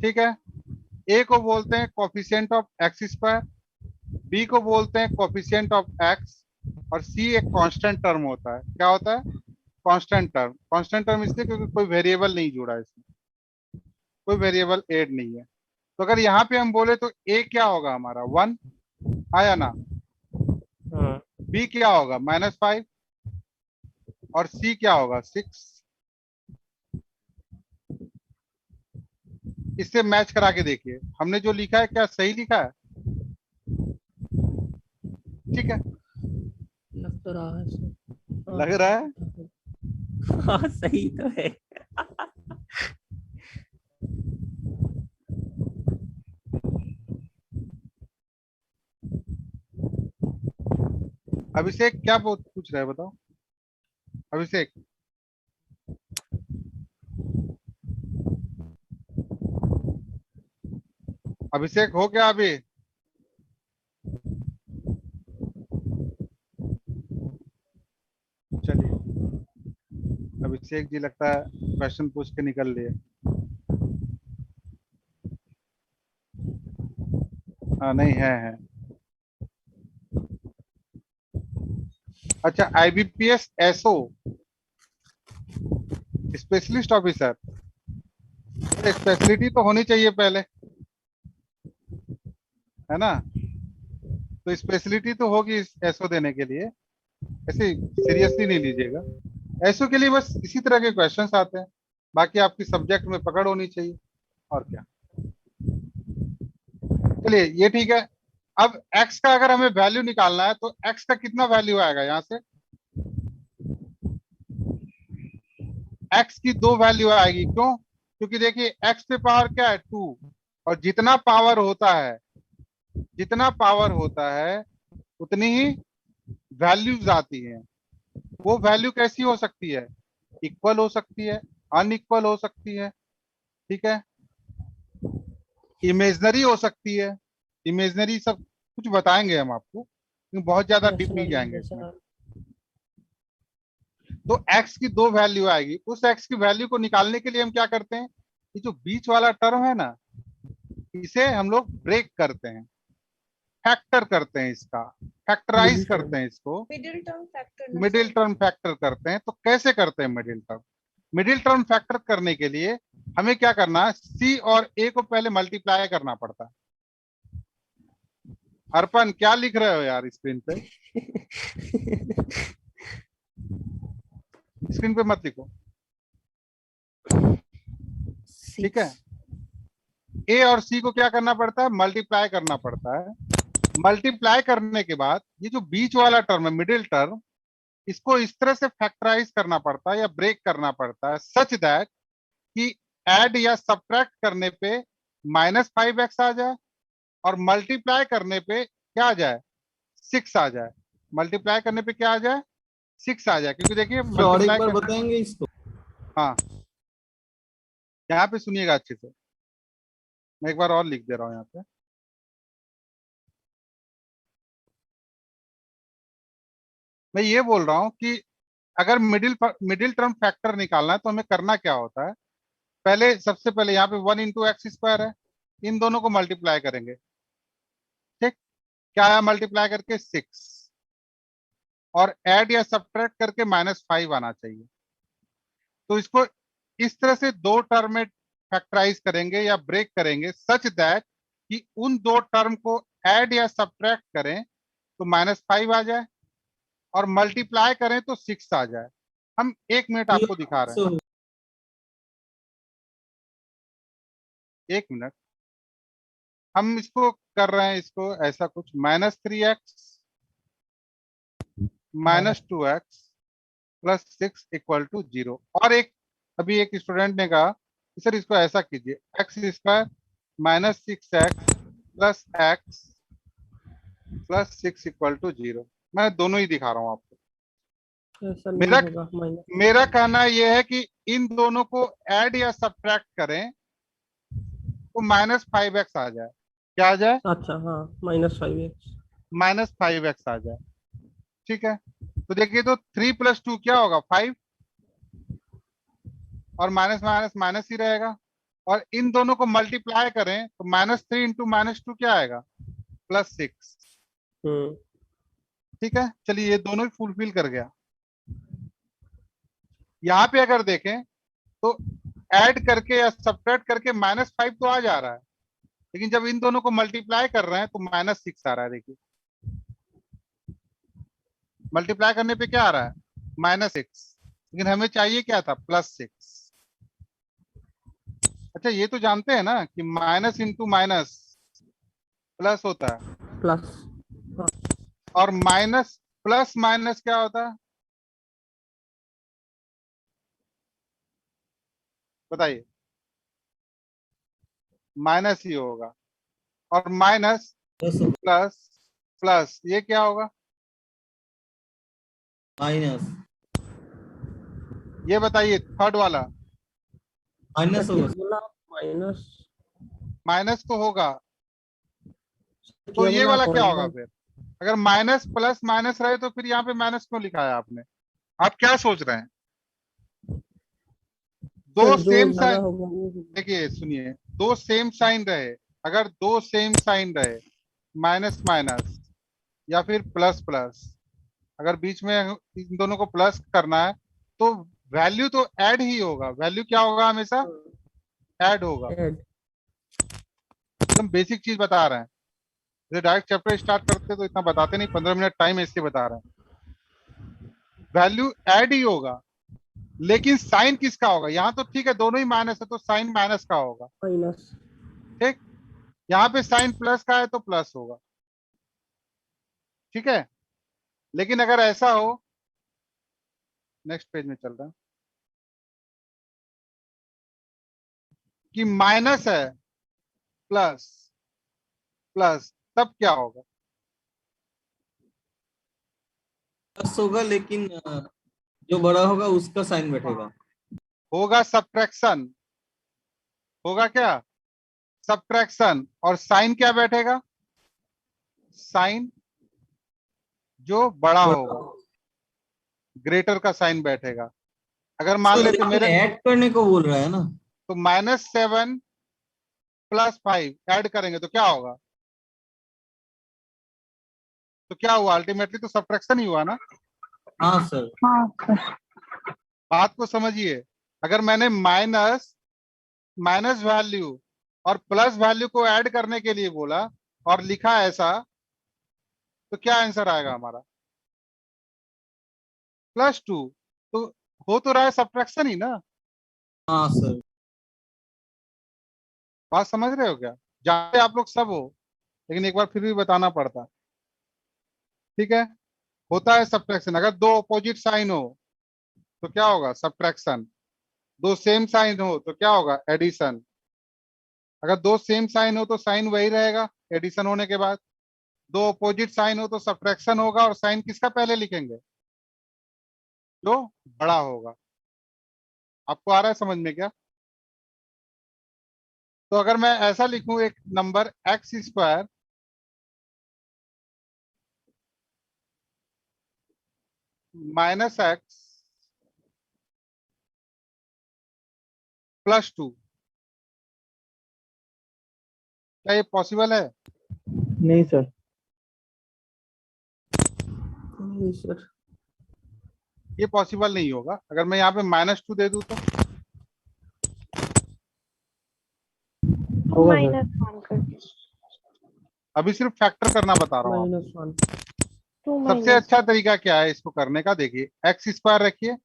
ठीक है, a को बोलते हैं coefficient of x square, b को बोलते हैं कोफिशिएंट ऑफ x, और c एक कांस्टेंट टर्म होता है। क्या होता है? Constant term. कांस्टेंट टर्म इसलिए क्योंकि कोई वेरिएबल नहीं जुड़ा है इसमें, कोई वेरिएबल ऐड नहीं है। तो अगर यहाँ पे हम बोले तो a क्या होगा हमारा? 1 आया ना? b क्या होगा? -5, और C क्या होगा 6। इससे मैच करा के देखिए, हमने जो लिखा है क्या सही लिखा है? ठीक है, लग तो रहा है सर। लग रहा है। हाँ सही तो है। अभिषेक क्या पूछ रहा है बताओ? अभिषेक अभिषेक हो क्या अभी? चलिए, अभिषेक जी लगता है क्वेश्चन पूछ के निकल लिए। हाँ नहीं है। अच्छा, IBPS SO specialist officer, speciality तो होनी चाहिए पहले, है ना? तो स्पेशलिटी तो होगी एसओ देने के लिए, ऐसे सीरियसली नहीं लीजिएगा। एसओ के लिए बस इसी तरह के क्वेश्चंस आते हैं, बाकी आपकी सब्जेक्ट में पकड़ होनी चाहिए और क्या। चलिए ये ठीक है। अब x का अगर हमें वैल्यू निकालना है तो x का कितना वैल्यू आएगा यहाँ से? x की 2 वैल्यू आएगी। क्यों? क्योंकि देखिए x पे पावर क्या है 2, और जितना पावर होता है उतनी ही वैल्यूज आती हैं। वो वैल्यू कैसी हो सकती है? इक्वल हो सकती है, अनइक्वल हो सकती है, ठीक है, इमेजनरी हो सकती है। इमेजनरी सब कुछ बताएंगे हम आपको, क्योंकि बहुत ज्यादा डीप नहीं जाएंगे इसमें। तो x की 2 वैल्यू आएगी। उस x की वैल्यू को निकालने के लिए हम क्या करते हैं, ये जो बीच वाला टर्म है ना, इसे हम लोग ब्रेक करते हैं, फैक्टर करते हैं, इसका फैक्टराइज करते हैं, इसको मिडिल टर्म फैक्टर करते हैं। तो कैसे करते हैं मिडिल टर्म फैक्टर करने के लिए हमें क्या करना है, C और A को पहले मल्टीप्लाई करना पड़ता है। अर्पण क्या लिख रहे हो यार स्क्रीन पे? स्क्रीन पे मत लिखो, ठीक है। A और C को क्या करना पड़ता है, मल्टीप्लाई करना पड़ता है। मल्टीप्लाई करने के बाद ये जो बीच वाला टर्म है मिडिल टर्म, इसको इस तरह से फैक्टराइज करना पड़ता है या ब्रेक करना पड़ता है, सच दैट कि ऐड या सब्ट्रैक्ट करने पे -5x आ जाए और मल्टीप्लाई करने पे क्या आ जाए, 6 आ जाए। मल्टीप्लाई करने पे क्या आ जाए, 6 आ जाए। क्योंकि देखिए और एक बार बताएंगे इसको। हाँ, यहाँ पे सुनिएगा अच्छे से, मैं एक बार और लिख दे रहा हूँ यहाँ पे। मैं ये बोल रहा हूँ कि अगर मिडिल टर्म फैक्टर निकालना है तो हमें करना क्या होता है, पहले सबसे पहले यहाँ पे 1 इंटू एक्स स्क्वायर है, इन दोनों को मल्टीप्लाई करेंगे, ठीक। क्या आया मल्टीप्लाई करके 6, और ऐड या सब्ट्रैक्ट करके -5 आना चाहिए। तो इसको इस तरह से 2 टर्म में फैक्टराइज करेंगे या ब्रेक करेंगे, सच दैट कि उन 2 टर्म को ऐड या सब्ट्रैक्ट करें तो -5 आ जाए, और मल्टीप्लाई करें तो 6 आ जाए। हम 1 मिनट आपको दिखा रहे हैं, 1 मिनट। हम इसको कर रहे हैं, इसको ऐसा कुछ -3x -2x + 6 = 0। और एक अभी एक स्टूडेंट ने कहा कि सर इसको ऐसा कीजिए, x² -6x + x + 6 = 0। मैं दोनों ही दिखा रहा हूँ आपको। मेरा कहना यह है कि इन दोनों को ऐड या सब्ट्रैक्ट करें तो -5x आ जाए। क्या आ जाए? अच्छा हाँ, -5x -5x आ जाए, ठीक है। तो देखिए, तो 3 + 2 क्या होगा, 5, और माइनस माइनस माइनस ही रहेगा। और इन दोनों को मल्टीप्लाई करें तो -3 × -2 क्या आएगा, +6, ठीक है। चलिए ये दोनों ही फुलफिल कर गया। यहाँ पे अगर देखें तो ऐड करके या सब्ट्रैक्ट करके -5 तो आ जा रहा है, लेकिन जब इन दोनों को मल्टीप्लाई कर रहे हैं तो -6 आ रहा है। देखिए मल्टीप्लाई करने पे क्या आ रहा है, -6, लेकिन हमें चाहिए क्या था, +6। अच्छा ये तो जानते हैं ना कि माइनस इंटू माइनस प्लस होता है, प्लस और माइनस प्लस माइनस क्या होता है, बताइए। माइनस ही होगा, और माइनस प्लस प्लस ये क्या होगा, माइनस। ये बताइए थर्ड वाला। माइनस बोला माइनस, माइनस तो होगा, तो क्या ये बोला वाला आप? क्या होगा फिर? अगर माइनस प्लस माइनस रहे तो फिर यहाँ पे माइनस क्यों लिखा है आपने? आप क्या सोच रहे हैं? दो सर, जो सेम ज्यादा साइन, होगा वो- देखिए सुनिए, दो सेम साइन रहे, अगर दो सेम साइन रहे, माइनस माइनस या फिर प्लस प्लस, अगर बीच में इन दोनों को प्लस करना है तो वैल्यू तो ऐड ही होगा। वैल्यू क्या होगा, हमेशा ऐड होगा। ऐड। एकदम बेसिक चीज बता रहे हैं। जैसे डायरेक्ट चैप्टर स्टार्ट करते तो इतना बताते नहीं, 15 मिनट टाइम है इसलिए बता रहे हैं। वैल्यू ऐड ही होगा, लेकिन साइन किसका होगा? यहाँ तो ठीक है दोनों ही माइनस है तो साइन माइनस का होगा, माइनस। ठीक। यहाँ पे साइन प्लस का है तो प्लस होगा, ठीक है। लेकिन अगर ऐसा हो, नेक्स्ट पेज में चल रहा है, कि माइनस है प्लस प्लस, तब क्या होगा? प्लस होगा, लेकिन जो बड़ा होगा उसका साइन बैठेगा। होगा सब्ट्रैक्शन, होगा क्या, सब्ट्रैक्शन। और साइन क्या बैठेगा, साइन जो बड़ा होगा, ग्रेटर का साइन बैठेगा। अगर मान सर, लेते लेकिन मेरे, ऐड करने को बोल रहा है ना। तो -7 + 5 ऐड करेंगे तो क्या होगा? तो क्या हुआ, अल्टीमेटली तो सब्ट्रैक्शन ही हुआ ना। हाँ सर। बात को समझिए, अगर मैंने माइनस माइनस वैल्यू और प्लस वैल्यू को ऐड करने के लिए बोला और लिखा ऐसा, तो क्या आंसर आएगा हमारा, +2। तो हो तो रहा है सब्ट्रैक्शन ही ना। हाँ सर। बात समझ रहे हो क्या? जानते आप लोग सब हो, लेकिन एक बार फिर भी बताना पड़ता, ठीक है। होता है सब्ट्रैक्शन। अगर दो अपोजिट साइन हो तो क्या होगा, सब्ट्रैक्शन। दो सेम साइन हो तो क्या होगा, एडिशन। अगर दो सेम साइन हो तो साइन वही रहेगा एडिशन होने के बाद। दो अपोजिट साइन हो तो सब्ट्रैक्शन होगा, और साइन किसका पहले लिखेंगे, जो बड़ा होगा। आपको आ रहा है समझ में क्या? तो अगर मैं ऐसा लिखूं एक नंबर x² -x +2, क्या ये पॉसिबल है? नहीं सर। नहीं सर। ये पॉसिबल नहीं होगा। अगर मैं यहाँ पे -2 दे दूं तो होगा सर। -1 करके अभी सिर्फ फैक्टर करना बता रहा हूँ आपको। -1। 2 सबसे अच्छा तरीका क्या है इसको करने का, देखिए x² रखिए,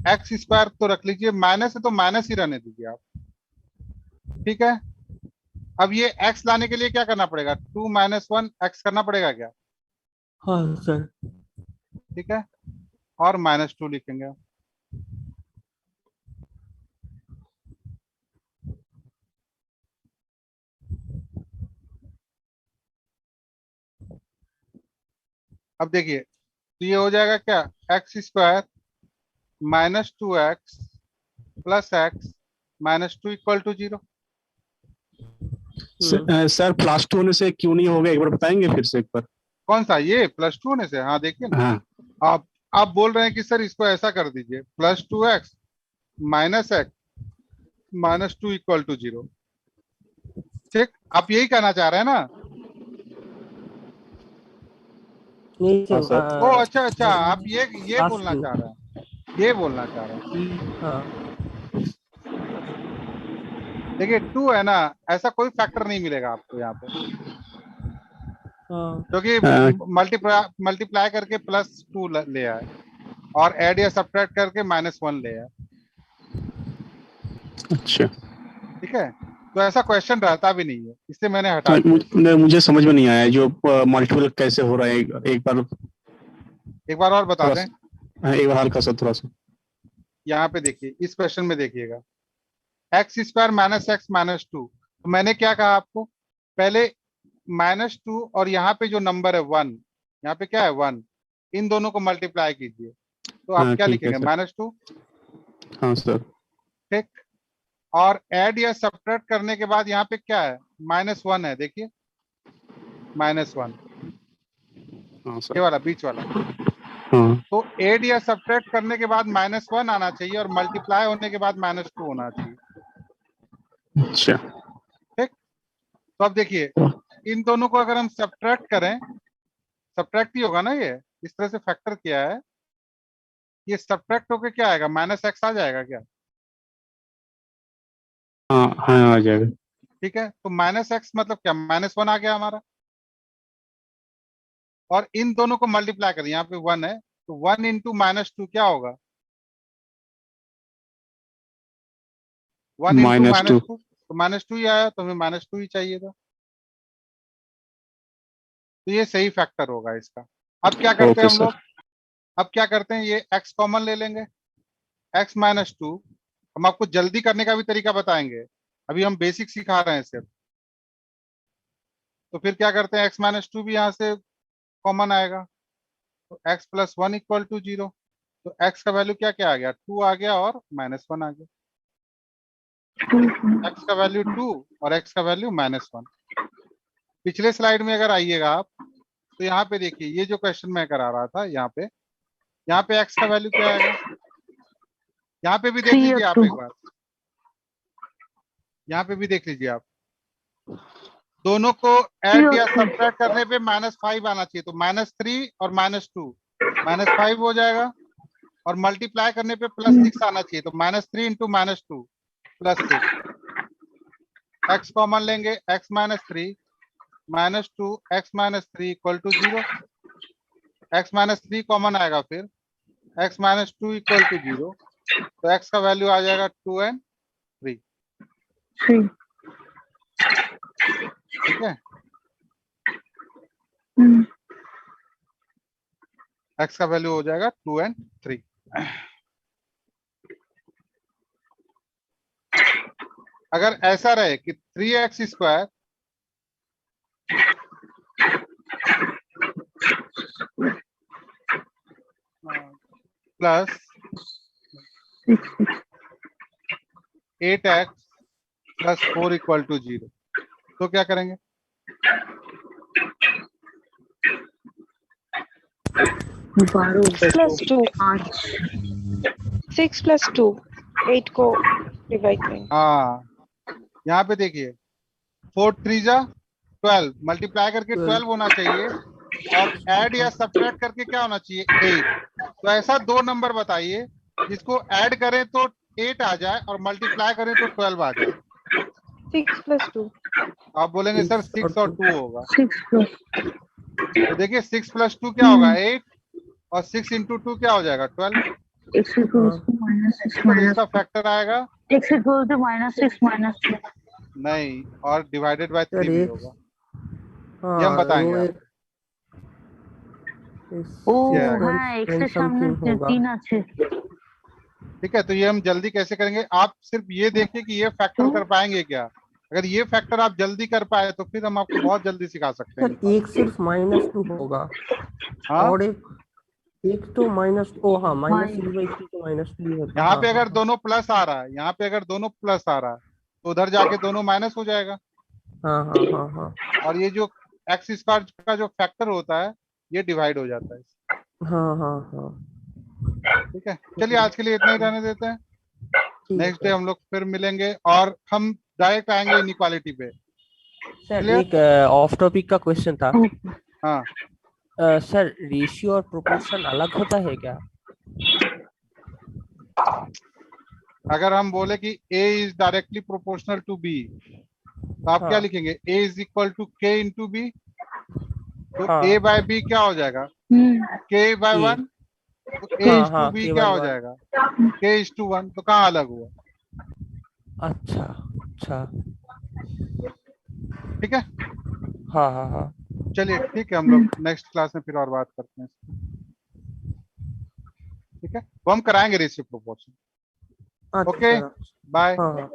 x² तो रख लीजिए, माइनस है तो माइनस ही रहने दीजिए आप, ठीक है। अब ये x लाने के लिए क्या करना पड़ेगा, 2 - 1 x करना पड़ेगा क्या, हाँ सर। ठीक है। और -2 लिखेंगे आप। अब देखिए तो ये हो जाएगा क्या, x² -2x + x -2 = 0। सर +2 होने से क्यों नहीं होगा, एक बार बताएंगे फिर से एक बार? कौन सा, ये +2 होने से? हाँ देखिए ना, हाँ आप बोल रहे हैं कि सर इसको ऐसा कर दीजिए, +2x -x -2 = 0, ठीक। आप यही कहना चाह रहे हैं ना? नहीं हाँ सर। सर। ओ अच्छा अच्छा, आप ये बोलना चाह रहे हैं, ये बोलना चाह रहे हैं। हाँ। देखिए 2 है ना, ऐसा कोई फैक्टर नहीं मिलेगा आपको यहाँ पे, क्योंकि मल्टीप्लाई करके +2 ले आए और ऐड या सब्ट्रैक्ट करके -1 ले आए। अच्छा, ठीक है, तो ऐसा क्वेश्चन रहता भी नहीं है, इससे मैंने हटा दिया। मुझे समझ में नहीं आया जो मल्टीपल कैसे हो रहा है। एक बार और बता दें, एक बार हल्का सा थोड़ा सा। यहाँ पे देखिए, इस क्वेश्चन में देखिएगा, x² - x - 2। तो मैंने क्या कहा आपको, पहले -2 और यहाँ पे जो नंबर है 1, यहाँ पे क्या है 1, इन दोनों को मल्टीप्लाई कीजिए, तो आप क्या लिखेंगे, -2। हाँ सर। ठीक, और ऐड या सब्ट्रैक्ट करने के बाद यहाँ पे क्या है, -1 है, देखिए -1, ये वाला बीच वाला। तो ऐड या सब्ट्रैक्ट करने के बाद -1 आना चाहिए और मल्टीप्लाई होने के बाद -2 होना चाहिए। अच्छा, ठीक, तो अब देखिए, इन दोनों को अगर हम सब्ट्रैक्ट करें, सब्ट्रैक्ट ही होगा ना, ये इस तरह से फैक्टर किया है, ये सब्ट्रैक्ट होके क्या आएगा, -x आ जाएगा क्या? हाँ आ जाएगा। ठीक है, तो -x मतलब क्या, -1 आ गया हमारा, और इन दोनों को मल्टीप्लाई करें, यहाँ पे 1 है, तो 1 × -2 क्या होगा, 1 × -2, तो -2 ही आया, तो हमें -2 ही चाहिए था, तो ये सही फैक्टर होगा इसका। अब क्या करते हैं हम लोग, अब क्या करते हैं, ये x कॉमन ले लेंगे, x - 2। हम आपको जल्दी करने का भी तरीका बताएंगे, अभी हम बेसिक सिखा रहे हैं सिर्फ। तो फिर क्या करते हैं, x - 2 भी यहाँ से कॉमन आएगा, तो x + 1 = 0। तो x का वैल्यू क्या क्या आ गया, 2 आ गया और -1 आ गया। x का वैल्यू 2 और x का वैल्यू -1। पिछले स्लाइड में अगर आइएगा आप, तो यहाँ पे देखिए, ये जो क्वेश्चन मैं करा रहा था, यहाँ पे x का वैल्यू क्या आएगा, यहाँ पे भी देख लीजिए आप एक बार, यहाँ पे भी देख लीजिए आप, दोनों को ऐड या सब्ट्रैक्ट करने पे -5 आना चाहिए, तो -3 और -2 -5 हो जाएगा, और मल्टीप्लाई करने पे +6 आना चाहिए, तो -3 × -2 +6। x कॉमन लेंगे, x - 3 -2 x - 3 = 0। x - 3 कॉमन आएगा, फिर x - 2 = 0, तो x का वैल्यू आ जाएगा 2 और 3। ठीक है, x का वैल्यू हो जाएगा 2 और 3। अगर ऐसा रहे कि 3x² + 8x + 4 = 0, तो क्या करेंगे, +2 6 + 2 8 को डिवाइड करेंगे। हाँ, यहाँ पे देखिए, 4 × 3 = 12, मल्टीप्लाई करके 12 होना चाहिए, और ऐड या सब्ट्रैक्ट करके क्या होना चाहिए, 8। तो ऐसा 2 नंबर बताइए जिसको ऐड करें तो 8 आ जाए और मल्टीप्लाई करें तो 12 आ जाए। 6 + 2। आप बोलेंगे सर 6 और 2 होगा, तो देखिए 6 + 2 क्या होगा, 8, और 6 × 2 क्या हो जाएगा, 12। इसका फैक्टर आएगा x = -6 - 2 नहीं, और डिवाइडेड बाय 3 भी होगा, ये हम बताएंगे आपको। x से सामने 3 আছে। ठीक है, तो ये हम जल्दी कैसे करेंगे, आप सिर्फ ये देखिए कि ये फैक्टर कर पाएंगे क्या। अगर ये फैक्टर आप जल्दी कर पाए तो फिर हम आपको बहुत जल्दी सिखा सकते हैं। एक सिर्फ -2 होगा, हाँ? और एक तो -3/3 तो -3 होता है। यहाँ पे अगर दोनों प्लस आ रहा है, यहाँ पे अगर दोनों प्लस आ रहा है, तो उधर जाके दोनों माइनस हो जाएगा। हाँ। और ये जो x² का जो फैक्टर होता है, ये डिवाइड हो जाता है। हाँ। ठीक है, चलिए आज के लिए इतना ही रहने देते हैं, नेक्स्ट डे हम लोग फिर मिलेंगे, और हम डायरेक्ट आएंगे इनइक्वालिटी पे। सर एक ऑफ टॉपिक का क्वेश्चन था। हाँ सर, रेशियो और प्रोपोर्शन अलग होता है क्या? अगर हम बोले कि A is directly proportional to B, तो आप क्या लिखेंगे, A = K × B। तो हाँ। a बाय b क्या हो जाएगा, k बाय A। 1, तो a हाँ, इज टू हाँ, b K क्या by हो 1। जाएगा, k इज टू 1, तो कहाँ अलग हुआ। अच्छा अच्छा, ठीक है, हाँ हाँ हाँ। चलिए ठीक है, हम लोग नेक्स्ट क्लास में फिर और बात करते हैं। ठीक है, वो हम कराएंगे रेशियो प्रोपोर्शन। ओके, अच्छा, बाय। हाँ हाँ।